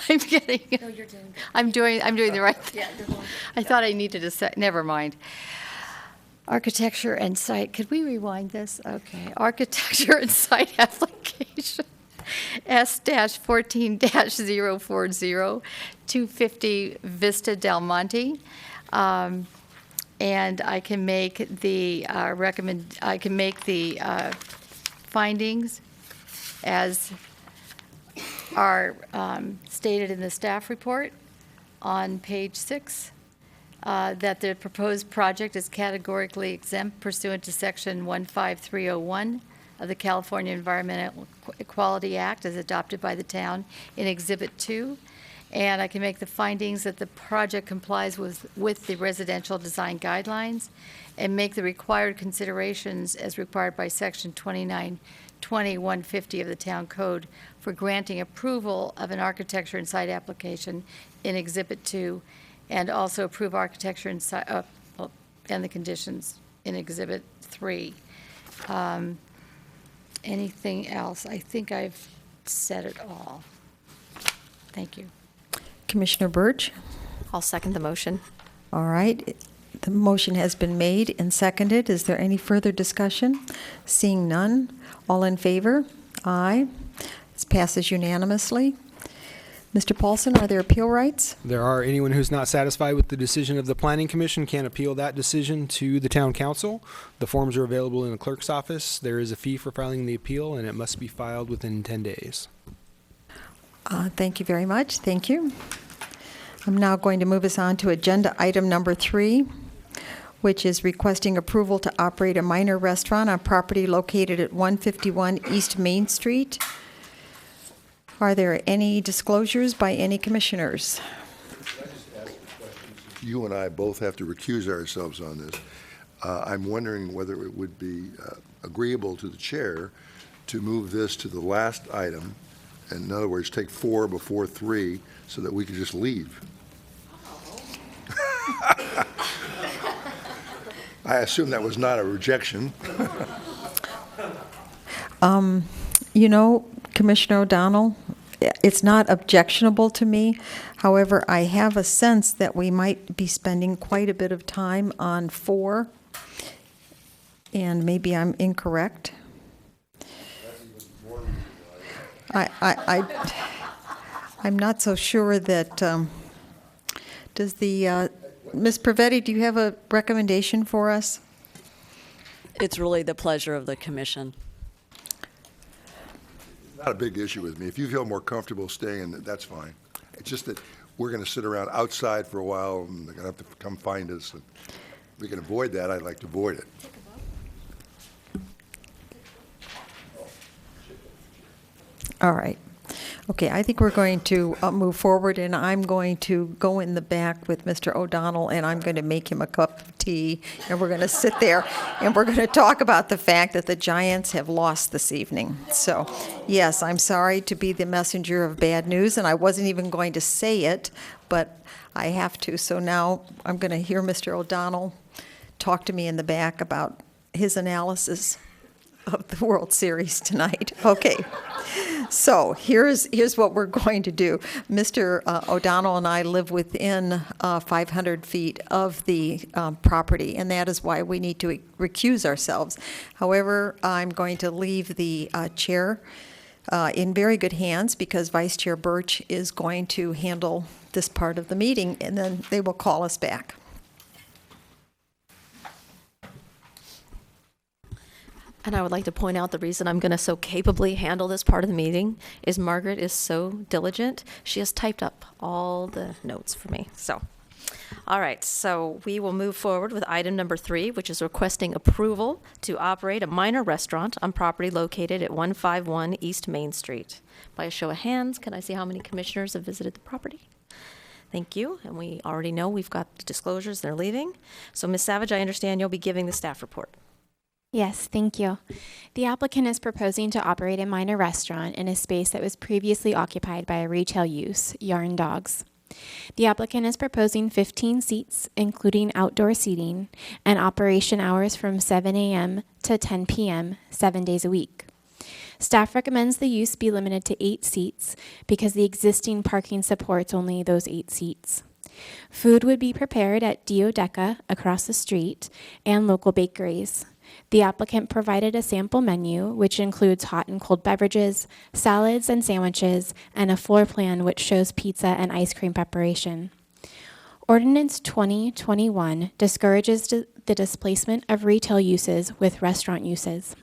I'm getting. No, you're doing. I'm doing the right thing. Yeah, you're going. I thought I needed a sec. Never mind. Architecture and site. Could we rewind this? Okay. Architecture and site application. S-14-040 250 Vista Del Monte. And I can make the findings as are stated in the staff report on page 6, that the proposed project is categorically exempt pursuant to section 15301 of the California Environmental Quality Act as adopted by the town in Exhibit 2. And I can make the findings that the project complies with the residential design guidelines and make the required considerations as required by section 2920-150 of the town code for granting approval of an architecture and site application in Exhibit 2, and also approve architecture and site, and the conditions in Exhibit 3. Anything else? I think I've said it all. Thank you. Commissioner Birch? I'll second the motion. All right. The motion has been made and seconded. Is there any further discussion? Seeing none, all in favor? Aye. This passes unanimously. Mr. Paulson, are there appeal rights? There are. Anyone who's not satisfied with the decision of the Planning Commission can appeal that decision to the Town Council. The forms are available in the clerk's office. There is a fee for filing the appeal, and it must be filed within 10 days. Thank you very much. Thank you. I'm now going to move us on to agenda item number 3, which is requesting approval to operate a minor restaurant on property located at 151 East Main Street. Are there any disclosures by any commissioners? You and I both have to recuse ourselves on this. I'm wondering whether it would be agreeable to the chair to move this to the last item, and in other words, take 4 before 3 so that we can just leave. I assume that was not a rejection. Commissioner O'Donnell, it's not objectionable to me. However, I have a sense that we might be spending quite a bit of time on 4, and maybe I'm incorrect. I'm not so sure that, does the, Ms. Pravetti, do you have a recommendation for us? It's really the pleasure of the commission. Not a big issue with me. If you feel more comfortable staying, that's fine. It's just that we're going to sit around outside for a while, and they're going to have to come find us. And if we can avoid that, I'd like to avoid it. All right. Okay, I think we're going to move forward, and I'm going to go in the back with Mr. O'Donnell, and I'm going to make him a cup of tea, and we're going to sit there, and we're going to talk about the fact that the Giants have lost this evening. So, yes, I'm sorry to be the messenger of bad news, and I wasn't even going to say it, but I have to. So now I'm going to hear Mr. O'Donnell talk to me in the back about his analysis of the World Series tonight. Okay. So here's what we're going to do. Mr. O'Donnell and I live within 500 feet of the property, and that is why we need to recuse ourselves. However, I'm going to leave the chair in very good hands because Vice Chair Birch is going to handle this part of the meeting, and then they will call us back. And I would like to point out the reason I'm going to so capably handle this part of the meeting is Margaret is so diligent. She has typed up all the notes for me. So, all right, so we will move forward with item number 3, which is requesting approval to operate a minor restaurant on property located at 151 East Main Street. By a show of hands, can I see how many commissioners have visited the property? Thank you. And we already know we've got the disclosures. They're leaving. So, Ms. Savage, I understand you'll be giving the staff report. Yes, thank you. The applicant is proposing to operate a minor restaurant in a space that was previously occupied by a retail use, Yarn Dogs. The applicant is proposing 15 seats, including outdoor seating, and operation hours from 7 a.m. to 10 p.m., 7 days a week. Staff recommends the use be limited to 8 seats because the existing parking supports only those 8 seats. Food would be prepared at Diodeca across the street and local bakeries. The applicant provided a sample menu, which includes hot and cold beverages, salads and sandwiches, and a floor plan which shows pizza and ice cream preparation. Ordinance 2021 discourages the displacement of retail uses with restaurant uses.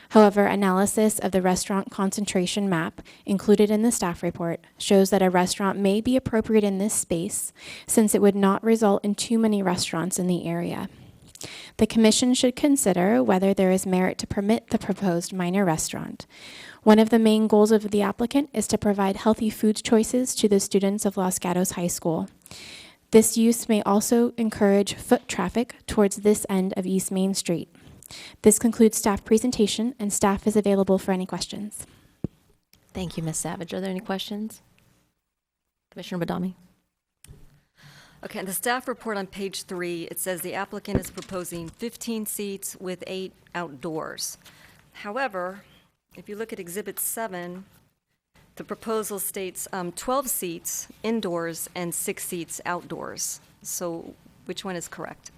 However, analysis of the restaurant concentration map included in the staff report shows that a restaurant may be appropriate in this space since it would not result in too many restaurants in the area. The Commission should consider whether there is merit to permit the proposed minor restaurant. One of the main goals of the applicant is to provide healthy food choices to the students of Los Gatos High School. This use may also encourage foot traffic towards this end of East Main Street. This concludes staff presentation, and staff is available for any questions. Thank you, Ms. Savage. Are there any questions? Commissioner Badami? Okay, in the staff report on page 3, it says the applicant is proposing 15 seats with 8 outdoors. However, if you look at Exhibit 7, the proposal states 12 seats indoors and 6 seats outdoors. So which one is correct?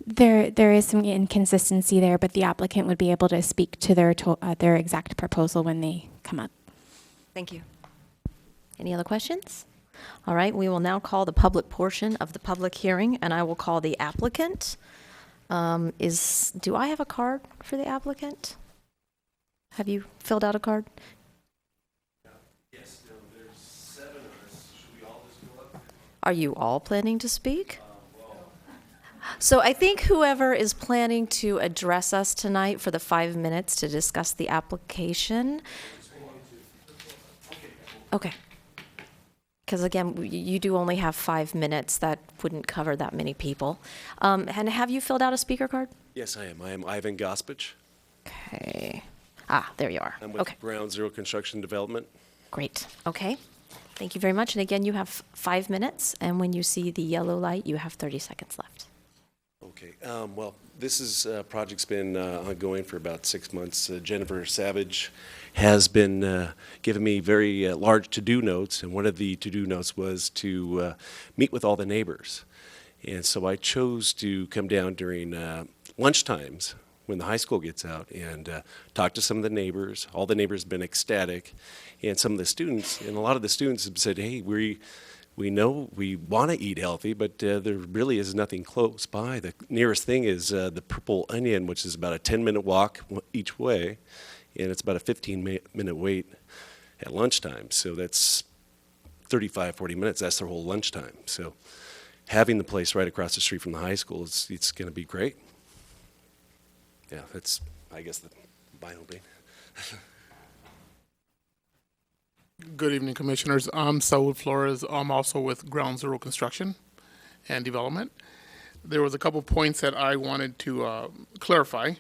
There is some inconsistency there, but the applicant would be able to speak to their exact proposal when they come up. Thank you. Any other questions? All right, we will now call the public portion of the public hearing, and I will call the applicant. Do I have a card for the applicant? Have you filled out a card? Yes, there's 7 of us. Should we all just go up? Are you all planning to speak? So I think whoever is planning to address us tonight for the 5 minutes to discuss the application. Okay. Because again, you do only have 5 minutes. That wouldn't cover that many people. And have you filled out a speaker card? Yes, I am. I am Ivan Gospich. Okay. There you are. I'm with Okay. Ground Zero Construction Development. Great. Okay. Thank you very much. And again, you have 5 minutes. And when you see the yellow light, you have 30 seconds left. Okay. Well, this project's been ongoing for about 6 months. Jennifer Savage has been giving me very large to-do notes, and one of the to-do notes was to meet with all the neighbors. And so I chose to come down during lunch times when the high school gets out and talk to some of the neighbors. All the neighbors have been ecstatic, and some of the students, and a lot of the students have said, hey, we know we want to eat healthy, but there really is nothing close by. The nearest thing is the Purple Onion, which is about a 10-minute walk each way, and it's about a 15-minute wait at lunchtime. So that's 35, 40 minutes. That's their whole lunchtime. So having the place right across the street from the high school, it's going to be great. Yeah, that's, I guess, the final thing. Good evening, Commissioners. I'm Saul Flores. I'm also with Ground Zero Construction and Development. There was a couple points that I wanted to clarify.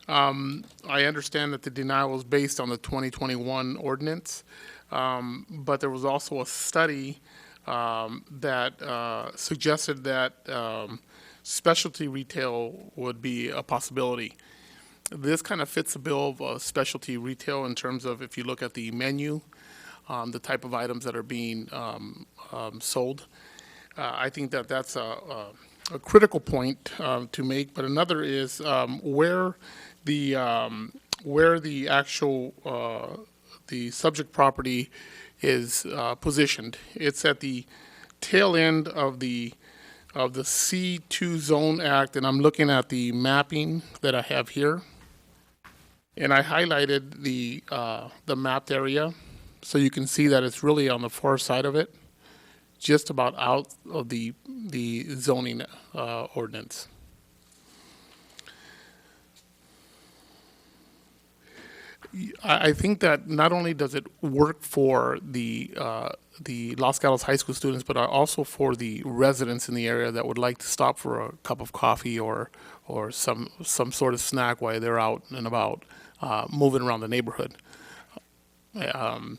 I understand that the denial was based on the 2021 ordinance, but there was also a study that suggested that specialty retail would be a possibility. This kind of fits the bill of specialty retail in terms of if you look at the menu, the type of items that are being sold. I think that that's a critical point to make. But another is where the actual the subject property is positioned. It's at the tail end of the C2 Zone Act, and I'm looking at the mapping that I have here. And I highlighted the mapped area, so you can see that it's really on the far side of it, just about out of the zoning ordinance. I think that not only does it work for the Los Gatos High School students, but also for the residents in the area that would like to stop for a cup of coffee or some sort of snack while they're out and about moving around the neighborhood. One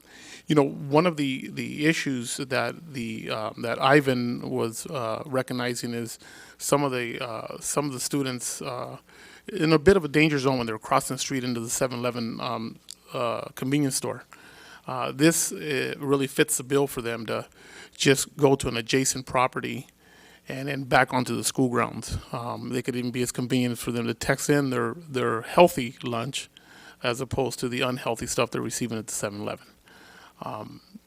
of the issues that that Ivan was recognizing is some of the students in a bit of a danger zone when they're crossing the street into the 7-Eleven convenience store. This really fits the bill for them to just go to an adjacent property and then back onto the school grounds. They could even be as convenient for them to text in their healthy lunch as opposed to the unhealthy stuff they're receiving at the 7-Eleven.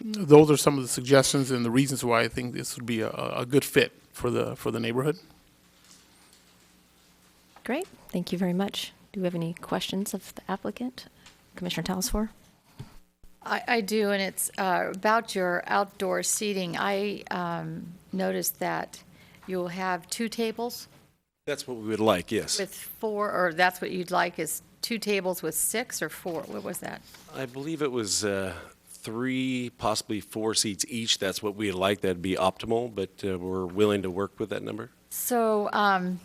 Those are some of the suggestions and the reasons why I think this would be a good fit for the neighborhood. Great. Thank you very much. Do we have any questions of the applicant? Commissioner Talasfor? I do, and it's about your outdoor seating. I noticed that you'll have 2 tables That's what we would like, yes. with 4, or that's what you'd like is 2 tables with 6 or 4? What was that? I believe it was 3, possibly 4 seats each. That's what we'd like. That'd be optimal, but we're willing to work with that number. So I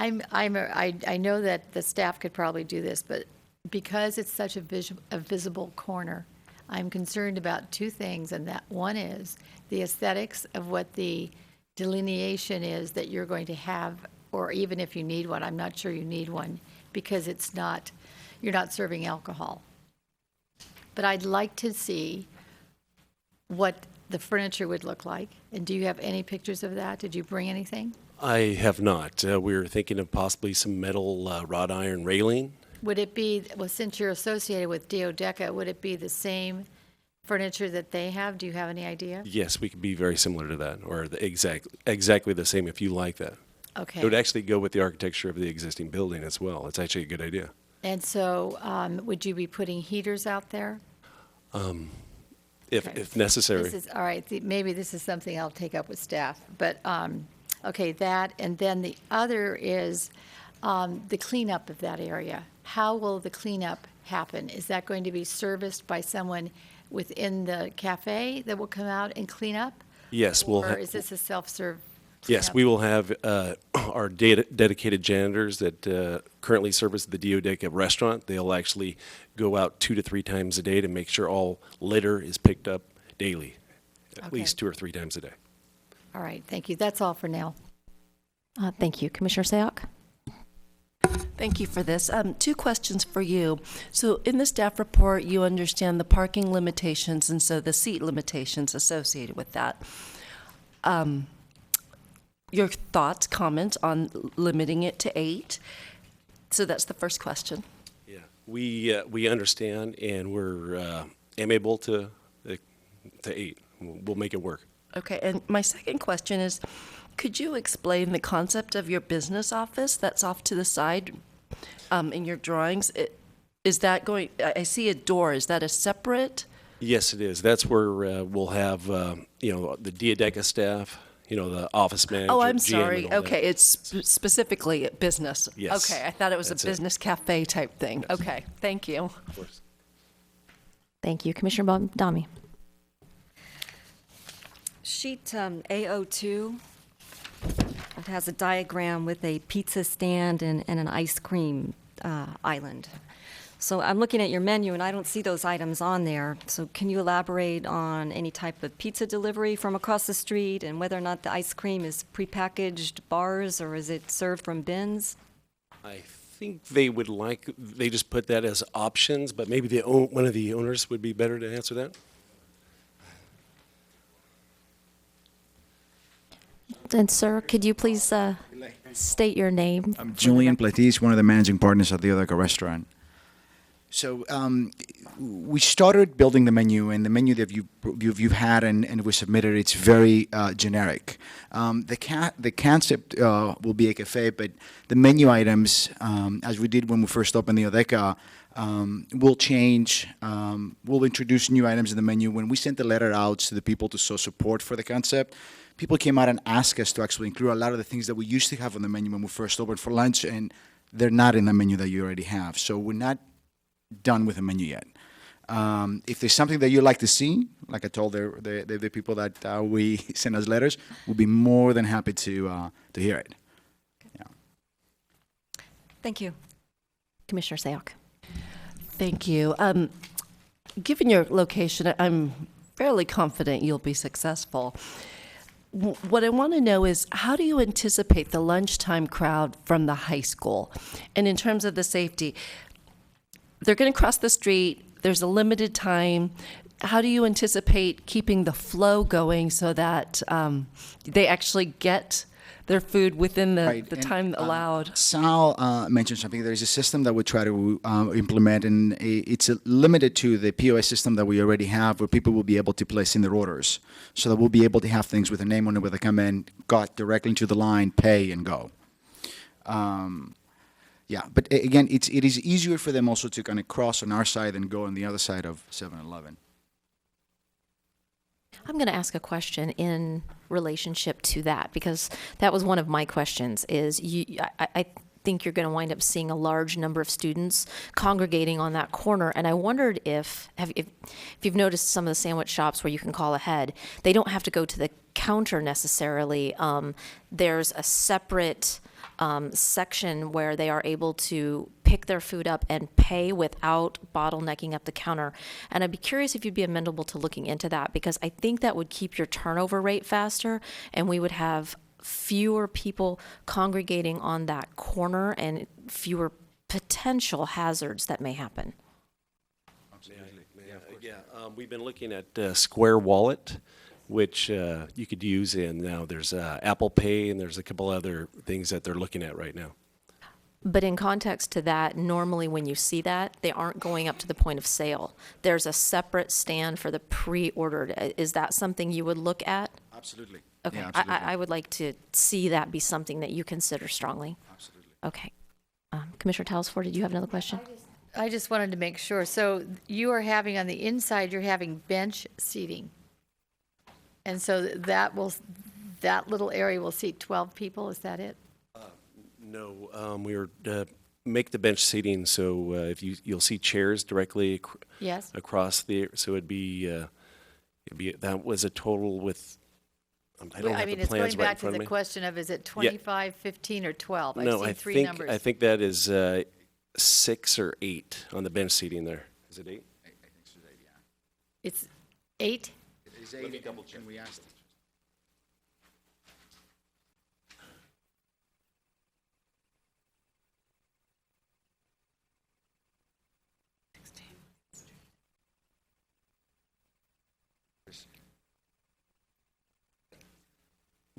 know that the staff could probably do this, but because it's such a visible corner, I'm concerned about 2 things, and that one is the aesthetics of what the delineation is that you're going to have, or even if you need one, I'm not sure you need one, because you're not serving alcohol. But I'd like to see what the furniture would look like. And do you have any pictures of that? Did you bring anything? I have not. We were thinking of possibly some metal wrought iron railing. Would it be, well, since you're associated with Deodeca, would it be the same furniture that they have? Do you have any idea? Yes, we could be very similar to that, or exactly the same if you like that. Okay. It would actually go with the architecture of the existing building as well. It's actually a good idea. And so would you be putting heaters out there? If necessary. This is, all right, maybe this is something I'll take up with staff. But, okay, that, and then the other is the cleanup of that area. How will the cleanup happen? Is that going to be serviced by someone within the cafe that will come out and clean up? Yes, Or is this a self-serve? Yes, we will have our dedicated janitors that currently service the Deodeca restaurant. They'll actually go out 2 to 3 times a day to make sure all litter is picked up daily, at least 2 or 3 times a day. All right, thank you. That's all for now. Thank you. Commissioner Sayoc? Thank you for this. 2 questions for you. So in the staff report, you understand the parking limitations and so the seat limitations associated with that. Your thoughts, comments on limiting it to 8? So that's the first question. Yeah, we understand, and we're amenable to 8. We'll make it work. Okay, and my second question is, could you explain the concept of your business office that's off to the side in your drawings? Is that going, I see a door, is that a separate? Yes, it is. That's where we'll have, the Deodeca staff, the office manager. Oh, I'm GM, sorry. and all Okay, that. it's specifically business. Yes, Okay, I thought it was a that's it. business cafe type thing. Yes. Okay, thank you. Of course. Thank you. Commissioner Bombadami? Sheet A02, it has a diagram with a pizza stand and an ice cream island. So I'm looking at your menu and I don't see those items on there. So can you elaborate on any type of pizza delivery from across the street and whether or not the ice cream is prepackaged bars or is it served from bins? I think they just put that as options, but maybe one of the owners would be better to answer that. And sir, could you please state your name? I'm Julian Platis, one of the managing partners at the Deodeca restaurant. So we started building the menu, and the menu that you've had and we submitted, it's very generic. The concept will be a cafe, but the menu items, as we did when we first opened the Odeca, will change. We'll introduce new items in the menu. When we sent the letter out to the people to show support for the concept, people came out and asked us to actually include a lot of the things that we used to have on the menu when we first opened for lunch, and they're not in the menu that you already have. So we're not done with the menu yet. If there's something that you'd like to see, like I told the people that we send us letters, we'll be more than happy to hear it. Yeah. Thank you. Commissioner Sayoc. Thank you. Given your location, I'm fairly confident you'll be successful. What I want to know is, how do you anticipate the lunchtime crowd from the high school? And in terms of the safety, they're going to cross the street, there's a limited time. How do you anticipate keeping the flow going so that they actually get their food within the time allowed? Sal mentioned something. There is a system that we try to implement, and it's limited to the POS system that we already have, where people will be able to place in their orders. So that we'll be able to have things with a name on it, where they come in, got directly into the line, pay, and go. Yeah, but again, it is easier for them also to kind of cross on our side and go on the other side of 7-Eleven. I'm going to ask a question in relationship to that, because that was one of my questions. Is I think you're going to wind up seeing a large number of students congregating on that corner, and I wondered if you've noticed some of the sandwich shops where you can call ahead, they don't have to go to the counter necessarily. There's a separate section where they are able to pick their food up and pay without bottlenecking up the counter. And I'd be curious if you'd be amenable to looking into that, because I think that would keep your turnover rate faster, and we would have fewer people congregating on that corner and fewer potential hazards that may happen. We've been looking at Square Wallet, which you could use, and now there's Apple Pay, and there's a couple other things that they're looking at right now. But in context to that, normally when you see that, they aren't going up to the point of sale. There's a separate stand for the pre-ordered. Is that something you would look at? Absolutely. Okay, Yeah, absolutely. I would like to see that be something that you consider strongly. Absolutely. Okay. Commissioner Talesford, did you have another question? I just wanted to make sure. So you are having, on the inside, you're having bench seating. And so that little area will seat 12 people, is that it? No, we were make the bench seating so if you'll see chairs directly Yes. across the, so it'd be that was a total with. I don't have the it's plans going right in back to front of the me. question of, is it 25, 15, or 12? No, I've I seen three think numbers. I think that is 6 or 8 on the bench seating there. Is it 8? I think it's 8, yeah. It's 8? It is 8. Let me double check. We asked.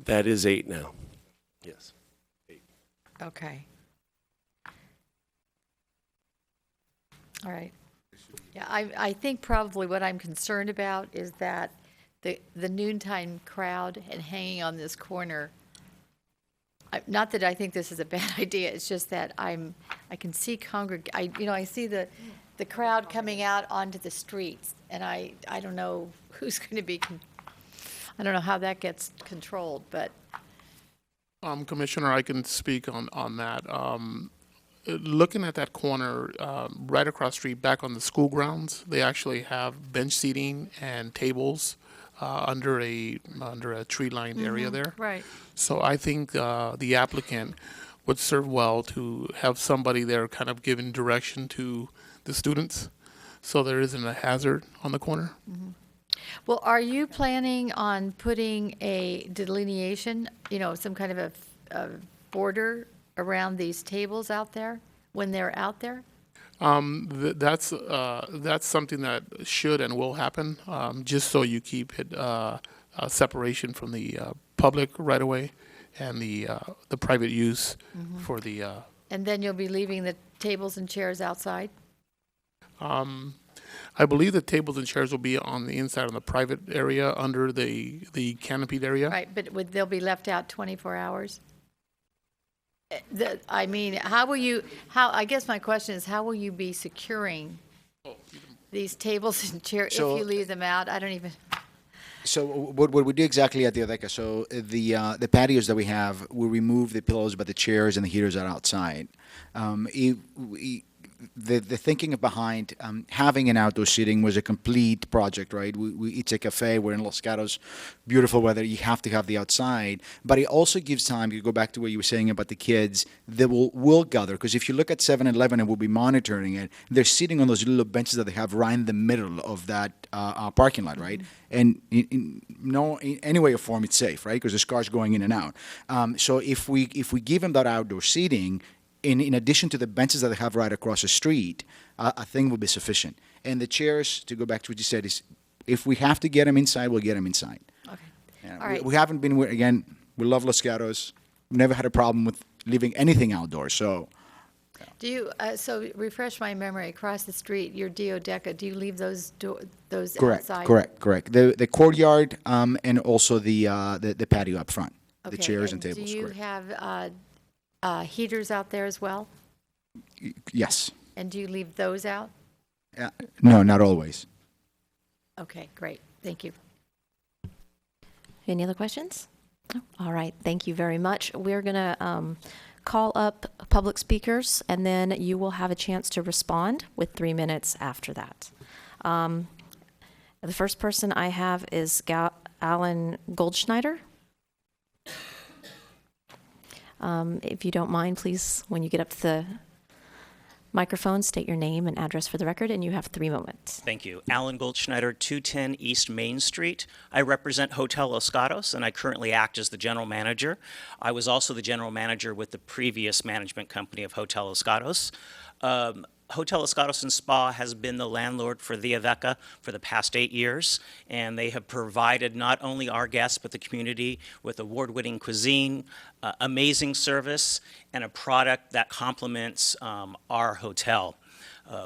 That is 8 now. Yes. 8. Okay. All right. Yeah, I think probably what I'm concerned about is that the noontime crowd and hanging on this corner, not that I think this is a bad idea, it's just that I can see I see the crowd coming out onto the streets, and I don't know who's going to be, I don't know how that gets controlled, but. Commissioner, I can speak on that. Looking at that corner, right across the street, back on the school grounds, they actually have bench seating and tables under a tree-lined area there. Right. So I think the applicant would serve well to have somebody there kind of giving direction to the students, so there isn't a hazard on the corner. Mm-hmm. Well, are you planning on putting a delineation, some kind of a border around these tables out there when they're out there? That's something that should and will happen, just so you keep it a separation from the public right away and the private use for the. And then you'll be leaving the tables and chairs outside? I believe the tables and chairs will be on the inside on the private area under the canopied area. Right, but they'll be left out 24 hours? I mean, I guess my question is, how will you be securing these tables and chairs if So- you leave them out? I don't even, So what we do exactly at the Odeca, so the patios that we have, we remove the pillows, but the chairs and the heaters are outside. The thinking behind having an outdoor seating was a complete project, right? It's a cafe. We're in Los Gatos, beautiful weather. You have to have the outside, but it also gives time. You go back to what you were saying about the kids. They will gather, because if you look at 7-Eleven and we'll be monitoring it, they're sitting on those little benches that they have right in the middle of that parking lot, right? And in any way or form, it's safe, right? Because there's cars going in and out. So if we give them that outdoor seating, in addition to the benches that they have right across the street, I think will be sufficient. And the chairs, to go back to what you said, is if we have to get them inside, we'll get them inside. okay. Yeah, All right. we haven't been, again, we love Los Gatos. We've never had a problem with leaving anything outdoors, so. Do you, so refresh my memory, across the street, your Deodeca, do you leave those Correct, outside? correct. The courtyard and also the patio up front, the Okay, chairs and tables, Do you correct. have heaters out there as well? Yes. And do you leave those out? No, not always. Okay, great, thank you. Any other questions? No? All right, thank you very much. We're going to call up public speakers, and then you will have a chance to respond with 3 minutes after that. The first person I have is Alan Goldschneider. If you don't mind, please, when you get up to the microphone, state your name and address for the record, and you have 3 moments. Thank you. Alan Goldschneider, 210 East Main Street. I represent Hotel Los Gatos, and I currently act as the general manager. I was also the general manager with the previous management company of Hotel Los Gatos. Hotel Los Gatos and Spa has been the landlord for the Odeca for the past 8 years, and they have provided not only our guests but the community with award-winning cuisine, amazing service, and a product that complements our hotel.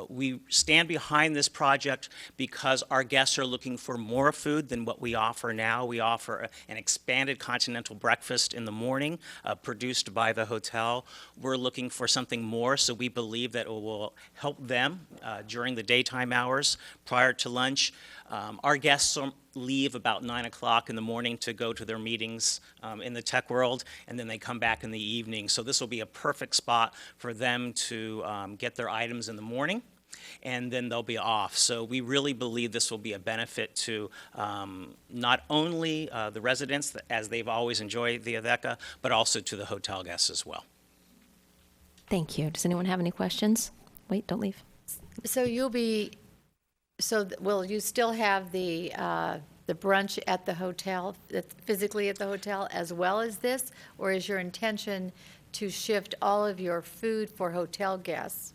We stand behind this project because our guests are looking for more food than what we offer now. We offer an expanded continental breakfast in the morning produced by the hotel. We're looking for something more, so we believe that it will help them during the daytime hours prior to lunch. Our guests leave about 9 o'clock in the morning to go to their meetings in the tech world, and then they come back in the evening. So this will be a perfect spot for them to get their items in the morning, and then they'll be off. So we really believe this will be a benefit to not only the residents, as they've always enjoyed the Odeca, but also to the hotel guests as well. Thank you. Does anyone have any questions? Wait, don't leave. So will you still have the brunch at the hotel, physically at the hotel, as well as this? Or is your intention to shift all of your food for hotel guests?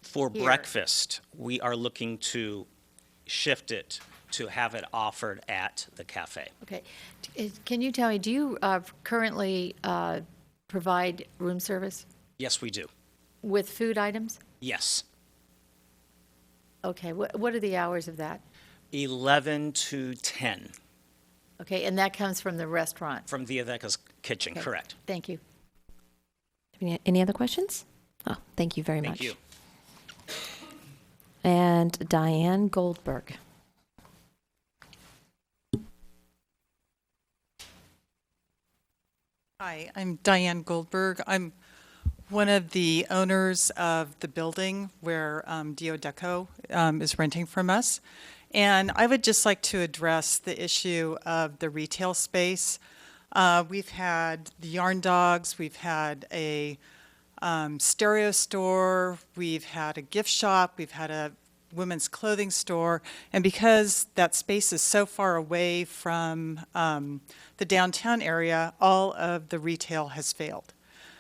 For Here. breakfast, we are looking to shift it to have it offered at the cafe. Okay. Can you tell me, do you currently provide room service Yes, we do. with food items? Yes. Okay, what are the hours of that? 11 to 10 Okay, and that comes from the restaurant? from the Odeca's kitchen, Okay, correct. Thank you. Any other questions? Oh, thank you very much. Thank you. And Diane Goldberg. Hi, I'm Diane Goldberg. I'm one of the owners of the building where Deodeco is renting from us. And I would just like to address the issue of the retail space. We've had the Yarn Dogs, we've had a stereo store, we've had a gift shop, we've had a women's clothing store, and because that space is so far away from the downtown area, all of the retail has failed.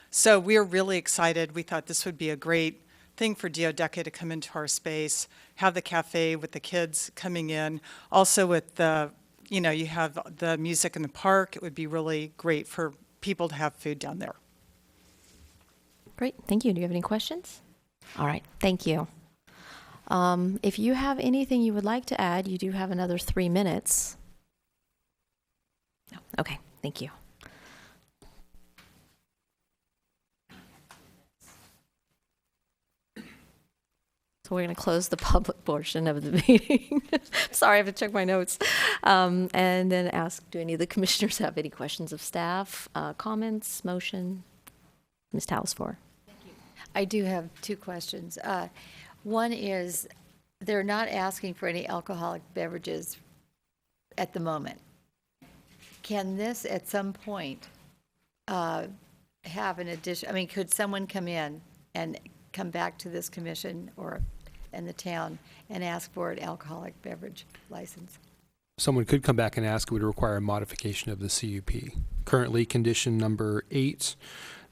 So we're really excited. We thought this would be a great thing for Deodeca to come into our space, have the cafe with the kids coming in, also with the, you have the music in the park. It would be really great for people to have food down there. Great, thank you. Do you have any questions? All right, thank you. If you have anything you would like to add, you do have another 3 minutes. No. Okay, thank you. So we're going to close the public portion of the meeting. Sorry, I have to check my notes. And then ask, do any of the commissioners have any questions of staff, comments, motion? Ms. Talasfor. I do have 2 questions. One is, they're not asking for any alcoholic beverages at the moment. Can this, at some point, have an addition, I mean, could someone come in and come back to this commission or in the town and ask for an alcoholic beverage license? Someone could come back and ask. It would require a modification of the CUP. Currently, condition number 8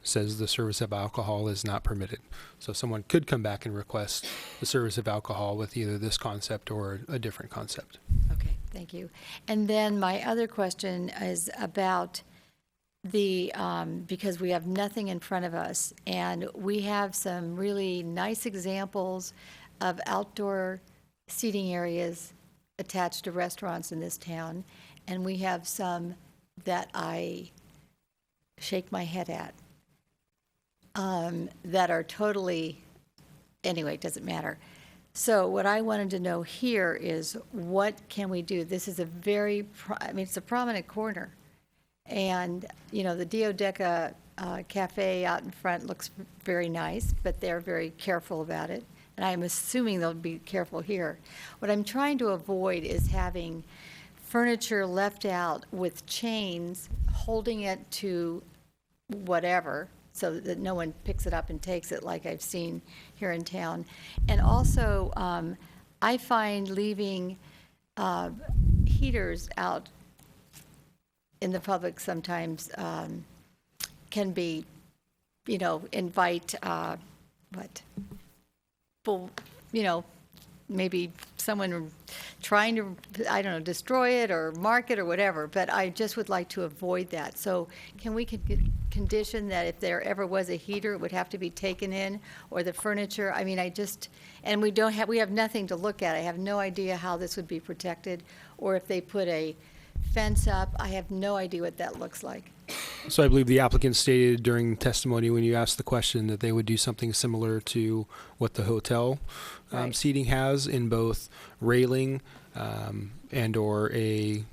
says the service of alcohol is not permitted. So someone could come back and request the service of alcohol with either this concept or a different concept. Okay, thank you. And then my other question is about the, because we have nothing in front of us, and we have some really nice examples of outdoor seating areas attached to restaurants in this town, and we have some that I shake my head at, that are totally, anyway, it doesn't matter. So what I wanted to know here is, what can we do? This is a very, I mean, it's a prominent corner. And, you know, the Duodeca Cafe out in front looks very nice, but they're very careful about it. And I'm assuming they'll be careful here. What I'm trying to avoid is having furniture left out with chains holding it to whatever, so that no one picks it up and takes it like I've seen here in town. And also, I find leaving heaters out in the public sometimes can be, you know, invite, you know, maybe someone trying to, I don't know, destroy it or mark it or whatever, but I just would like to avoid that. So can we condition that if there ever was a heater, it would have to be taken in, or the furniture? I mean, and we have nothing to look at. I have no idea how this would be protected, or if they put a fence up, I have no idea what that looks like. So I believe the applicant stated during testimony when you asked the question that they would do something similar to what the hotel Right. seating has, in both railing and or a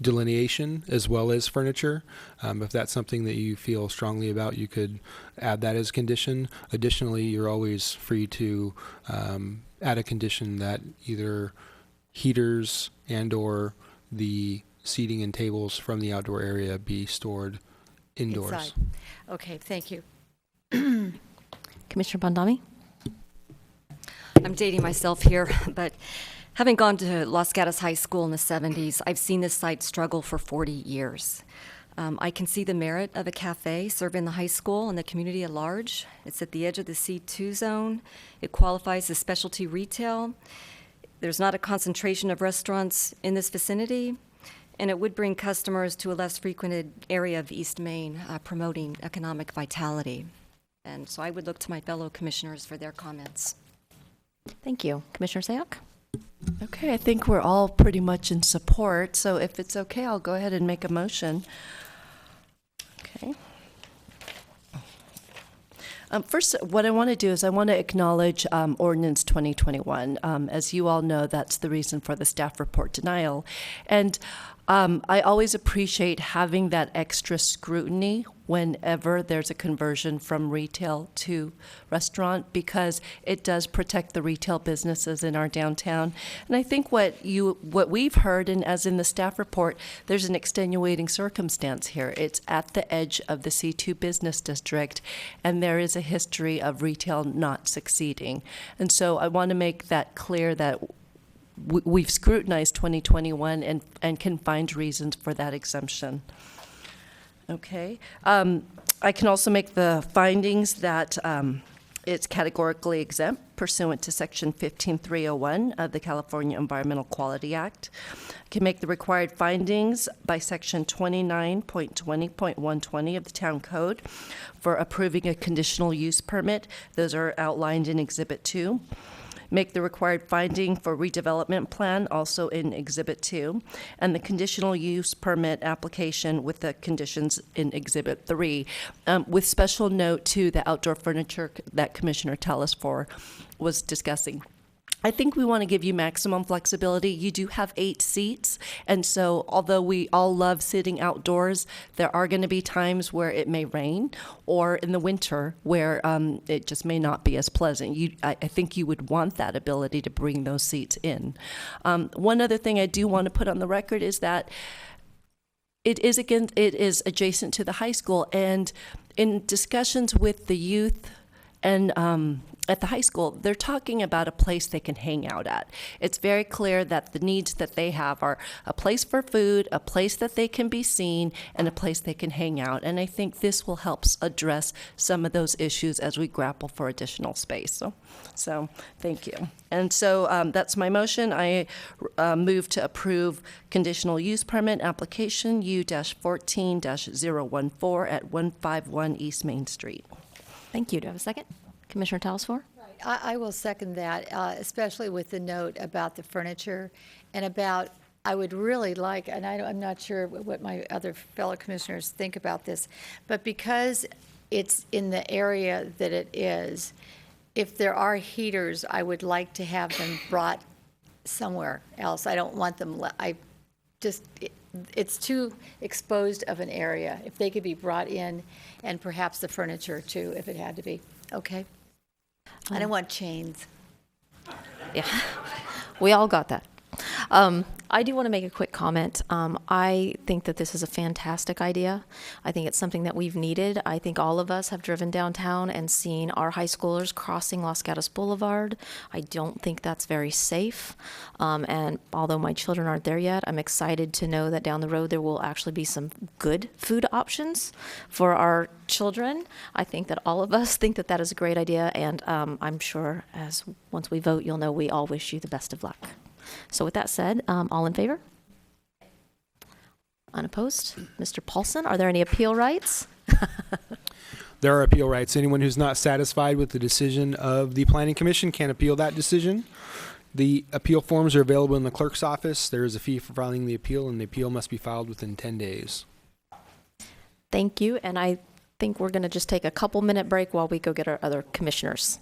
delineation as well as furniture. If that's something that you feel strongly about, you could add that as a condition. Additionally, you're always free to add a condition that either heaters and or the seating and tables from the outdoor area be stored indoors. Inside. Okay, thank you. Commissioner Bondami? I'm dating myself here, but having gone to Los Gatos High School in the 70s, I've seen this site struggle for 40 years. I can see the merit of a cafe serving the high school and the community at large. It's at the edge of the C2 zone. It qualifies as specialty retail. There's not a concentration of restaurants in this vicinity, and it would bring customers to a less frequented area of East Main, promoting economic vitality. And so I would look to my fellow commissioners for their comments. Thank you. Commissioner Sayoc? Okay, I think we're all pretty much in support, so if it's okay, I'll go ahead and make a motion. Okay. First, what I want to do is I want to acknowledge Ordinance 2021. As you all know, that's the reason for the staff report denial. And I always appreciate having that extra scrutiny whenever there's a conversion from retail to restaurant, because it does protect the retail businesses in our downtown. And I think what we've heard, and as in the staff report, there's an extenuating circumstance here. It's at the edge of the C2 business district, and there is a history of retail not succeeding. And so I want to make that clear that we've scrutinized 2021 and can find reasons for that exemption. Okay. I can also make the findings that it's categorically exempt pursuant to Section 15301 of the California Environmental Quality Act. I can make the required findings by Section 29.20.120 of the Town Code for approving a conditional use permit. Those are outlined in Exhibit 2. make the required finding for redevelopment plan, also in Exhibit 2, and the conditional use permit application with the conditions in Exhibit 3, with special note to the outdoor furniture that Commissioner Telesfor was discussing. I think we want to give you maximum flexibility. You do have 8 seats, and so although we all love sitting outdoors, there are going to be times where it may rain, or in the winter where it just may not be as pleasant. I think you would want that ability to bring those seats in. One other thing I do want to put on the record is that it is adjacent to the high school, and in discussions with the youth and at the high school, they're talking about a place they can hang out at. It's very clear that the needs that they have are a place for food, a place that they can be seen, and a place they can hang out. And I think this will help address some of those issues as we grapple for additional space. So thank you. And so that's my motion. I move to approve conditional use permit application U-14-014 at 151 East Main Street. Thank you. Do I have a second? Commissioner Telesfor? I will second that, especially with the note about the furniture and about, I would really like, and I'm not sure what my other fellow commissioners think about this, but because it's in the area that it is, if there are heaters, I would like to have them brought somewhere else. I don't want them, it's too exposed of an area. If they could be brought in, and perhaps the furniture too, if it had to be. Okay. I don't want chains. Yeah, we all got that. I do want to make a quick comment. I think that this is a fantastic idea. I think it's something that we've needed. I think all of us have driven downtown and seen our high schoolers crossing Los Gatos Boulevard. I don't think that's very safe. And although my children aren't there yet, I'm excited to know that down the road there will actually be some good food options for our children. I think that all of us think that that is a great idea, and I'm sure once we vote, you'll know we all wish you the best of luck. So with that said, all in favor? Unopposed? Mr. Paulson, are there any appeal rights? There are appeal rights. Anyone who's not satisfied with the decision of the Planning Commission can appeal that decision. The appeal forms are available in the clerk's office. There is a fee for filing the appeal, and the appeal must be filed within 10 days. Thank you, and I think we're going to just take a couple-minute break while we go get our other commissioners.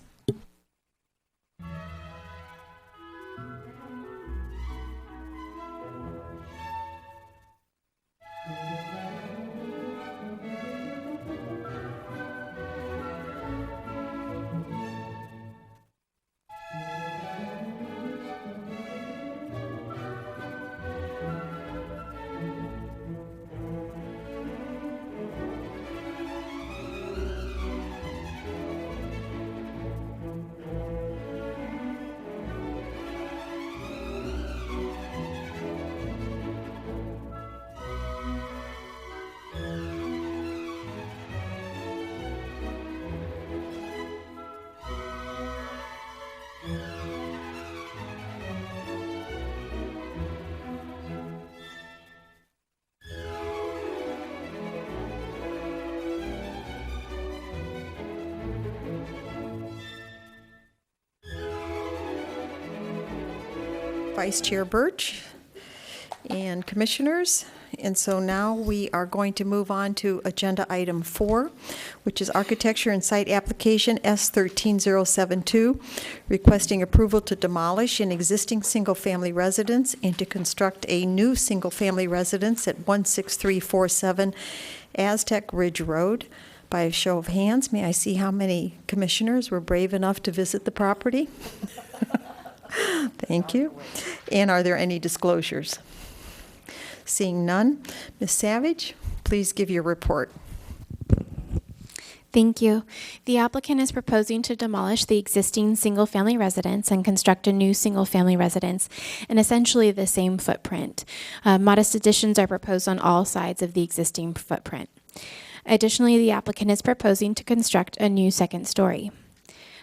Vice Chair Birch and Commissioners. And so now we are going to move on to Agenda Item 4, which is Architecture and Site Application S13072, requesting approval to demolish an existing single-family residence and to construct a new single-family residence at 16347 Aztec Ridge Road. By a show of hands, may I see how many commissioners were brave enough to visit the property? Thank you. And are there any disclosures? Seeing none, Ms. Savage, please give your report. Thank you. The applicant is proposing to demolish the existing single-family residence and construct a new single-family residence in essentially the same footprint. Modest additions are proposed on all sides of the existing footprint. Additionally, the applicant is proposing to construct a new second story.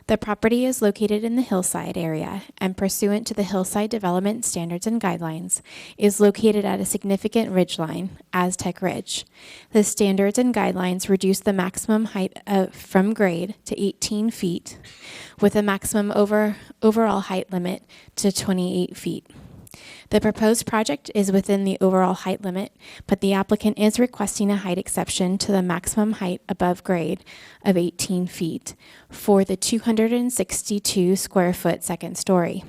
The property is located in the hillside area and pursuant to the Hillside Development Standards and Guidelines is located at a significant ridgeline, Aztec Ridge. The standards and guidelines reduce the maximum height from grade to 18 feet with a maximum overall height limit to 28 feet. The proposed project is within the overall height limit, but the applicant is requesting a height exception to the maximum height above grade of 18 feet for the 262 square foot second story.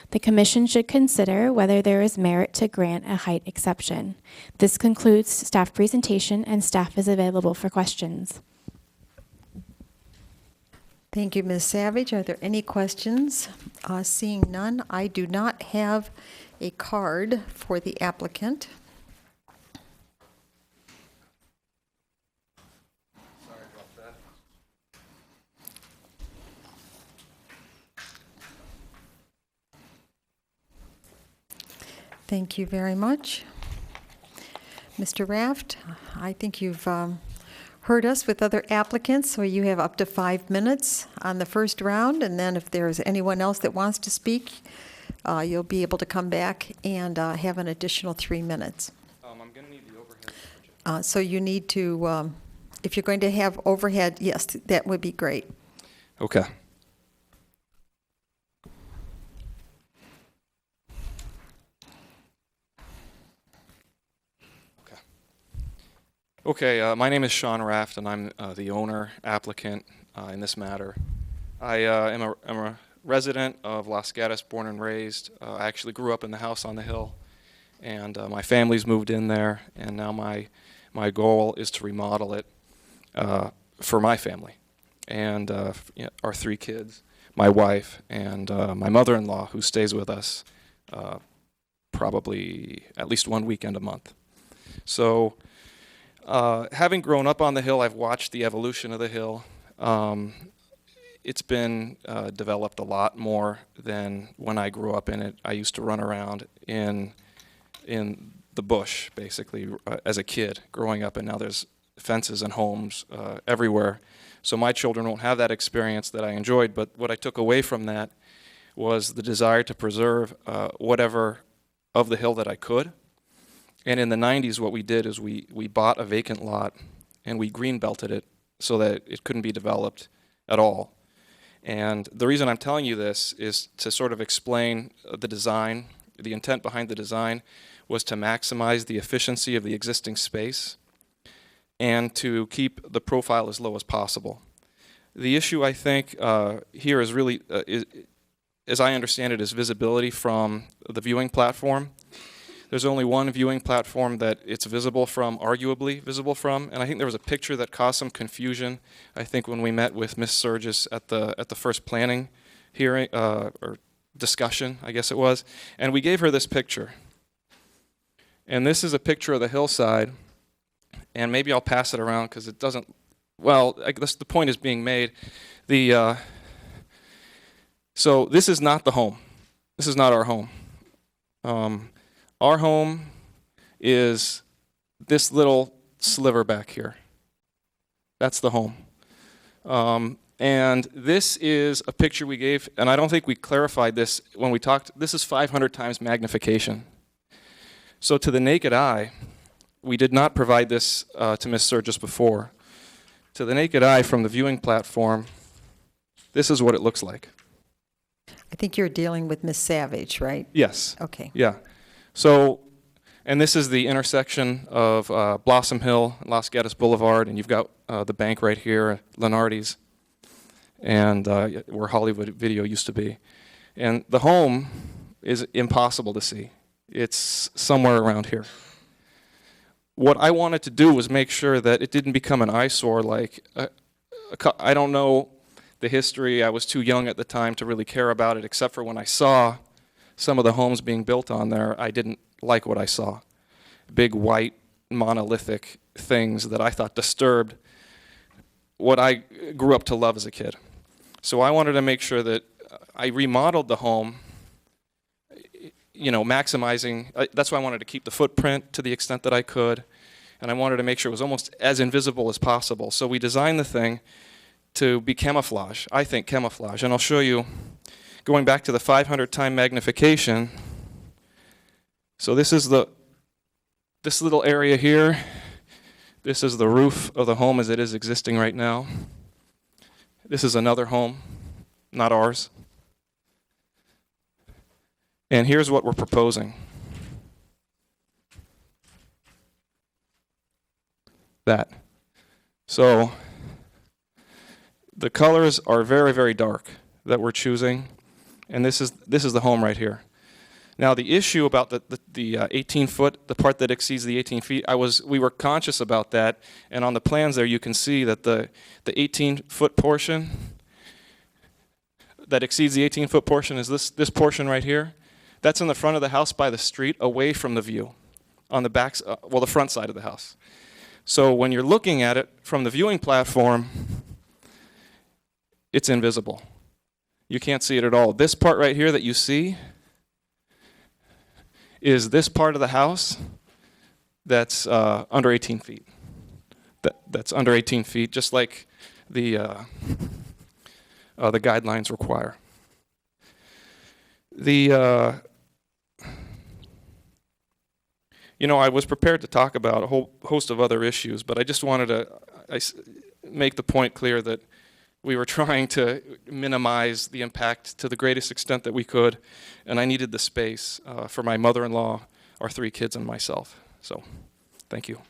The commission should consider whether there is merit to grant a height exception. This concludes staff presentation, and staff is available for questions. Thank you, Ms. Savage. Are there any questions? Seeing none, I do not have a card for the applicant. Sorry about that. Thank you very much. Mr. Raft, I think you've heard us with other applicants, so you have up to 5 minutes on the first round, and then if there's anyone else that wants to speak, you'll be able to come back and have an additional 3 minutes. I'm going to need the overhead. So you need to, if you're going to have overhead, yes, that would be great. Okay. Okay, my name is Sean Raft, and I'm the owner applicant in this matter. I am a resident of Los Gatos, born and raised. I actually grew up in the house on the hill, and my family's moved in there, and now my goal is to remodel it for my family and our 3 kids, my wife, and my mother-in-law, who stays with us probably at least 1 weekend a month. So having grown up on the hill, I've watched the evolution of the hill. It's been developed a lot more than when I grew up in it. I used to run around in the bush, basically, as a kid growing up, and now there's fences and homes everywhere. So my children won't have that experience that I enjoyed, but what I took away from that was the desire to preserve whatever of the hill that I could. And in the 90s, what we did is we bought a vacant lot and we green belted it so that it couldn't be developed at all. And the reason I'm telling you this is to sort of explain the design. The intent behind the design was to maximize the efficiency of the existing space and to keep the profile as low as possible. The issue, I think, here is really, as I understand it, is visibility from the viewing platform. There's only one viewing platform that it's visible from, arguably visible from, and I think there was a picture that caused some confusion, I think, when we met with Ms. Surgis at the first planning hearing, or discussion, I guess it was, and we gave her this picture. And this is a picture of the hillside, and maybe I'll pass it around because it doesn't, well, I guess the point is being made. So this is not the home. This is not our home. Our home is this little sliver back here. That's the home. And this is a picture we gave, and I don't think we clarified this when we talked. This is 500 times magnification. So to the naked eye, we did not provide this to Ms. Surgis before. To the naked eye from the viewing platform, this is what it looks like. I think you're dealing with Ms. Savage, right? Yes. Okay. Yeah. So, and this is the intersection of Blossom Hill and Los Gatos Boulevard, and you've got the bank right here, Lenardi's, and where Hollywood Video used to be. And the home is impossible to see. It's somewhere around here. What I wanted to do was make sure that it didn't become an eyesore like, I don't know the history. I was too young at the time to really care about it, except for when I saw some of the homes being built on there, I didn't like what I saw. Big white monolithic things that I thought disturbed what I grew up to love as a kid. So I wanted to make sure that I remodeled the home, maximizing, that's why I wanted to keep the footprint to the extent that I could, and I wanted to make sure it was almost as invisible as possible. So we designed the thing to be camouflage. I think camouflage. And I'll show you, going back to the 500-time magnification. So this is this little area here. This is the roof of the home as it is existing right now. This is another home, not ours. And here's what we're proposing. That. So the colors are very, very dark that we're choosing, and this is the home right here. Now the issue about the 18-foot, the part that exceeds the 18 feet, we were conscious about that, and on the plans there you can see that the 18-foot portion that exceeds the 18-foot portion is this portion right here. That's in the front of the house by the street, away from the view, on the back, the front side of the house. So when you're looking at it from the viewing platform, it's invisible. You can't see it at all. This part right here that you see is this part of the house that's under 18 feet. That's under 18 feet, just like the guidelines require. I was prepared to talk about a whole host of other issues, but I just wanted to make the point clear that we were trying to minimize the impact to the greatest extent that we could, and I needed the space for my mother-in-law, our 3 kids, and myself. So, thank you.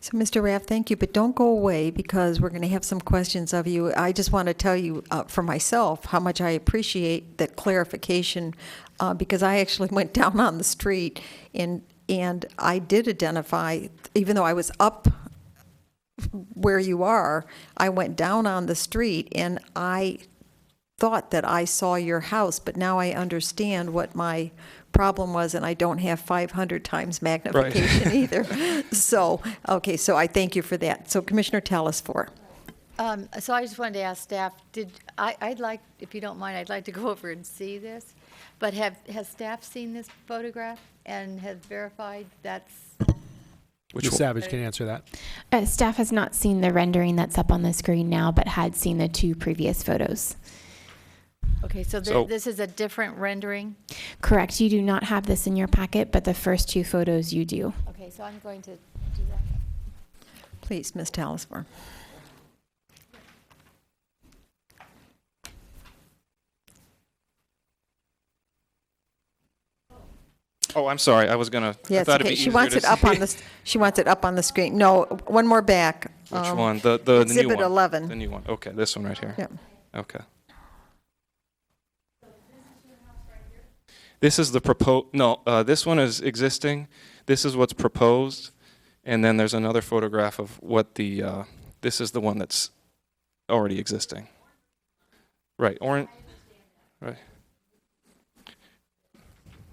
So, Mr. Raff, thank you, but don't go away because we're going to have some questions of you. I just want to tell you for myself how much I appreciate that clarification because I actually went down on the street and I did identify, even though I was up where you are, I went down on the street and I thought that I saw your house, but now I understand what my problem was, and I don't have 500 times magnification right. either. So, okay, so I thank you for that. So, Commissioner Telesfor. So I just wanted to ask staff, I'd like, if you don't mind, I'd like to go over and see this, but has staff seen this photograph and has verified that's... Ms. Savage can answer that. Staff has not seen the rendering that's up on the screen now, but had seen the 2 previous photos. Okay, so this is a different rendering? Correct. You do not have this in your packet, but the first 2 photos you do. Okay, so I'm going to do that. Please, Ms. Telesfor. Oh, I'm sorry. I was gonna. Yes, I thought okay. it'd be She wants easier it to up on see. the. She wants it up on the screen. No, one more back. Which one? The new Exhibit one. 11. The new one. Okay, this one right here. Yeah. Okay. This is the proposed. No, this one is existing. This is what's proposed, and then there's another photograph of what the. This is the one that's already existing. Right. Orange. Right.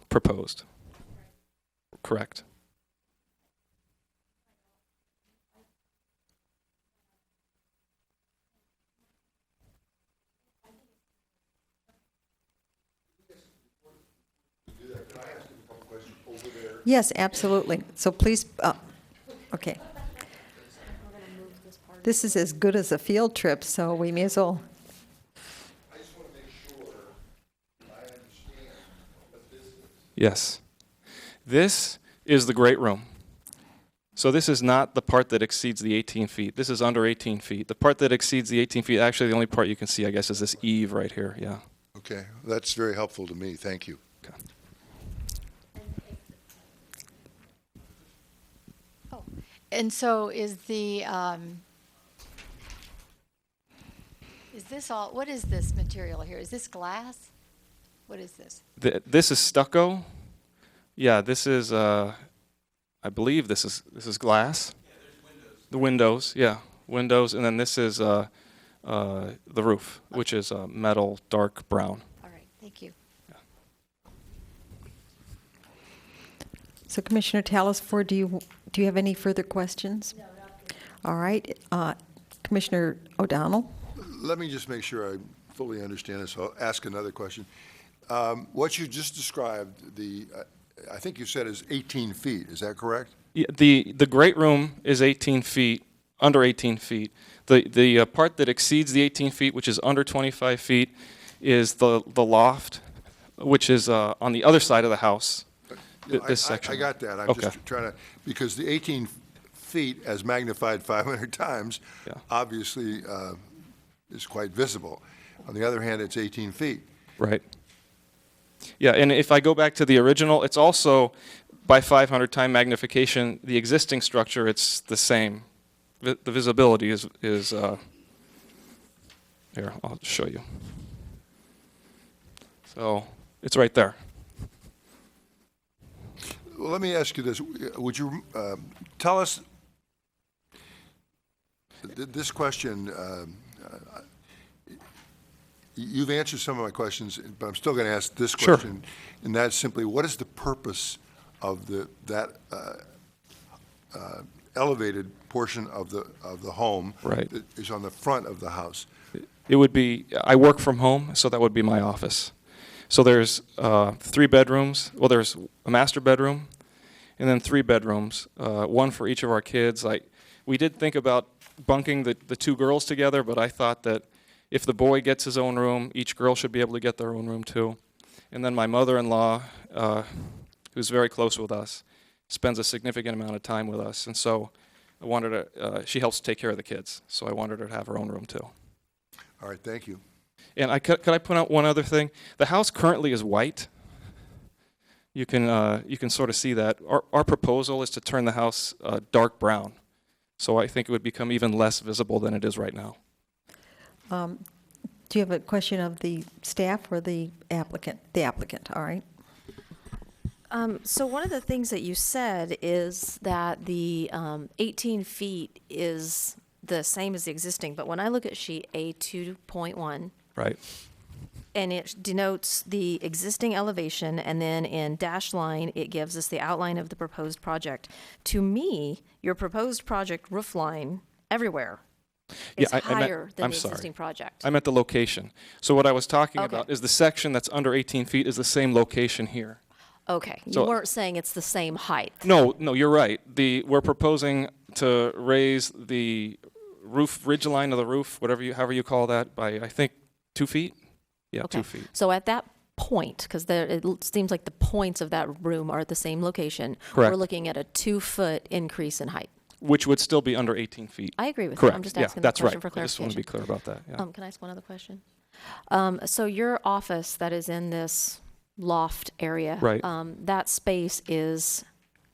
Proposed. Correct. Yes, absolutely. So please, okay. This is as good as a field trip, so we may as well. Yes. This is the great room. So this is not the part that exceeds the 18 feet. This is under 18 feet. The part that exceeds the 18 feet, actually the only part you can see, I guess, is this eave right here. Yeah. Okay, that's very helpful to me. Thank you. Okay. Oh, and so is this all, what is this material here? Is this glass? What is this? This is stucco. Yeah, this is, I believe this is glass. Yeah, there's windows. The windows, yeah, windows, and then this is the roof, which is metal, dark brown. All right, thank you. Yeah. So Commissioner Telesfor, do you have any further questions? No, not all right. Commissioner O'Donnell? Let me just make sure I fully understand this. I'll ask another question. What you just described, I think you said is 18 feet. Is that correct? Yeah, the great room is 18 feet Under 18 feet. The part that exceeds the 18 feet, which is under 25 feet, is the loft, which is on the other side of the house. This section. I got that. I'm Okay. just trying to, because the 18 feet as magnified 500 times, obviously is quite visible. On the other hand, it's 18 feet. Right. Yeah, and if I go back to the original, it's also by 500 time magnification, the existing structure, it's the same. The visibility is here, I'll show you. So it's right there. Well, let me ask you this. Would you tell us, this question, you've answered some of my questions, but I'm still going to ask this Sure. question, and that's simply, what is the purpose of that elevated portion of the home Right. that is on the front of the house? It would be, I work from home, so that would be my office. So there's 3 bedrooms. Well, there's a master bedroom, and then 3 bedrooms, one for each of our kids. We did think about bunking the 2 girls together, but I thought that if the boy gets his own room, each girl should be able to get their own room too. And then my mother-in-law, who's very close with us, spends a significant amount of time with us, and so I wanted to, she helps take care of the kids, so I wanted her to have her own room too. All right, thank you. And could I point out one other thing? The house currently is white. You can sort of see that. Our proposal is to turn the house dark brown, so I think it would become even less visible than it is right now. Do you have a question of the staff or the applicant? The applicant, all right. So one of the things that you said is that the 18 feet is the same as the existing, but when I look at sheet A2.1, Right. and it denotes the existing elevation, and then in dashed line, it gives us the outline of the proposed project. To me, your proposed project roof line everywhere is higher than I'm the sorry. existing project. I meant the location. So what I was talking Okay. about is the section that's under 18 feet is the same location here. Okay, you So- weren't saying it's the same height. No, you're right. We're proposing to raise the roof ridge line of the roof, however you call that, by I think 2 feet. Yeah, Okay. 2 feet. So at that point, because it seems like the points of that room are at the same location, Correct. we're looking at a 2-foot increase in height. Which would still be under 18 feet. I agree with Correct. you. I'm just Yeah, asking that's the question right. for I clarification. just want to be clear about that. Yeah. Can I ask one other question? So your office that is in this loft area, Right. That space is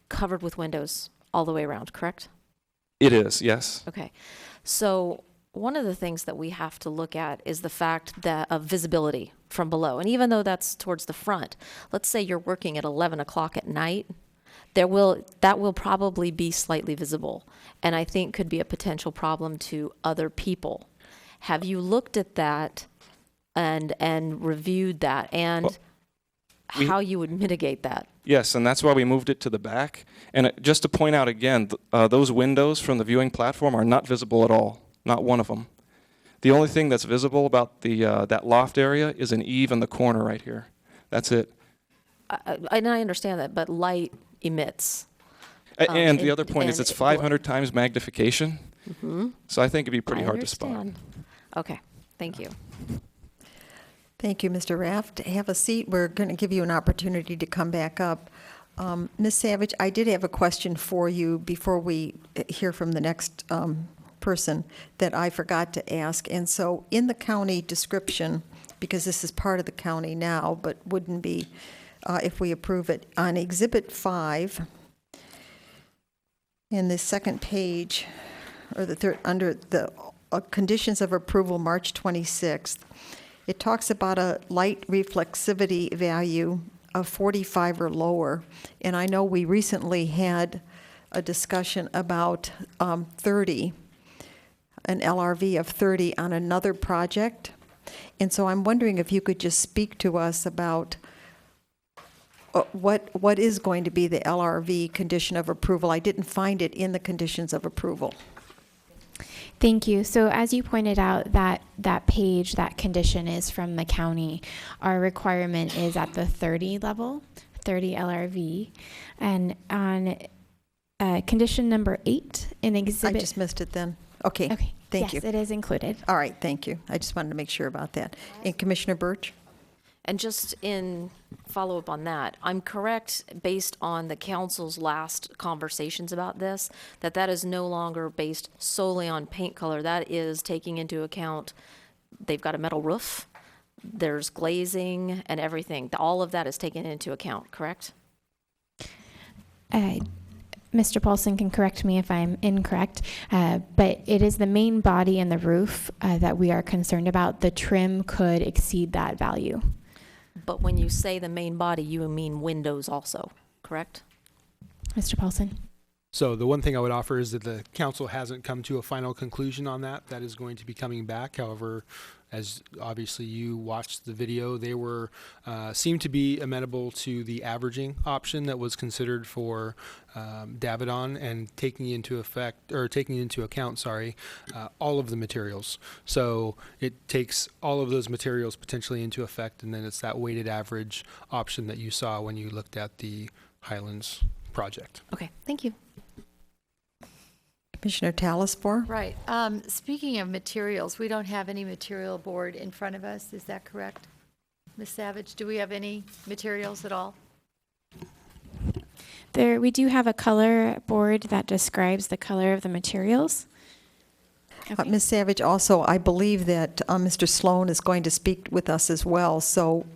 covered with windows all the way around, correct? It is, yes. Okay. So one of the things that we have to look at is the fact that of visibility from below. And even though that's towards the front, let's say you're working at 11 o'clock at night, that will probably be slightly visible, and I think could be a potential problem to other people. Have you looked at that and reviewed that, and how you would mitigate that? Yes, and that's why we moved it to the back. And just to point out again, those windows from the viewing platform are not visible at all, not one of them. The only thing that's visible about that loft area is an eave in the corner right here. That's it. And I understand that, but light emits. And the other point is it's 500 times magnification. Mm-hmm. So I think it'd be pretty hard to spot. Understand. Okay, thank you. Thank you, Mr. Raft. Have a seat. We're going to give you an opportunity to come back up. Ms. Savage, I did have a question for you before we hear from the next person that I forgot to ask. And so in the county description, because this is part of the county now, but wouldn't be if we approve it, on Exhibit 5, in the second page, or the third, under the conditions of approval, March 26th, it talks about a light reflexivity value of 45 or lower. And I know we recently had a discussion about 30, an LRV of 30 on another project. And so I'm wondering if you could just speak to us about what is going to be the LRV condition of approval. I didn't find it in the conditions of approval. Thank you. So as you pointed out, that page, that condition is from the county. Our requirement is at the 30 level, 30 LRV. And on Condition number 8 in I exhibit. just missed it then. Okay. Okay. Thank Yes, you. it is included. All right, thank you. I just wanted to make sure about that. And Commissioner Birch? And just in follow-up on that, I'm correct, based on the council's last conversations about this, that that is no longer based solely on paint color. That is taking into account, they've got a metal roof, there's glazing and everything. All of that is taken into account, correct? Mr. Paulson can correct me if I'm incorrect, but it is the main body and the roof that we are concerned about. The trim could exceed that value. But when you say the main body, you mean windows also, correct? Mr. Paulson? So the one thing I would offer is that the council hasn't come to a final conclusion on that. That is going to be coming back. However, as obviously you watched the video, they were seemed to be amenable to the averaging option that was considered for Davidon, and taking into account, all of the materials. So it takes all of those materials potentially into effect, and then it's that weighted average option that you saw when you looked at the Highlands project. Okay, thank you. Commissioner Talasfor? Right. Speaking of materials, we don't have any material board in front of us. Is that correct? Ms. Savage, do we have any materials at all? We do have a color board that describes the color of the materials. Ms. Savage, also, I believe that Mr. Sloan is going to speak with us as well. So,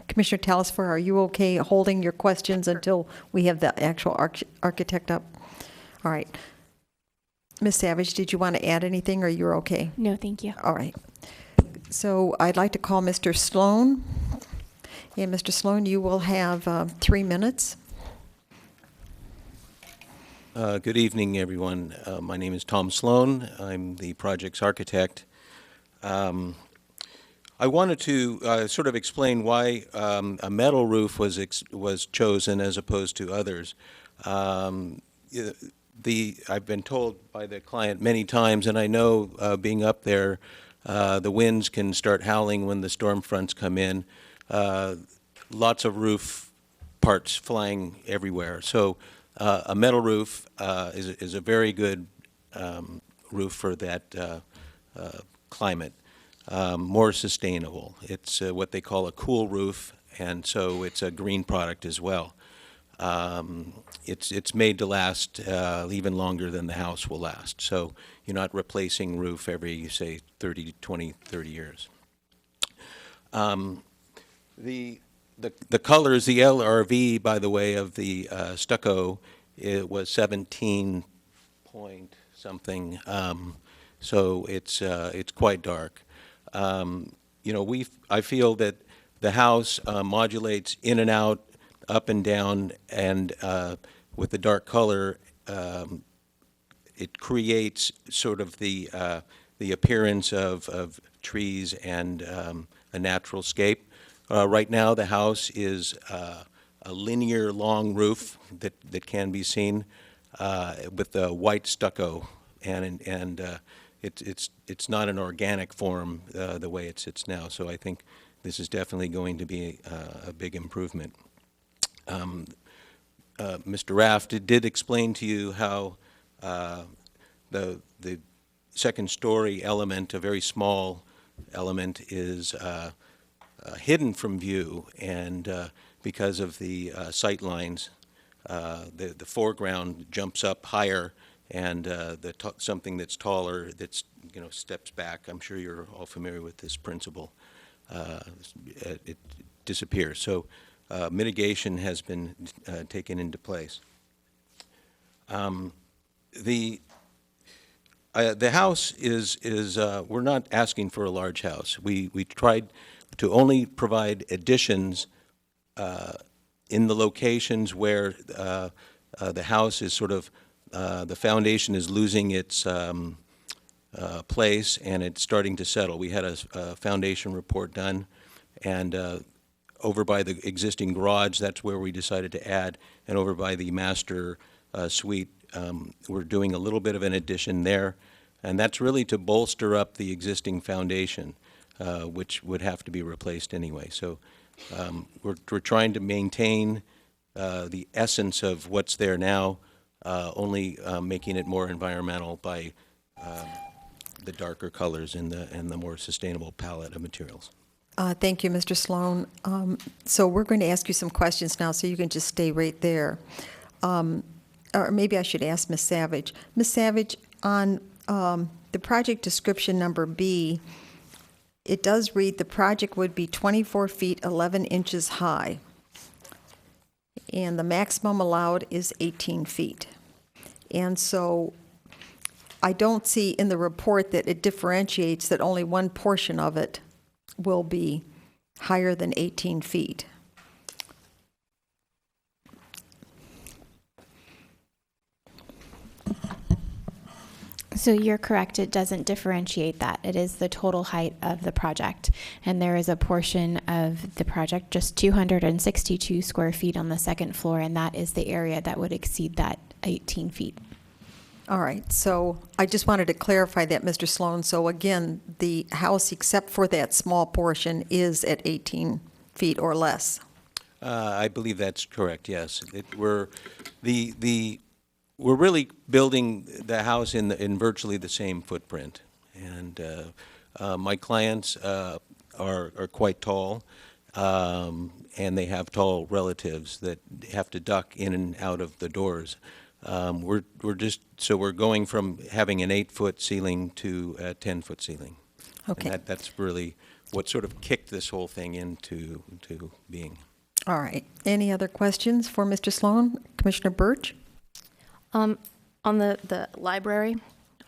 Commissioner Talasfor, are you okay holding your questions until we have the actual architect up? All right. Ms. Savage, did you want to add anything, or you're okay? No, thank you. All right. So I'd like to call Mr. Sloan. And Mr. Sloan, you will have 3 minutes. Good evening, everyone. My name is Tom Sloan. I'm the project's architect. I wanted to sort of explain why a metal roof was chosen as opposed to others. I've been told by the client many times, and I know being up there, the winds can start howling when the storm fronts come in. Lots of roof parts flying everywhere. So a metal roof is a very good roof for that climate. More sustainable. It's what they call a cool roof, and so it's a green product as well. It's made to last even longer than the house will last. So you're not replacing roof every, say, 30 years. The colors, the LRV, by the way, of the stucco, it was 17 point something. So it's quite dark. I feel that the house modulates in and out, up and down, and with the dark color, it creates sort of the appearance of trees and a natural scape. Right now, the house is a linear long roof that can be seen with the white stucco, and it's not an organic form the way it sits now. So I think this is definitely going to be a big improvement. Mr. Raft did explain to you how the second story element, a very small element, is hidden from view, and because of the sight lines, the foreground jumps up higher, and something that's taller steps back. I'm sure you're all familiar with this principle. It disappears. So mitigation has been taken into place. The house is we're not asking for a large house. We tried to only provide additions in the locations where the house is sort of, the foundation is losing its place and it's starting to settle. We had a foundation report done, and over by the existing garage, that's where we decided to add, and over by the master suite, we're doing a little bit of an addition there, and that's really to bolster up the existing foundation, which would have to be replaced anyway. So we're trying to maintain the essence of what's there now, only making it more environmental by the darker colors and the more sustainable palette of materials. Thank you, Mr. Sloan. So we're going to ask you some questions now, so you can just stay right there. Or maybe I should ask Ms. Savage. Ms. Savage, on the project description number B, it does read the project would be 24 feet 11 inches high, and the maximum allowed is 18 feet. And so I don't see in the report that it differentiates that only one portion of it will be higher than 18 feet. So you're correct, it doesn't differentiate that. It is the total height of the project. And there is a portion of the project, just 262 square feet on the second floor, and that is the area that would exceed that 18 feet. All right, so I just wanted to clarify that, Mr. Sloan. So again, the house, except for that small portion, is at 18 feet or less. I believe that's correct, yes. We're really building the house in virtually the same footprint. And my clients are quite tall, and they have tall relatives that have to duck in and out of the doors. We're going from having an 8-foot ceiling to a 10-foot ceiling. Okay. And that's really what sort of kicked this whole thing into being. All right. Any other questions for Mr. Sloan? Commissioner Birch? On the library,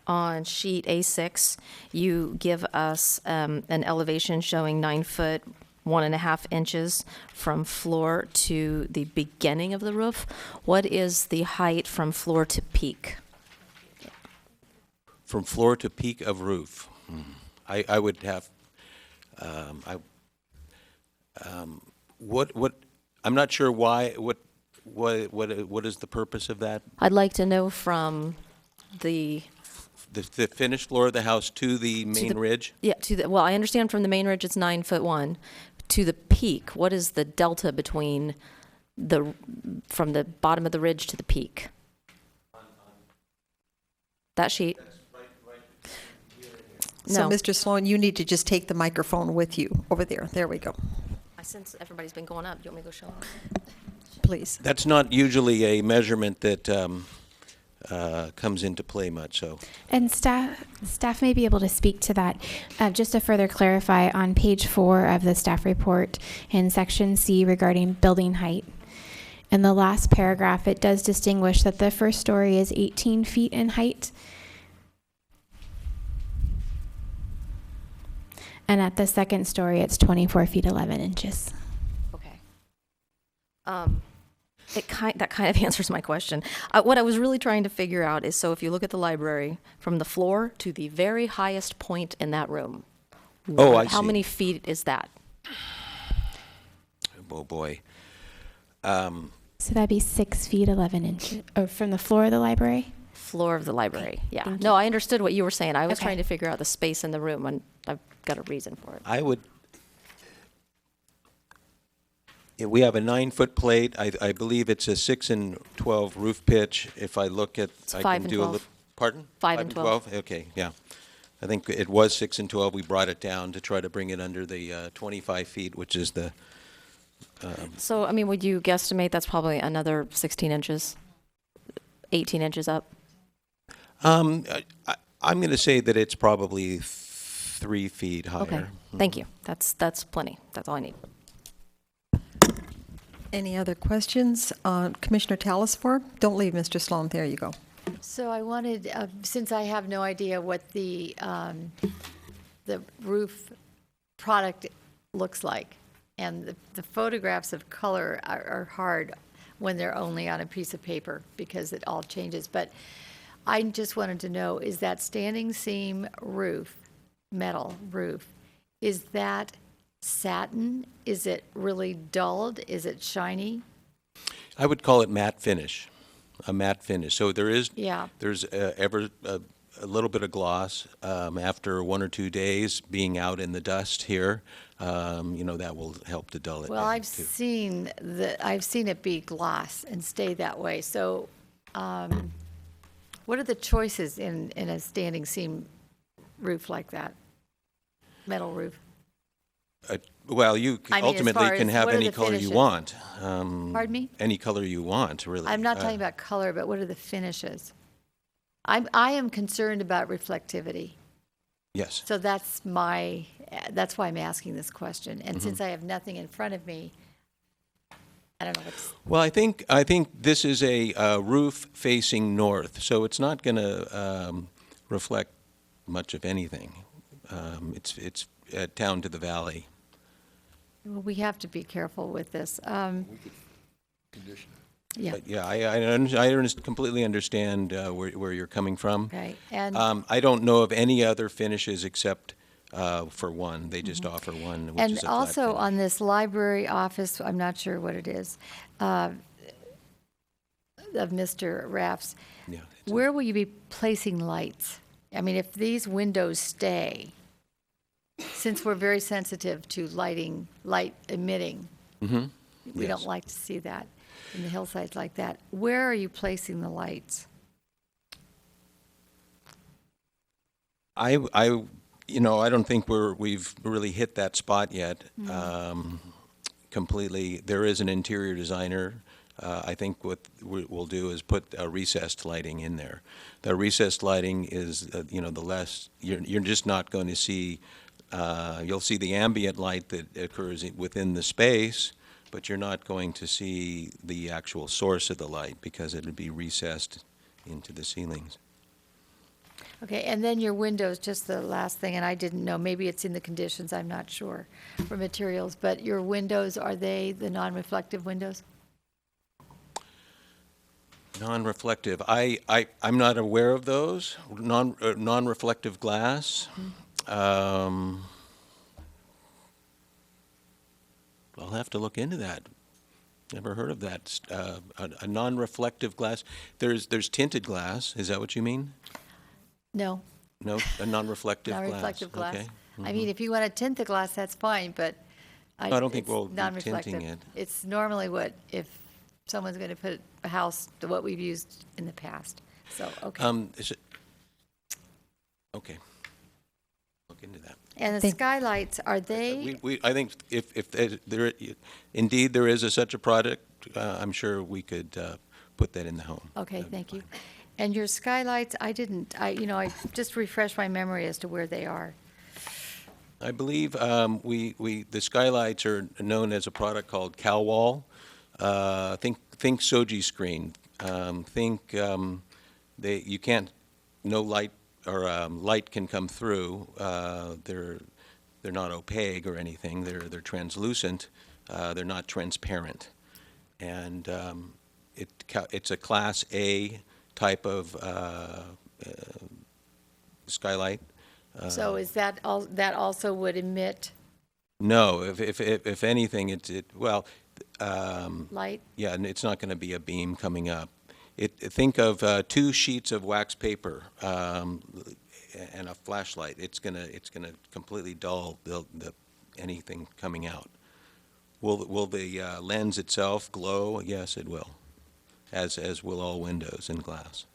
on sheet A6, you give us an elevation showing 9 foot 1.5 inches from floor to the beginning of the roof. What is the height from floor to peak? From floor to peak of roof. I would have, I'm not sure why, what is the purpose of that? I'd like to know from the finished floor of the house to the main ridge? Yeah, well, I understand from the main ridge it's 9 foot 1. To the peak, what is the delta between from the bottom of the ridge to the peak? That sheet? So, No. Mr. Sloan, you need to just take the microphone with you over there. There we go. I sense everybody's been going up. Do you want me to go show them? Please. That's not usually a measurement that comes into play much, so. And staff may be able to speak to that. Just to further clarify, on page 4 of the staff report in section C regarding building height, in the last paragraph, it does distinguish that the first story is 18 feet in height. And at the second story, it's 24 feet 11 inches. Okay. That kind of answers my question. What I was really trying to figure out is, so if you look at the library, from the floor to the very highest point in that room, how see. many feet is that? Oh, boy. So that'd be 6 feet 11 inches, or from the floor of the library? Floor of the library, yeah. Thank No, I understood what you were saying. I was Okay. trying to figure out the space in the room, and I've got a reason for it. We have a 9-foot plate. I believe it's a 6 and 12 roof pitch. If I look at, It's I 5 can and do 12. a little, pardon? 5 and 12. Okay, yeah. I think it was 6 and 12. We brought it down to try to bring it under the 25 feet, which is the. So, I mean, would you guesstimate that's probably another 16 inches, 18 inches up? I'm going to say that it's probably 3 feet higher. Okay, thank you. That's plenty. That's all I need. Any other questions? Commissioner Talasfor? Don't leave, Mr. Sloan. There you go. So I wanted, since I have no idea what the roof product looks like, and the photographs of color are hard when they're only on a piece of paper because it all changes. But I just wanted to know, is that standing seam roof, metal roof, is that satin? Is it really dulled? Is it shiny? I would call it matte finish, a matte finish. So there's a little bit of gloss after 1 or 2 days being out in the dust here. That will help to dull it. Well, down, I've too. seen it be gloss and stay that way. So what are the choices in a standing seam roof like that? Metal roof? Well, you I mean, as ultimately far can as have what are any the color you finishes? want. Pardon me? Any color you want, really. I'm not talking about color, but what are the finishes? I am concerned about reflectivity. Yes. So that's why I'm asking this question. And since I have nothing in front of me, I don't know what's. Well, I think this is a roof facing north, so it's not going to reflect much of anything. It's down to the valley. Well, we have to be careful with this. Condition. Yeah. But yeah, I completely understand where you're coming from. Okay. And I don't know of any other finishes except for one. They just offer one, which and is a flat also finish. on this library office, I'm not sure what it is, of Mr. Raff's, Yeah, where will you be placing lights? I mean, if these windows stay, since we're very sensitive to light emitting, we Yes. don't like to see that in the hillsides like that. Where are you placing the lights? I don't think we've really hit that spot yet completely. There is an interior designer. I think what we'll do is put recessed lighting in there. The recessed lighting is, the less, you're just not going to see, you'll see the ambient light that occurs within the space, but you're not going to see the actual source of the light because it would be recessed into the ceilings. Okay, and then your windows, just the last thing, and I didn't know, maybe it's in the conditions, I'm not sure, for materials, but your windows, are they the non-reflective windows? Non-reflective. I'm not aware of those. Non-reflective glass. I'll have to look into that. Never heard of that. A non-reflective glass. There's tinted glass. Is that what you mean? No. No, a non-reflective glass. Non-reflective glass. Okay. I mean, if you want to tint the glass, that's fine, but I don't think it's we'll be non-reflective. tinting it. It's normally if someone's going to put a house to what we've used in the past. So, okay. Is it? Okay. Look into that. And the skylights, are they? I think if there indeed there is such a product, I'm sure we could put that in the home. Okay, thank you. And your skylights, I just refreshed my memory as to where they are. I believe the skylights are known as a product called CalWall. Think Soji screen. You can't, no light or light can come through. They're not opaque or anything. They're translucent. They're not transparent, and it's a Class A type of skylight. So is that also would emit No, if anything, light? Yeah, and it's not going to be a beam coming up. Think of 2 sheets of wax paper and a flashlight. It's gonna completely dull anything coming out. Will the lens itself glow? Yes, it will, as will all windows and glass.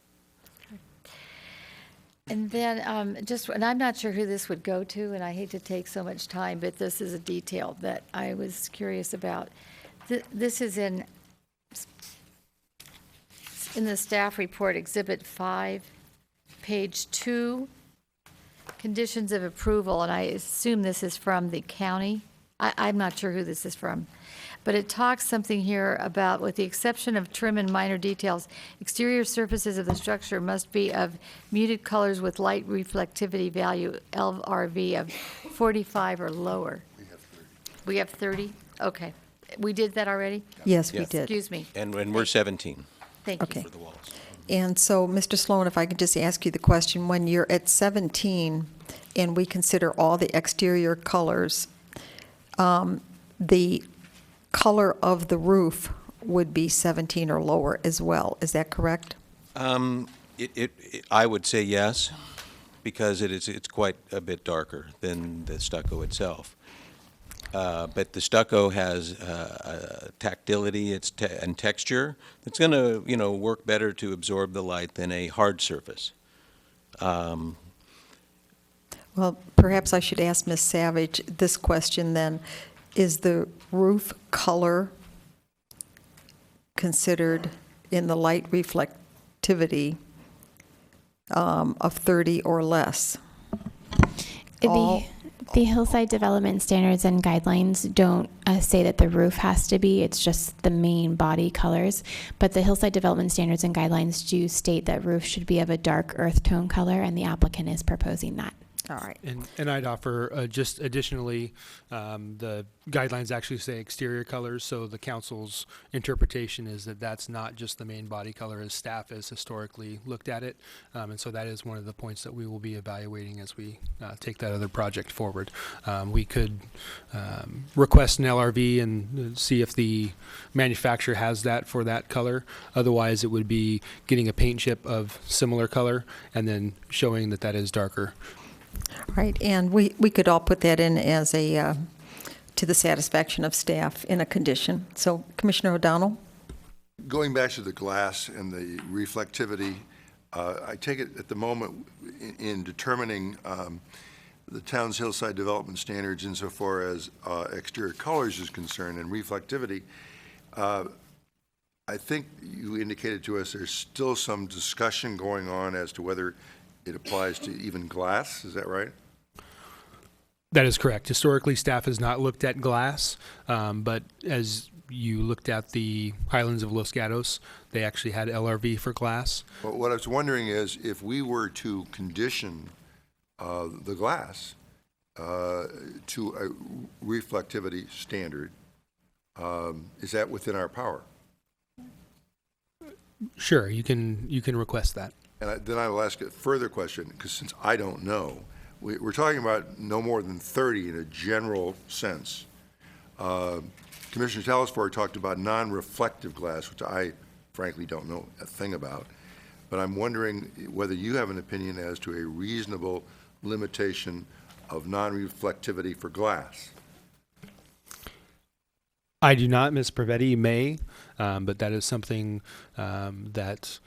And then and I'm not sure who this would go to, and I hate to take so much time, but this is a detail that I was curious about. This is in the staff report, Exhibit 5, page 2, conditions of approval, and I assume this is from the county. I'm not sure who this is from. But it talks something here about, with the exception of trim and minor details, exterior surfaces of the structure must be of muted colors with light reflectivity value, LRV, of 45 or lower. We have 30? Okay. We did that already? Yes, we Yes. did. Excuse me. And we're 17 Thank you. Okay. for the walls. And so, Mr. Sloan, if I could just ask you the question, when you're at 17 and we consider all the exterior colors, the color of the roof would be 17 or lower as well. Is that correct? I would say yes, because it's quite a bit darker than the stucco itself. But the stucco has tactility and texture that's going to, work better to absorb the light than a hard surface. Well, perhaps I should ask Ms. Savage this question then. Is the roof color considered in the light reflectivity of 30 or less? The Hillside Development Standards and Guidelines don't say that the roof has to be, it's just the main body colors. But the Hillside Development Standards and Guidelines do state that roof should be of a dark earth tone color, and the applicant is proposing that. All right. And I'd offer just additionally, the guidelines actually say exterior colors, so the council's interpretation is that that's not just the main body color as staff has historically looked at it. And so that is one of the points that we will be evaluating as we take that other project forward. We could request an LRV and see if the manufacturer has that for that color. Otherwise, it would be getting a paint chip of similar color and then showing that that is darker. Right, and we could all put that in as a, to the satisfaction of staff in a condition. So Commissioner O'Donnell? Going back to the glass and the reflectivity, I take it at the moment in determining the town's hillside development standards insofar as exterior colors is concerned and reflectivity, I think you indicated to us there's still some discussion going on as to whether it applies to even glass, is that right? That is correct. Historically, staff has not looked at glass, but as you looked at the Highlands of Los Gatos, they actually had LRV for glass. But what I was wondering is if we were to condition the glass to a reflectivity standard, is that within our power? Sure, you can request that. And then I will ask a further question, because since I don't know, we're talking about no more than 30 in a general sense. Commissioner Telesford talked about non-reflective glass, which I frankly don't know a thing about. But I'm wondering whether you have an opinion as to a reasonable limitation of non-reflectivity for glass. I do not, Ms. Pravetti. You may, but that is something that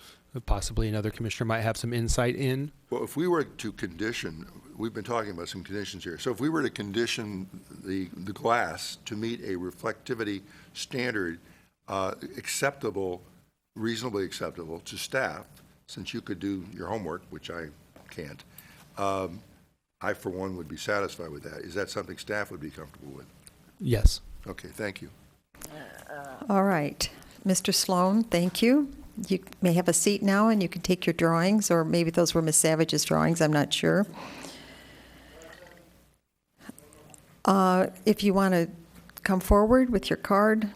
possibly another commissioner might have some insight in. Well, if we were to condition, we've been talking about some conditions here. So if we were to condition the glass to meet a reflectivity standard acceptable, reasonably acceptable to staff, since you could do your homework, which I can't, I, for one, would be satisfied with that. Is that something staff would be comfortable with? Yes. Okay, thank you. All right. Mr. Sloan, thank you. You may have a seat now, and you can take your drawings, or maybe those were Ms. Savage's drawings, I'm not sure. If you want to come forward with your card.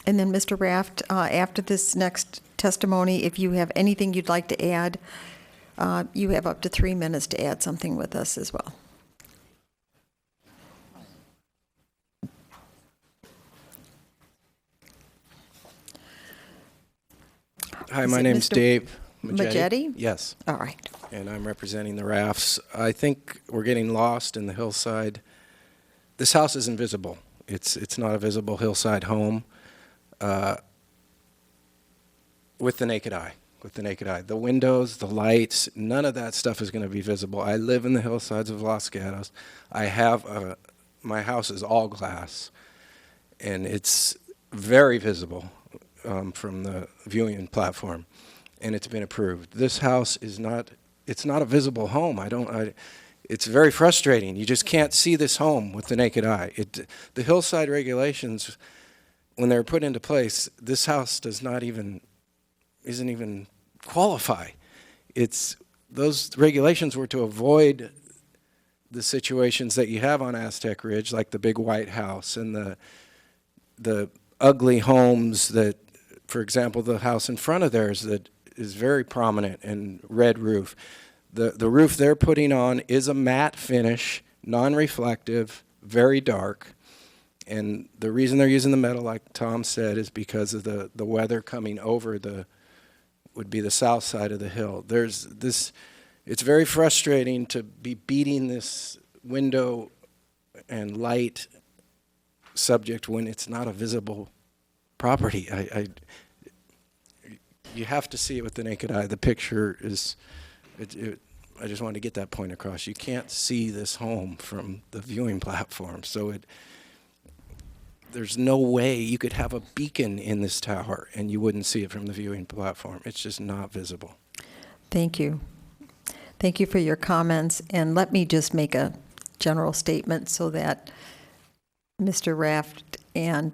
And then, Mr. Raft, after this next testimony, if you have anything you'd like to add, you have up to 3 minutes to add something with us as well. Hi, my name's Dave Majetti? Yes. All right. And I'm representing the Rafts. I think we're getting lost in the hillside. This house is invisible. It's not a visible hillside home with the naked eye. With the naked eye. The windows, the lights, none of that stuff is going to be visible. I live in the hillsides of Los Gatos. I have my house is all glass, and it's very visible from the viewing platform, and it's been approved. This house is not, it's not a visible home. It's very frustrating. You just can't see this home with the naked eye. The hillside regulations, when they're put into place, this house isn't even qualify. Those regulations were to avoid the situations that you have on Aztec Ridge, like the big white house and the ugly homes that, for example, the house in front of theirs that is very prominent and red roof. The roof they're putting on is a matte finish, non-reflective, very dark. And the reason they're using the metal, like Tom said, is because of the weather coming over would be the south side of the hill. It's very frustrating to be beating this window and light subject when it's not a visible property. You have to see it with the naked eye. The picture is, I just wanted to get that point across. You can't see this home from the viewing platform, so there's no way you could have a beacon in this tower and you wouldn't see it from the viewing platform. It's just not visible. Thank you. Thank you for your comments, and let me just make a general statement so that Mr. Raft and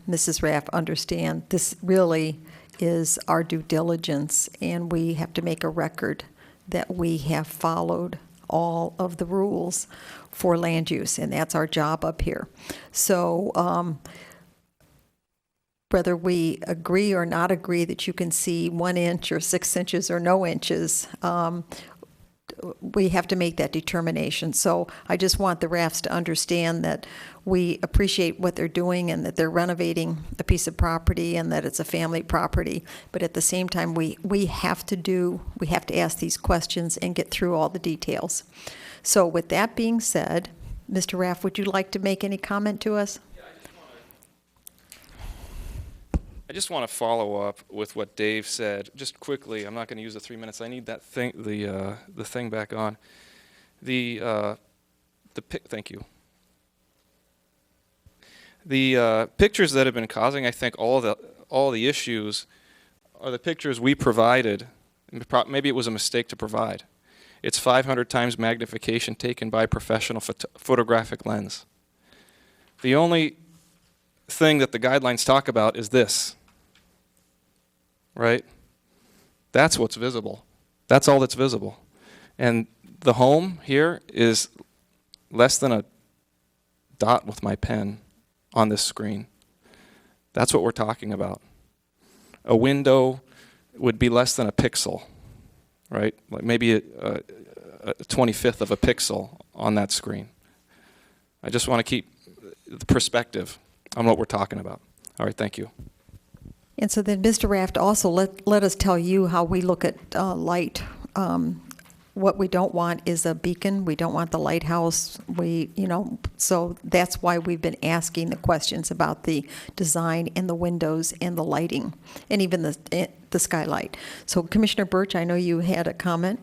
Mrs. Raft understand this really is our due diligence, and we have to make a record that we have followed all of the rules for land use, and that's our job up here. So whether we agree or not agree that you can see 1 inch or 6 inches or no inches, we have to make that determination. So I just want the Rafts to understand that we appreciate what they're doing and that they're renovating a piece of property and that it's a family property. But at the same time, we have to ask these questions and get through all the details. So with that being said, Mr. Raft, would you like to make any comment to us? I just want to follow up with what Dave said, just quickly. I'm not going to use the 3 minutes. I need that thing, the thing back on. Thank you. The pictures that have been causing, I think, all the issues are the pictures we provided. Maybe it was a mistake to provide. It's 500 times magnification taken by a professional photographic lens. The only thing that the guidelines talk about is this. Right? That's what's visible. That's all that's visible. And the home here is less than a dot with my pen on this screen. That's what we're talking about. A window would be less than a pixel, right? Like maybe a 25th of a pixel on that screen. I just want to keep the perspective on what we're talking about. All right, thank you. And so then, Mr. Raft, also let us tell you how we look at light. What we don't want is a beacon. We don't want the lighthouse. So that's why we've been asking the questions about the design and the windows and the lighting, and even the skylight. So, Commissioner Birch, I know you had a comment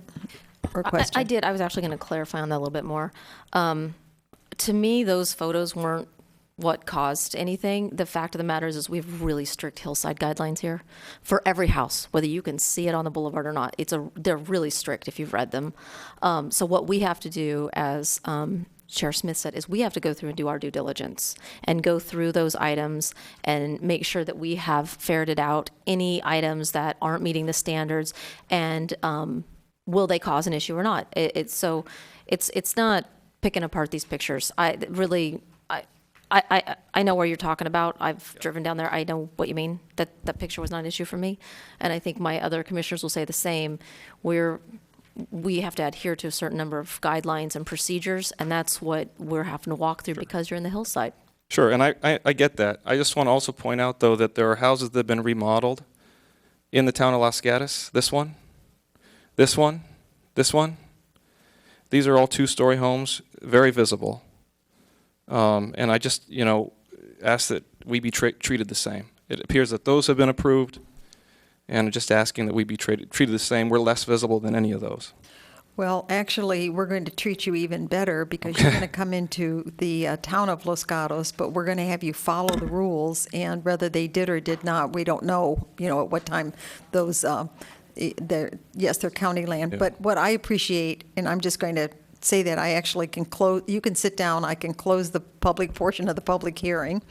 or question. I did. I was actually going to clarify on that a little bit more. To me, those photos weren't what caused anything. The fact of the matter is we have really strict hillside guidelines here for every house, whether you can see it on the boulevard or not. They're really strict if you've read them. So what we have to do, as Chair Smith said, is we have to go through and do our due diligence and go through those items and make sure that we have ferreted out any items that aren't meeting the standards, and will they cause an issue or not. It's not picking apart these pictures. I know where you're talking about. I've driven down there. I know what you mean. That picture was not an issue for me. And I think my other commissioners will say the same. We have to adhere to a certain number of guidelines and procedures, and that's what we're having to walk through because you're in the hillside. Sure, and I get that. I just want to also point out, though, that there are houses that have been remodeled in the town of Los Gatos. This one, this one, this one. These are all two-story homes, very visible. And I just, ask that we be treated the same. It appears that those have been approved, and just asking that we be treated the same. We're less visible than any of those. Well, actually, we're going to treat you even better because you're going to come into the town of Los Gatos, but we're going to have you follow the rules, and whether they did or did not, we don't know, at what time those, they're county land. Yeah. But what I appreciate, and I'm just going to say that I actually can close, you can sit down, I can close the public portion of the public hearing.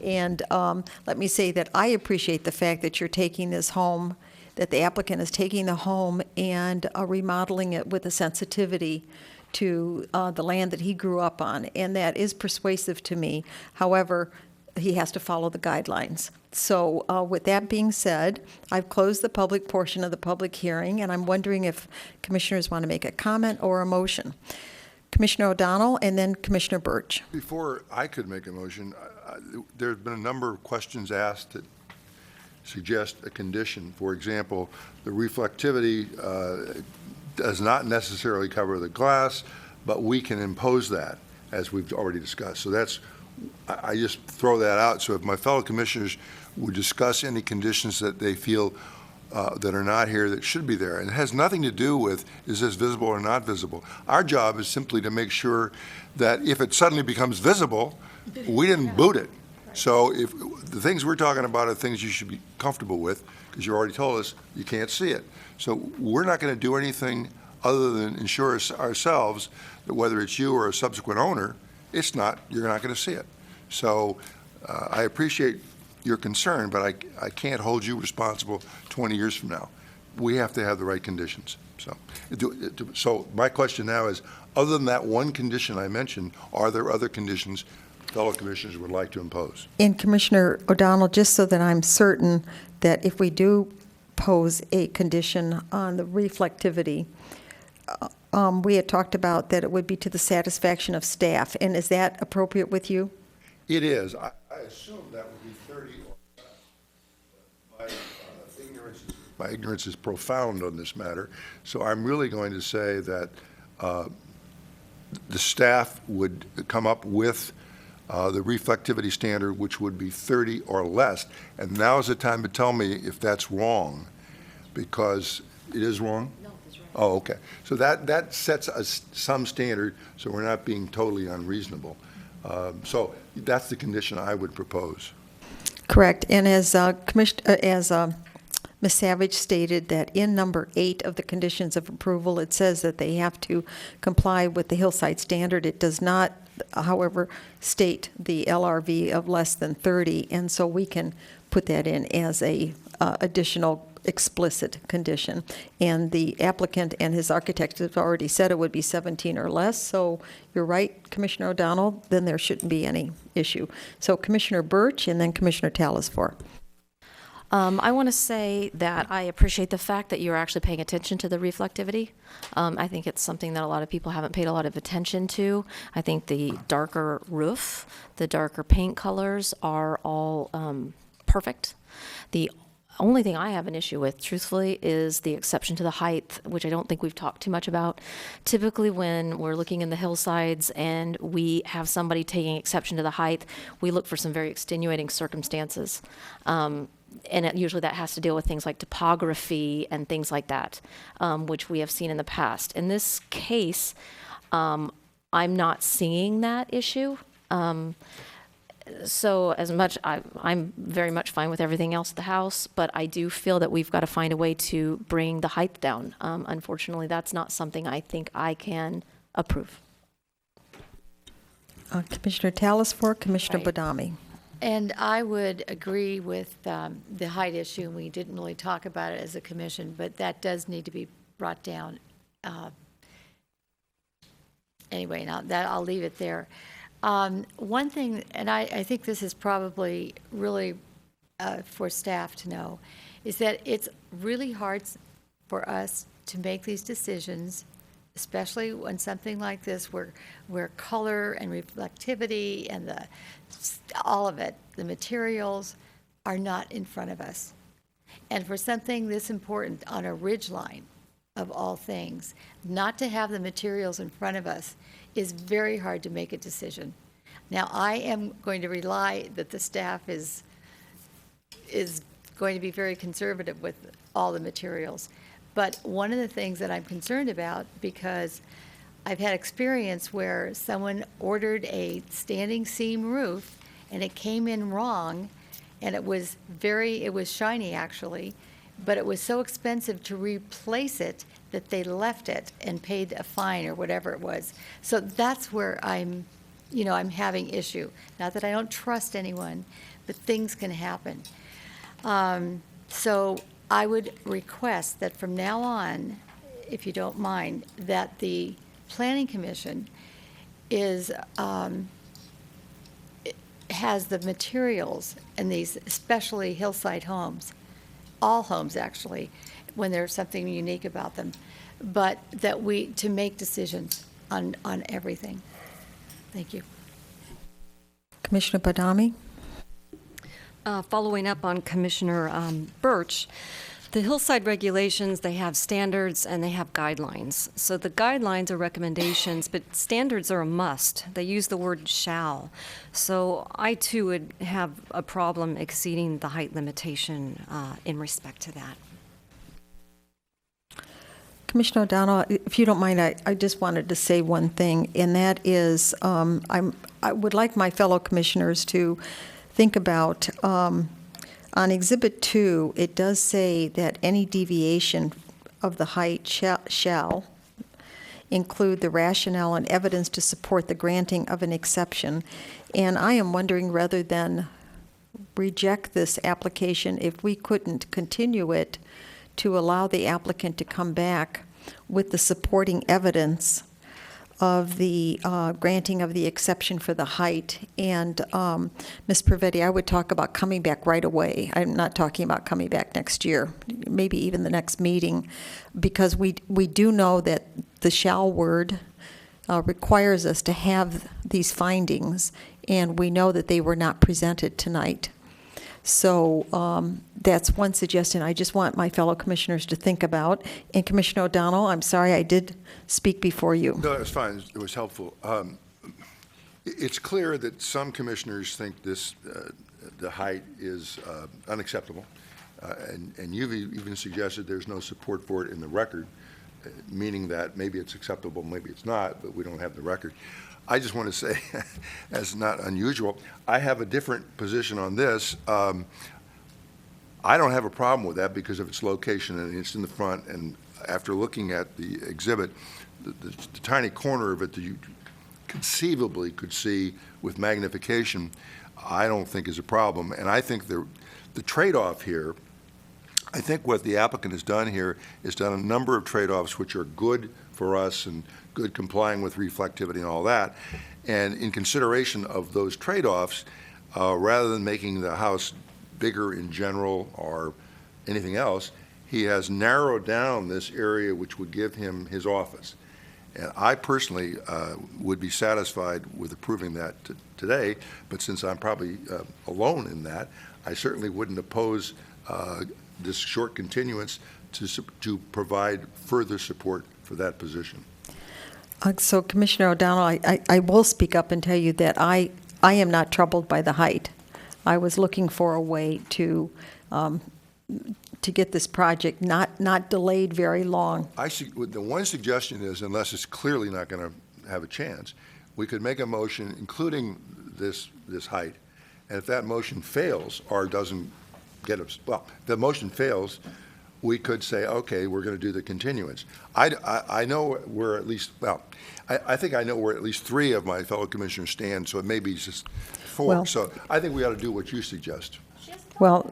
And let me say that I appreciate the fact that you're taking this home, that the applicant is taking the home and remodeling it with a sensitivity to the land that he grew up on. And that is persuasive to me. However, he has to follow the guidelines. So with that being said, I've closed the public portion of the public hearing, and I'm wondering if commissioners want to make a comment or a motion. Commissioner O'Donnell and then Commissioner Birch. Before I could make a motion, there's been a number of questions asked that suggest a condition. For example, the reflectivity does not necessarily cover the glass. but we can impose that, as we've already discussed. So that's, I just throw that out. So if my fellow commissioners would discuss any conditions that they feel that are not here that should be there. And it has nothing to do with, is this visible or not visible? Our job is simply to make sure that if it suddenly becomes visible, we didn't boot it. So if the things we're talking about are things you should be comfortable with, because you already told us you can't see it. So we're not going to do anything other than ensure ourselves that whether it's you or a subsequent owner, it's not, you're not going to see it. So I appreciate your concern, but I can't hold you responsible 20 years from now. We have to have the right conditions. So my question now is, other than that one condition I mentioned, are there other conditions fellow commissioners would like to impose? And Commissioner O'Donnell, just so that I'm certain that if we do pose a condition on the reflectivity, we had talked about that it would be to the satisfaction of staff, and is that appropriate with you? It is. I assume that would be 30 or less. My ignorance is profound on this matter, so I'm really going to say that the staff would come up with the reflectivity standard, which would be 30 or less. And now is the time to tell me if that's wrong, because it is wrong? No, it's right. Oh, okay. So that sets some standard, so we're not being totally unreasonable. So that's the condition I would propose. Correct. And as Ms. Savage stated, that in number 8 of the conditions of approval, it says that they have to comply with the hillside standard. It does not, however, state the LRV of less than 30, and so we can put that in as a additional explicit condition. And the applicant and his architect have already said it would be 17 or less, so you're right, Commissioner O'Donnell, then there shouldn't be any issue. So Commissioner Birch and then Commissioner Talasfor. I want to say that I appreciate the fact that you're actually paying attention to the reflectivity. I think it's something that a lot of people haven't paid a lot of attention to. I think the darker roof, the darker paint colors are all perfect. The only thing I have an issue with, truthfully, is the exception to the height, which I don't think we've talked too much about. Typically, when we're looking in the hillsides and we have somebody taking exception to the height, we look for some very extenuating circumstances. And usually that has to deal with things like topography and things like that, which we have seen in the past. In this case, I'm not seeing that issue. So as much, I'm very much fine with everything else at the house, but I do feel that we've got to find a way to bring the height down. Unfortunately, that's not something I think I can approve. Commissioner Talasfor, Commissioner Badami. And I would agree with the height issue, and we didn't really talk about it as a commission, but that does need to be brought down. Anyway, now that I'll leave it there. One thing, and I think this is probably really for staff to know, is that it's really hard for us to make these decisions, especially when something like this, where color and reflectivity and all of it, the materials, are not in front of us. And for something this important on a ridge line, of all things, not to have the materials in front of us is very hard to make a decision. Now, I am going to rely that the staff is going to be very conservative with all the materials. But one of the things that I'm concerned about, because I've had experience where someone ordered a standing seam roof and it came in wrong, and it was shiny actually, but it was so expensive to replace it that they left it and paid a fine or whatever it was. So that's where I'm having issue. Not that I don't trust anyone, but things can happen. So I would request that from now on, if you don't mind, that the Planning Commission has the materials in these, especially hillside homes, all homes actually, when there's something unique about them, but that to make decisions on everything. Thank you. Commissioner Badami? Following up on Commissioner Birch, The hillside regulations, they have standards and they have guidelines. So the guidelines are recommendations, but standards are a must. They use the word shall. So I too would have a problem exceeding the height limitation in respect to that. Commissioner O'Donnell, if you don't mind, I just wanted to say one thing, and that is I would like my fellow commissioners to think about, on Exhibit 2, it does say that any deviation of the height shall include the rationale and evidence to support the granting of an exception. And I am wondering, rather than reject this application, if we couldn't continue it to allow the applicant to come back with the supporting evidence of the granting of the exception for the height. And Ms. Pravetti, I would talk about coming back right away. I'm not talking about coming back next year, maybe even the next meeting, because we do know that the shall word requires us to have these findings, and we know that they were not presented tonight. So that's one suggestion I just want my fellow commissioners to think about. And Commissioner O'Donnell, I'm sorry I did speak before you. No, that's fine. It was helpful. It's clear that some commissioners think this, the height is unacceptable. And you've even suggested there's no support for it in the record, meaning that maybe it's acceptable, maybe it's not, but we don't have the record. I just want to say, as not unusual, I have a different position on this. I don't have a problem with that because of its location and it's in the front. And after looking at the exhibit, the tiny corner of it that you conceivably could see with magnification, I don't think is a problem. And I think the trade-off here, I think what the applicant has done here is done a number of trade-offs which are good for us and good complying with reflectivity and all that. And in consideration of those trade-offs, rather than making the house bigger in general or anything else, he has narrowed down this area which would give him his office. And I personally would be satisfied with approving that today, but since I'm probably alone in that, I certainly wouldn't oppose this short continuance to provide further support for that position. So Commissioner O'Donnell, I will speak up and tell you that I am not troubled by the height. I was looking for a way to get this project not delayed very long. The one suggestion is, unless it's clearly not going to have a chance, we could make a motion including this height, and if that motion fails or doesn't get us, well, if the motion fails, we could say, okay, we're going to do the continuance. I know where at least, well, I think I know where at least 3 of my fellow commissioners stand, so it may be just 4. Well, so I think we ought to do what you suggest. Well,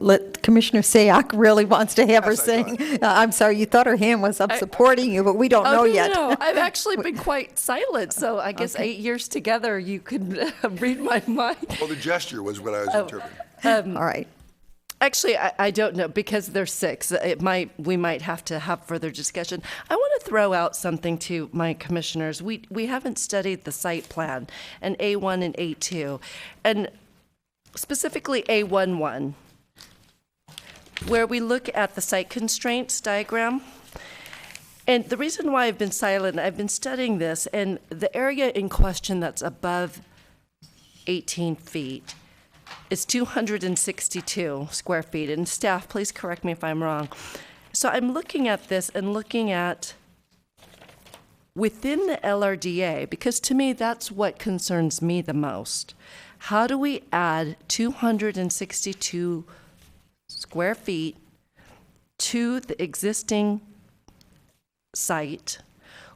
Commissioner Sayoc really wants to have her saying, I'm sorry, you thought her hand was up supporting you, but we don't know yet. No, I've actually been quite silent, so I guess 8 years together you could read my mind. Well, the gesture was what I was interpreting. All right. Actually, I don't know, because there's 6. We might have to have further discussion. I want to throw out something to my commissioners. We haven't studied the site plan and A1 and A2, and specifically A11, where we look at the site constraints diagram. And the reason why I've been silent, I've been studying this, and the area in question that's above 18 feet is 262 square feet. And staff, please correct me if I'm wrong. So I'm looking at this and looking at within the LRDA, because to me that's what concerns me the most. How do we add 262 square feet to the existing site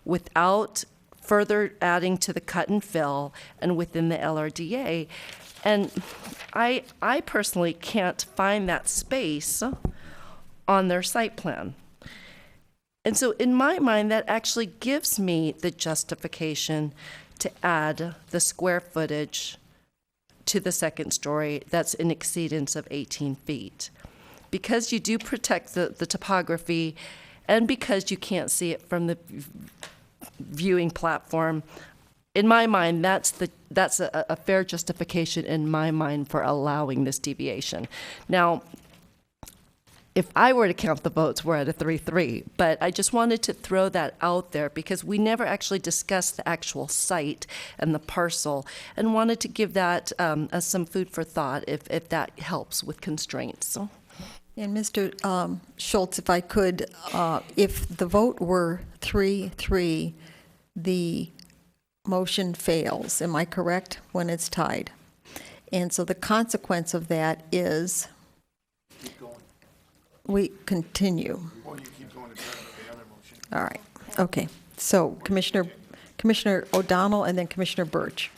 without further adding to the cut and fill and within the LRDA? And I personally can't find that space on their site plan. And so in my mind, that actually gives me the justification to add the square footage to the second story that's in exceedance of 18 feet. Because you do protect the topography and because you can't see it from the viewing platform, in my mind, that's a fair justification in my mind for allowing this deviation. Now, if I were to count the votes, we're at a 3-3. But I just wanted to throw that out there because we never actually discussed the actual site and the parcel, and wanted to give that as some food for thought if that helps with constraints. And Mr. Schultz, if I could, if the vote were 3-3, the motion fails. Am I correct? When it's tied. And so the consequence of that is we continue. All right. Okay. So Commissioner O'Donnell and then Commissioner Birch.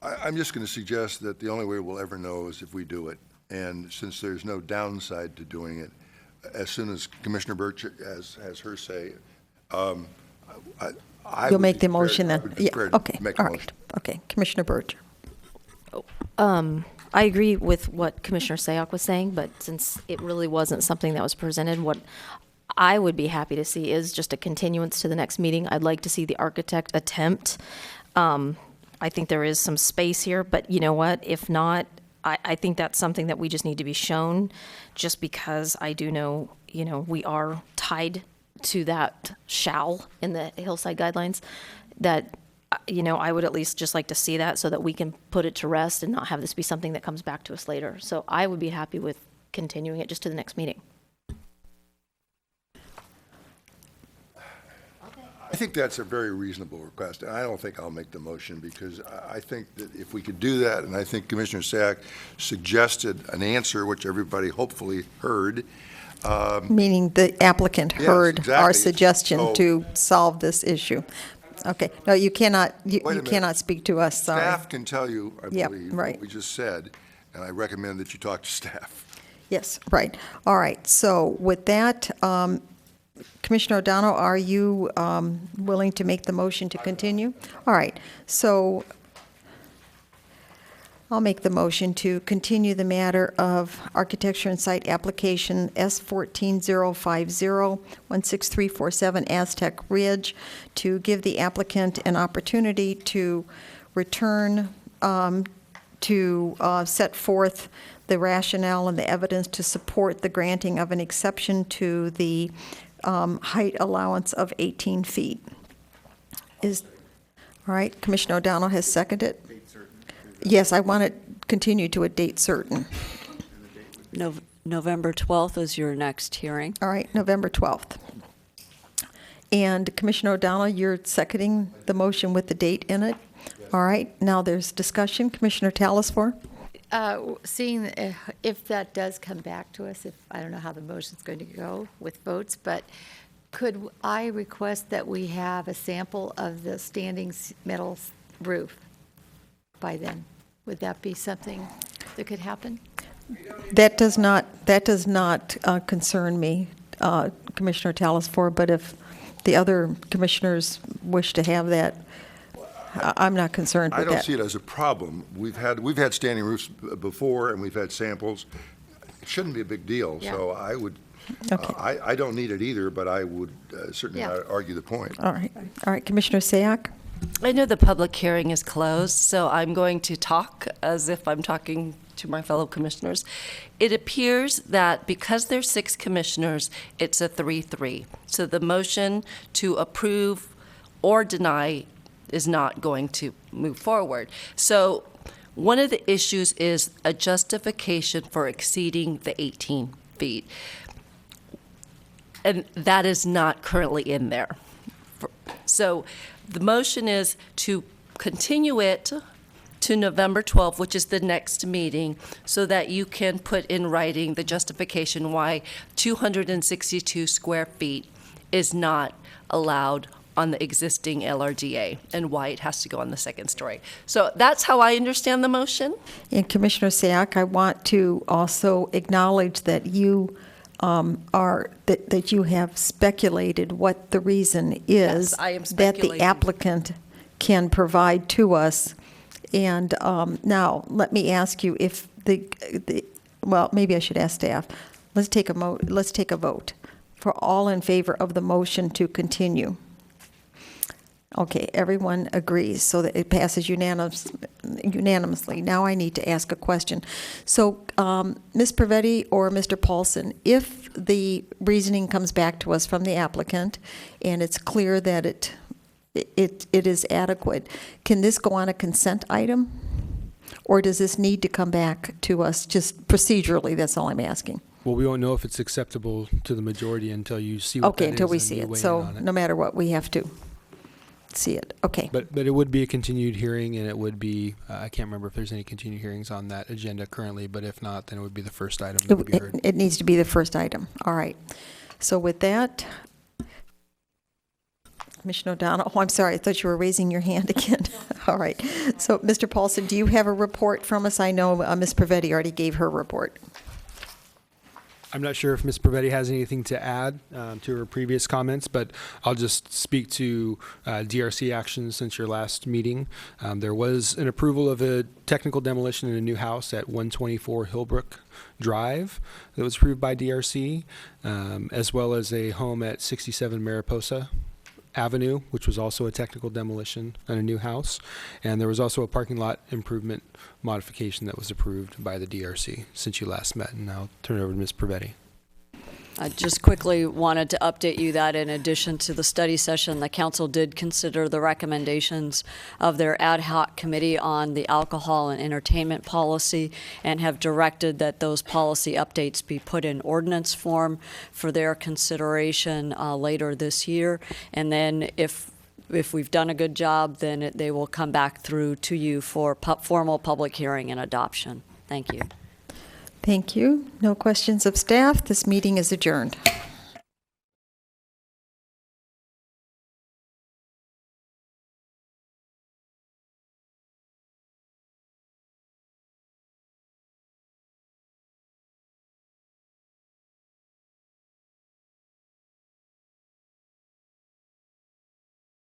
I'm just going to suggest that the only way we'll ever know is if we do it. And since there's no downside to doing it, as soon as Commissioner Birch has her say, I You'll would make be the prepared- motion I then? would be Yeah, prepared to okay, make a all motion. right. Okay, Commissioner Birch. I agree with what Commissioner Sayoc was saying, but since it really wasn't something that was presented, what I would be happy to see is just a continuance to the next meeting. I'd like to see the architect attempt. I think there is some space here, but you know what? If not, I think that's something that we just need to be shown, just because I do know, we are tied to that shall in the Hillside guidelines, that I would at least just like to see that so that we can put it to rest and not have this be something that comes back to us later. So I would be happy with continuing it just to the next meeting. I think that's a very reasonable request, and I don't think I'll make the motion because I think that if we could do that, and I think Commissioner Sack suggested an answer which everybody hopefully heard. Meaning the applicant Yes, heard our exactly. suggestion So- to solve this issue. Okay, no, you cannot, you Wait a minute. cannot speak to us, sorry. Staff can tell you, I Yep, believe, right. what we just said, and I recommend that you talk to staff. Yes, right. All right, so with that, Commissioner O'Donnell, are you willing to make the motion to continue? All right, so I'll make the motion to continue the matter of architecture and site application S14050-16347 Aztec Ridge to give the applicant an opportunity to return to set forth the rationale and the evidence to support the granting of an exception to the height allowance of 18 feet. All right, Commissioner O'Donnell has seconded. Yes, I want it continued to a date certain. November 12th is your next hearing. All right, November 12th. And Commissioner O'Donnell, you're seconding the motion with the date in it? All right, now there's discussion. Commissioner Talasfor? Seeing if that does come back to us, I don't know how the motion's going to go with votes, but could I request that we have a sample of the standing metal roof by then? Would that be something that could happen? That does not concern me, Commissioner Talasfor, but if the other commissioners wish to have that, I'm not concerned I with don't that. see it as a problem. We've had standing roofs before, and we've had samples. It shouldn't be a big deal, so I would, I don't need it either, but I would certainly not argue the point. All right, Commissioner Sayoc? I know the public hearing is closed, so I'm going to talk as if I'm talking to my fellow commissioners. It appears that because there's 6 commissioners, it's a 3-3. So the motion to approve or deny is not going to move forward. So one of the issues is a justification for exceeding the 18 feet. And that is not currently in there. So the motion is to continue it to November 12th, which is the next meeting, so that you can put in writing the justification why 262 square feet is not allowed on the existing LRDA and why it has to go on the second story. So that's how I understand the motion. And Commissioner Sayoc, I want to also acknowledge that you that you have speculated what the reason is Yes, I am that the speculating. applicant can provide to us. And now, let me ask you if well, maybe I should ask staff. Let's take a vote for all in favor of the motion to continue. Okay, everyone agrees, so that it passes unanimously unanimously. Now I need to ask a question. So, Ms. Pravetti or Mr. Paulson, if the reasoning comes back to us from the applicant and it's clear that it is adequate, can this go on a consent item? Or does this need to come back to us just procedurally? That's all I'm asking. Well, we won't know if it's acceptable to the majority until you see what that Okay, is until we and see you it. weigh in So on it. no matter what, we have to see it. Okay. But it would be a continued hearing, and it would be, I can't remember if there's any continued hearings on that agenda currently, but if not, then it would be the first item that would be heard. It needs to be the first item. All right. So with that, Commissioner O'Donnell, oh, I'm sorry, I thought you were raising your hand again. All right. So, Mr. Paulson, do you have a report from us? I know Ms. Pravetti already gave her report. I'm not sure if Ms. Pravetti has anything to add to her previous comments, but I'll just speak to DRC actions since your last meeting. There was an approval of a technical demolition in a new house at 124 Hillbrook Drive that was approved by DRC, as well as a home at 67 Mariposa Avenue, which was also a technical demolition on a new house. And there was also a parking lot improvement modification that was approved by the DRC since you last met. And I'll turn it over to Ms. Pravetti. I just quickly wanted to update you that in addition to the study session, the council did consider the recommendations of their ad hoc committee on the alcohol and entertainment policy and have directed that those policy updates be put in ordinance form for their consideration later this year. And then if we've done a good job, then they will come back through to you for formal public hearing and adoption. Thank you. Thank you. No questions of staff. This meeting is adjourned.